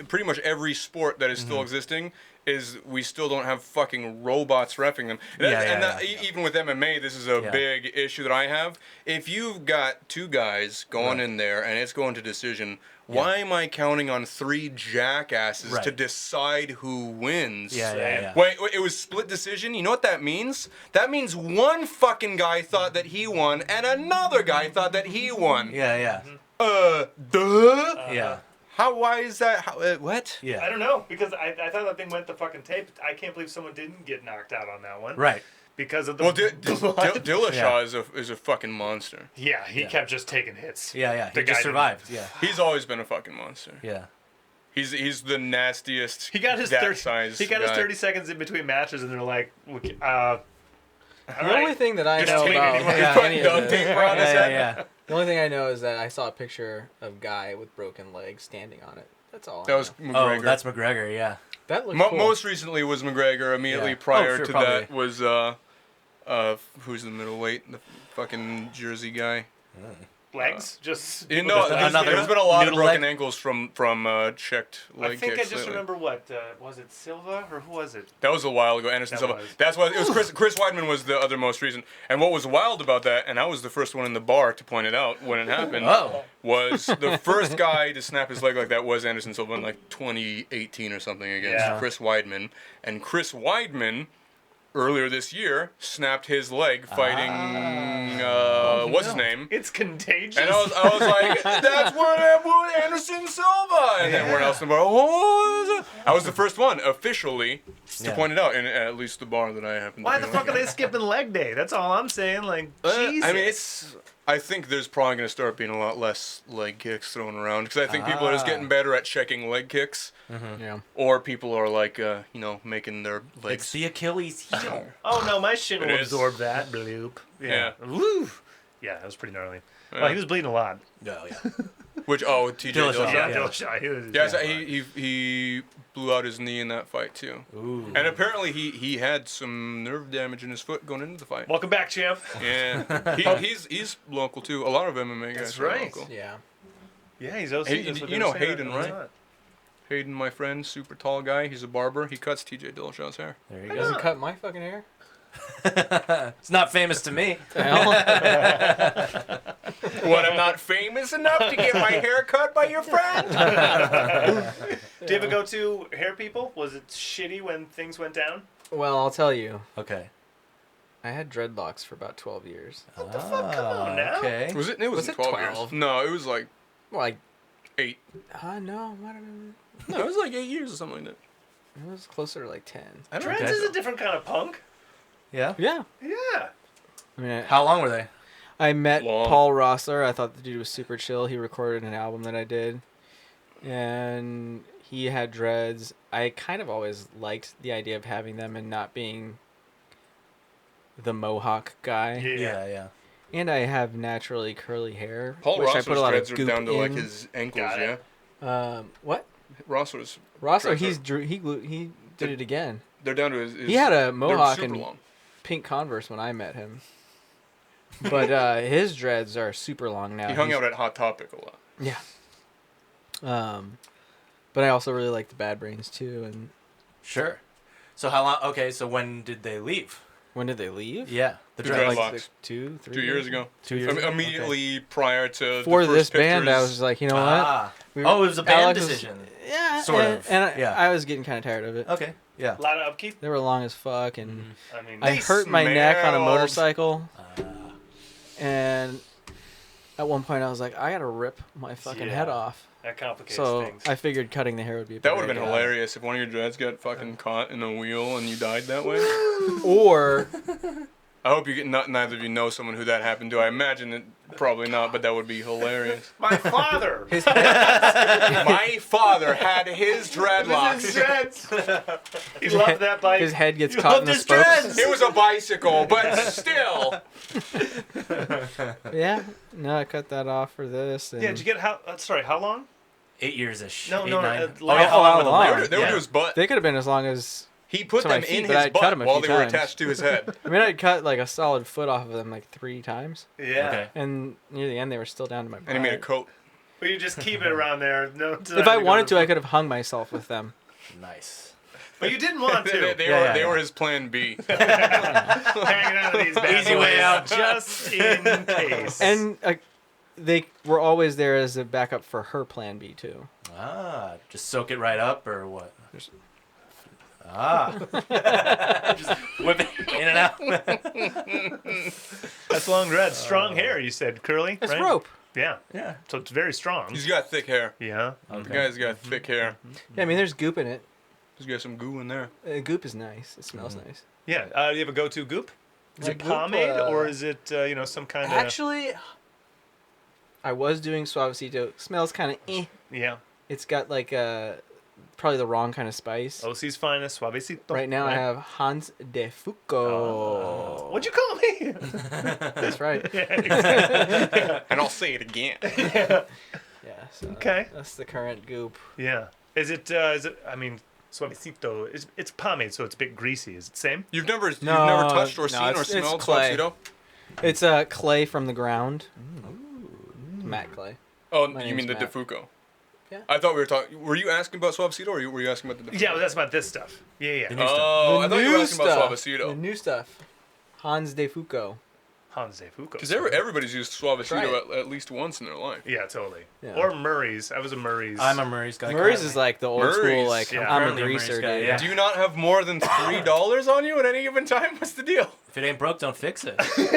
pretty much every sport that is still existing is we still don't have fucking robots reffing them. And, Yeah, and yeah, that, yeah. even with MMA, this is a Yeah. big issue that I have. If you've got two guys going in there and it's going to decision, why am I counting on three jackasses Right. to decide who wins? Yeah. Wait, it was split decision. You know what that means? That means one fucking guy thought that he won, and another guy thought that he won. Yeah. Duh. Yeah. Why is that? What? Yeah. I don't know because I thought that thing went the fucking tape. I can't believe someone didn't get knocked out on that one. Right. Because of the Well, blood. Dillashaw Yeah. is a fucking monster. Yeah, he Yeah. kept just taking hits. Yeah. The He guy just survived. Yeah. He's always been a fucking monster. Yeah. He's the nastiest. He got his that 30. size He got his guy. 30 seconds in between matches, and they're like, The only thing that I Just know take about anyone- yeah, putting any of duct this- tape around his head. Yeah. the only thing I know is that I saw a picture of guy with broken legs standing on it. That's all. I That was know. McGregor. Oh, that's McGregor. Yeah. That looked cool. Most recently was McGregor. Immediately Yeah. prior Oh, sure, to probably. that was who's the middleweight? The fucking Jersey guy. legs. Just You know, Another there's been a lot of noodle broken leg? ankles from checked leg I think I kicks just lately. remember what was it Silva or who was it? That was a while ago. Anderson That Silva. was. That's why it was Chris Weidman was the other most recent. And what was wild about that, and I was the first one in the bar to point it out when it happened, Oh. was the first guy to snap his leg like that was Anderson Silva in like 2018 or something against Yeah. Chris Weidman. And Chris Weidman earlier this year snapped his leg fighting what's his name? It's contagious. And I was like, that's what Anderson Silva. And everyone else in the bar, oh, I was the first one officially to Yeah. point it out, in at least the bar that I happened to Why be the with. fuck are they skipping leg day? That's all I'm saying. Like, Jesus. I mean, I think there's probably going to start being a lot less leg kicks thrown around because I think people are just getting better at checking leg kicks, Yeah. or people are like, making their It's legs. the Achilles heel. Oh no, my shin It will is. absorb that. Bloop. Yeah. Woo. Yeah, that was pretty gnarly. Well, he was bleeding a lot. Oh, yeah. Which TJ Dillashaw. Dillashaw. Yeah, Yeah. Dillashaw, he was. Yeah, so he blew out his knee in that fight too. Ooh. And apparently he had some nerve damage in his foot going into the fight. Welcome back, champ. Yeah, he's local too. A lot of MMA guys That's are right. local. Yeah. Yeah, he's OC. Hey, that's what you they were know saying Hayden, on his right? hunt. Hayden, my friend, super tall guy. He's a barber. He cuts TJ Dillashaw's hair. There you He go. doesn't cut my fucking hair. It's not famous to me. The hell? What? I'm not famous enough to get my hair cut by your friend? Did you ever go to Hair People? Was it shitty when things went down? Well, I'll tell you. Okay. I had dreadlocks for about 12 years. What the fuck? Come on now. Okay. Was it? It Was was it 12 12? years. No, it was like Well, like, 8. no, I don't know. No, it was like 8 years or something like that. It was closer to like 10. I don't Dreads Okay. is a different kind of punk. Yeah. Yeah. Yeah. I mean, How long were they? I met Long. Paul Rossler. I thought the dude was super chill. He recorded an album that I did. And he had dreads. I kind of always liked the idea of having them and not being the mohawk guy. Yeah. And I have naturally curly hair, Paul which I Rossler's put a lot of dreads are goop down to like in. his ankles. Got it. Yeah, What? Rossler's. Rossler, dreads he did it again. They're down to his. He had a mohawk super and long. pink Converse when I met him. But his dreads are super long now. He hung He's- out at Hot Topic a lot. Yeah. But I also really like the Bad Brains too, and Sure. So how long? Okay, so when did they leave? When did they leave? Yeah, the The dreadlocks. dreadlocks. Like 2 years ago. 2 years ago? Immediately prior to For the this first band, I pictures. was like, you know what? Ah. We Oh, it was a band Alex was- decision. Yeah, Sort and, of, And yeah. I was getting kind of tired of it. Okay. Yeah. A lot of upkeep. They were long as fuck, and I mean, I They hurt my neck on a smelled. motorcycle. And at one point, I was like, I gotta rip my fucking head Yeah. off. that complicates So things. I figured cutting the hair would be a That better would have been idea. hilarious if one of your dreads got fucking caught in a wheel and you died that way. Or I hope you get neither of you know someone who that happened to. I imagine it probably not, but that would be hilarious. My father. My father had his dreadlocks. He loved that bike. his head gets You caught love in the his spokes. dreads. It was a bicycle, but still. Yeah, no, I cut that off for this. And Yeah, did you get how long? 8 years ish. No, 8, no, 9. like- oh, yeah, Oh, how with the long? leg. They were Yeah. to his butt. They could have been as long as. He put to my them feet, in but his I'd cut butt 'em a while few they were times. attached to his head. I mean, I'd cut like a solid foot off of them like 3 times, Yeah. Okay. and near the end they were still down to my butt. And he made a coat. But you just keep it around there. No. If I wanted to, I could have hung myself with them. Nice. But you didn't want to. They were his plan B. Hanging out of these bad Easy way boys out. just in case. And they were always there as a backup for her plan B too. Ah, just soak it right up or what? Just- Just whip it in and out. That's long dreads. Strong hair, you said. Curly, It's right? rope. Yeah. Yeah. So it's very strong. He's got thick hair. Yeah. The guy's got thick hair. Yeah, I mean, there's goop in it. He's got some goo in there. Goop is nice. It smells nice. Yeah. Do you have a go-to goop? Is My it goop, pomade or is it some kind of? Actually, I was doing Suavecito. Smells kind of eh. Yeah. It's got like probably the wrong kind of spice. OC's finest, suavecito. Right now I have Hans de Fuco. What'd you call me? That's right. And I'll say it again. Yeah. So Okay. That's the current goop. Yeah. Is it? I mean, suavecito. It's pomade, so it's a bit greasy. Is it same? You've never No, touched or no, seen or it's smelled clay. Suavecito? It's clay from the ground. Matte clay. Oh, My you name's mean the Matt. DeFuco? Yeah. I thought we were talking. Were you asking about Suavecito or were you asking about the DeFuco? Yeah, but that's about this stuff. Yeah. The new stuff. Oh, I thought you were new asking about stuff. Suavecito. The new stuff. Hans de Fuco. Hans de Fuco. Because everybody's used Suavecito Right. at least once in their life. Yeah, totally. Yeah. Or Murray's. I was a Murray's. I'm a Murray's guy. Murray's currently. is like the old Murray's, school, like, yeah. I'm a Currently a greaser, Murray's guy, dude. yeah. Do you not have more than $3 on you at any given time? What's the deal? If it ain't broke, don't fix it. You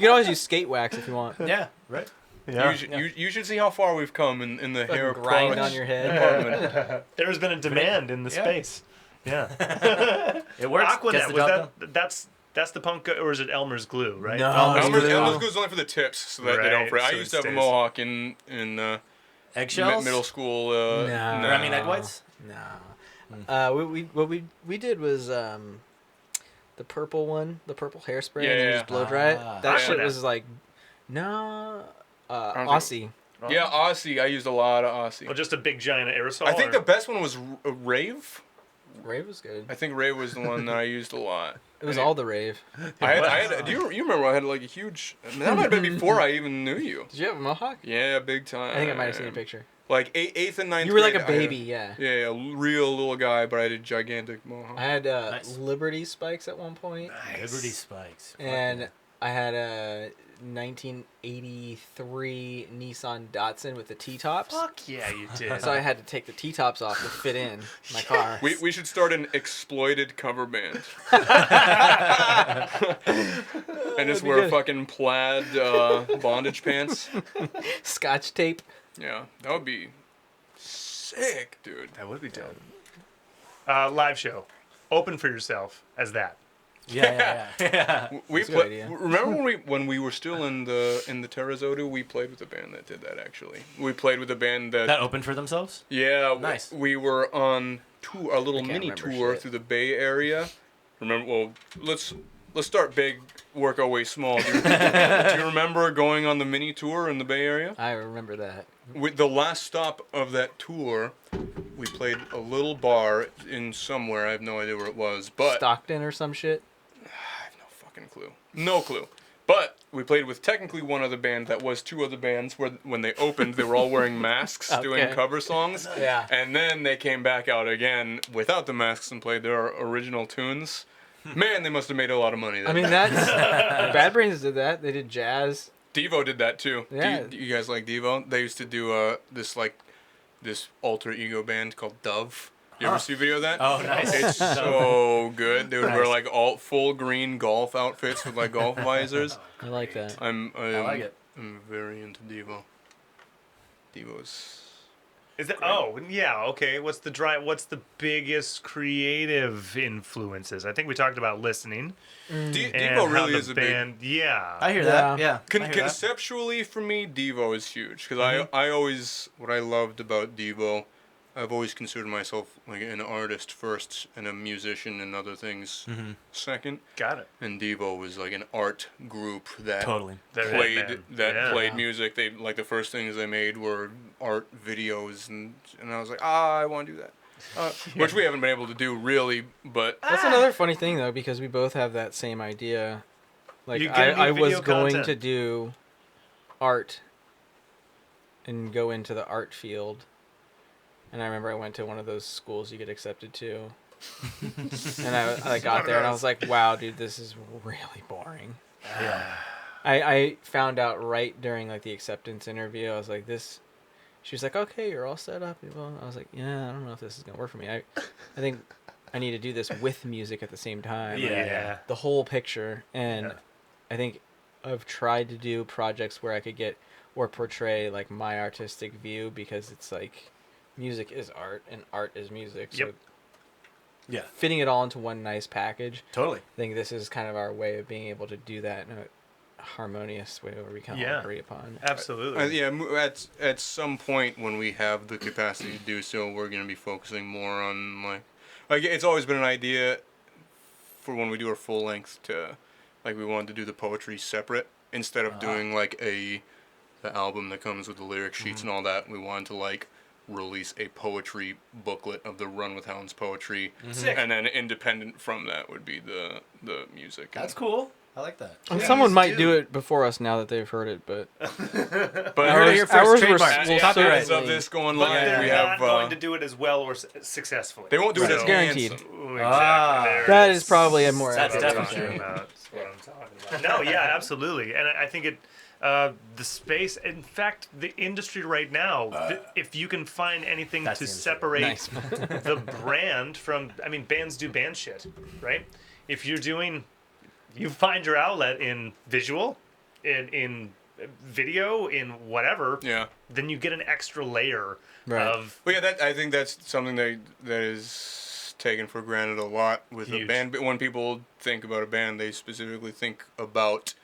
can always use skate wax if you want. Yeah, right. Yeah. You should see how far we've come in the hair grind products on your head. department. There's been a demand in the Yeah. space. Yeah. It works. Gets Aquanet, the was job done. that's the punk, or is it Elmer's glue, right? No. Elmer's glue. glue is only for the tips, so that they Right, don't fray. I so used it to have a stays. mohawk in Eggshells. middle school. No. no. I mean egg whites. No. What we did was the purple one, the purple hairspray, and then Yeah. just blow dry it. Ah. That I shit know. was like, no, don't Aussie. Yeah, Aussie. I used a lot of Aussie. Well, just a big giant aerosol. I think or- the best one was Rave. Rave was good. I think Rave was the one that I used a lot. It was all the rave. I had do you remember I had like a huge. I mean, that might have been before I even knew you. Did you have a mohawk? Yeah, big time. I think I might have seen a picture. Like eighth and ninth. You were like a grade, I had baby, yeah. Yeah, real little guy, but I had a gigantic mohawk. I had Nice. Liberty spikes at one point, Liberty spikes. Fuck and yeah. I had a 1983 Nissan Datsun with the T-tops. Fuck yeah, you did. So I had to take the T-tops off to fit in my car. We should start an exploited cover band. And just be wear good. fucking plaid bondage pants. Scotch tape. Yeah, that would be sick, dude. That would be dope. Live show. Open for yourself as that. Yeah. We That's a good play, idea. remember when we were still in the Terrazodu, we played with a band that did that actually. We played with a band that That opened for themselves. yeah, Nice. we were on tour, a little I can't mini remember tour shit. through the Bay Area. Remember? Well, let's start big, work our way small. Do you remember going on the mini tour in the Bay Area? I remember that. With the last stop of that tour, we played a little bar in somewhere. I have no idea where it was, but Stockton or some shit. I have no fucking clue. No clue. But we played with technically one other band that was two other bands. Where when they opened, they were all wearing masks doing Okay. cover songs. Yeah. And then they came back out again without the masks and played their original tunes. Man, they must have made a lot of money. I mean, that's Bad Brains did that. They did jazz. Devo did that too. Yeah. Do you guys like Devo? They used to do this alter ego band called Dove. You ever see a video of that? Oh, nice. It's so good. They would wear Nice. like all full green golf outfits with like golf visors. I like that. I like it. I'm very into Devo. Devo's. Is it? Oh, yeah. Okay. What's the biggest creative influences? I think we talked about listening. And Devo how really the is a band. Yeah. I hear Yeah. that. Yeah. I hear that. Conceptually, for me, Devo is huge because I always what I loved about Devo, I've always considered myself like an artist first and a musician and other things second. Got it. And Devo was like an art group that Totally. They're played it, man. played music. They like the first things they made were art videos, and I was like, I want to do that, which we haven't been able to do really. But That's another funny thing though, because we both have that same idea. Like You're gonna I do was video going content. to do art and go into the art field. And I remember I went to one of those schools you get accepted to. And I got there and I was like, wow, dude, this is really boring. Yeah. I found out right during like the acceptance interview. I was like, this. She was like, okay, you're all set up. Well, I was like, yeah, I don't know if this is gonna work for me. I think I need to do this with music at the same time. Yeah. Like, Yeah. the whole picture. And Yeah. I think I've tried to do projects where I could get or portray like my artistic view, because it's like music is art and art is music. So Yep. Yeah. fitting it all into one nice package. Totally. I think this is kind of our way of being able to do that in a harmonious way where we kind of Yeah. agree upon. Absolutely. at some point when we have the capacity to do so, we're gonna be focusing more on like it's always been an idea for when we do our full length to like we wanted to do the poetry separate instead of doing like the album that comes with the lyric sheets and all that. We wanted to like release a poetry booklet of the Run With Hounds poetry, Sick. and then independent from that would be the music. That's cool. I like that. And Yeah, someone please might do. do it before us now that they've heard it, but But heard it here first. ours Trademark. will Copyright. as of this going But live, they're we not have going to do it as well or successfully. they won't do it Right. as Guaranteed. handsome. Ooh, exactly. Ah. There it that is probably a more That's That's accurate what I'm definitely talking term. about. That's what I'm talking about. No, yeah, absolutely. And I think the space, in fact, the industry right now, if you can find anything That's to the industry. separate Nice. the brand from, I mean, bands do band shit, right? If you're doing, you find your outlet in visual, in video, in whatever, Yeah. then you get an extra layer Right. of, But yeah, I think that's something that is taken for granted a lot with a Huge. band. When people think about a band, they specifically think about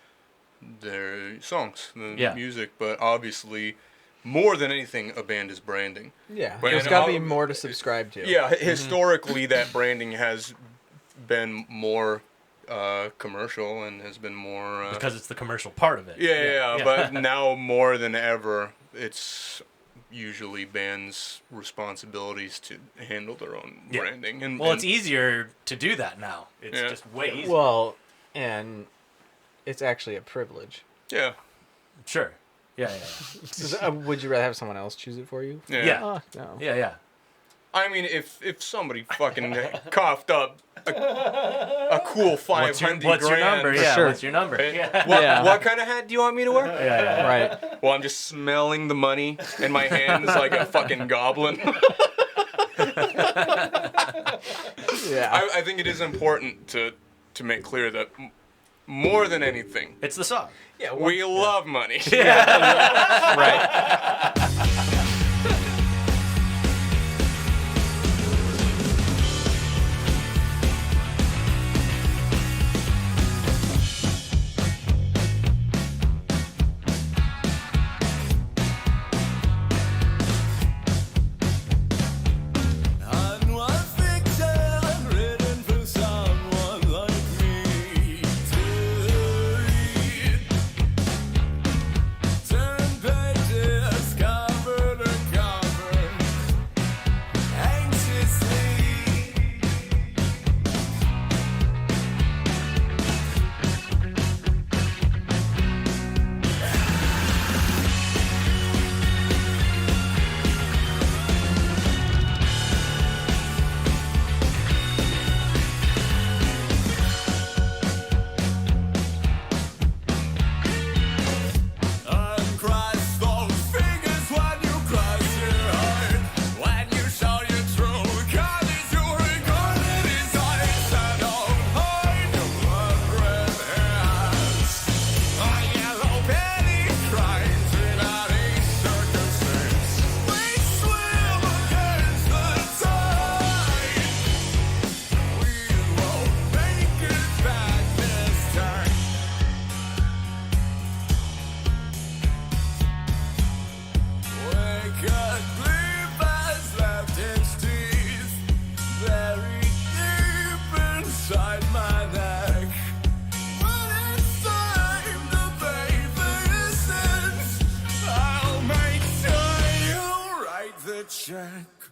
their songs, the Yeah. music. But obviously, more than anything, a band is branding. Yeah, But- there's and got to be all- more to subscribe to. Yeah, historically, that branding has been more commercial and has been more. Because it's the commercial part of it. Yeah, but now more than ever, it's usually bands' responsibilities to handle their own Yeah. branding. And Well, it's and- easier to do that now. It's Yeah. just way easier. Well, and it's actually a privilege. Yeah, Sure. Yeah. Would you rather have someone else choose it for you? yeah. Yeah. Oh, no. Yeah. I mean, if somebody fucking coughed up a cool What's 500 your grand, number? Yeah. sure. What's your number? Yeah. Yeah. What kind of hat do you want me to wear? Yeah. Right. Well, I'm just smelling the money in my hands like a fucking goblin. Yeah. I think it is important to make clear that more than anything, It's the song. Yeah. we love money. Right. Turn back to the sky. track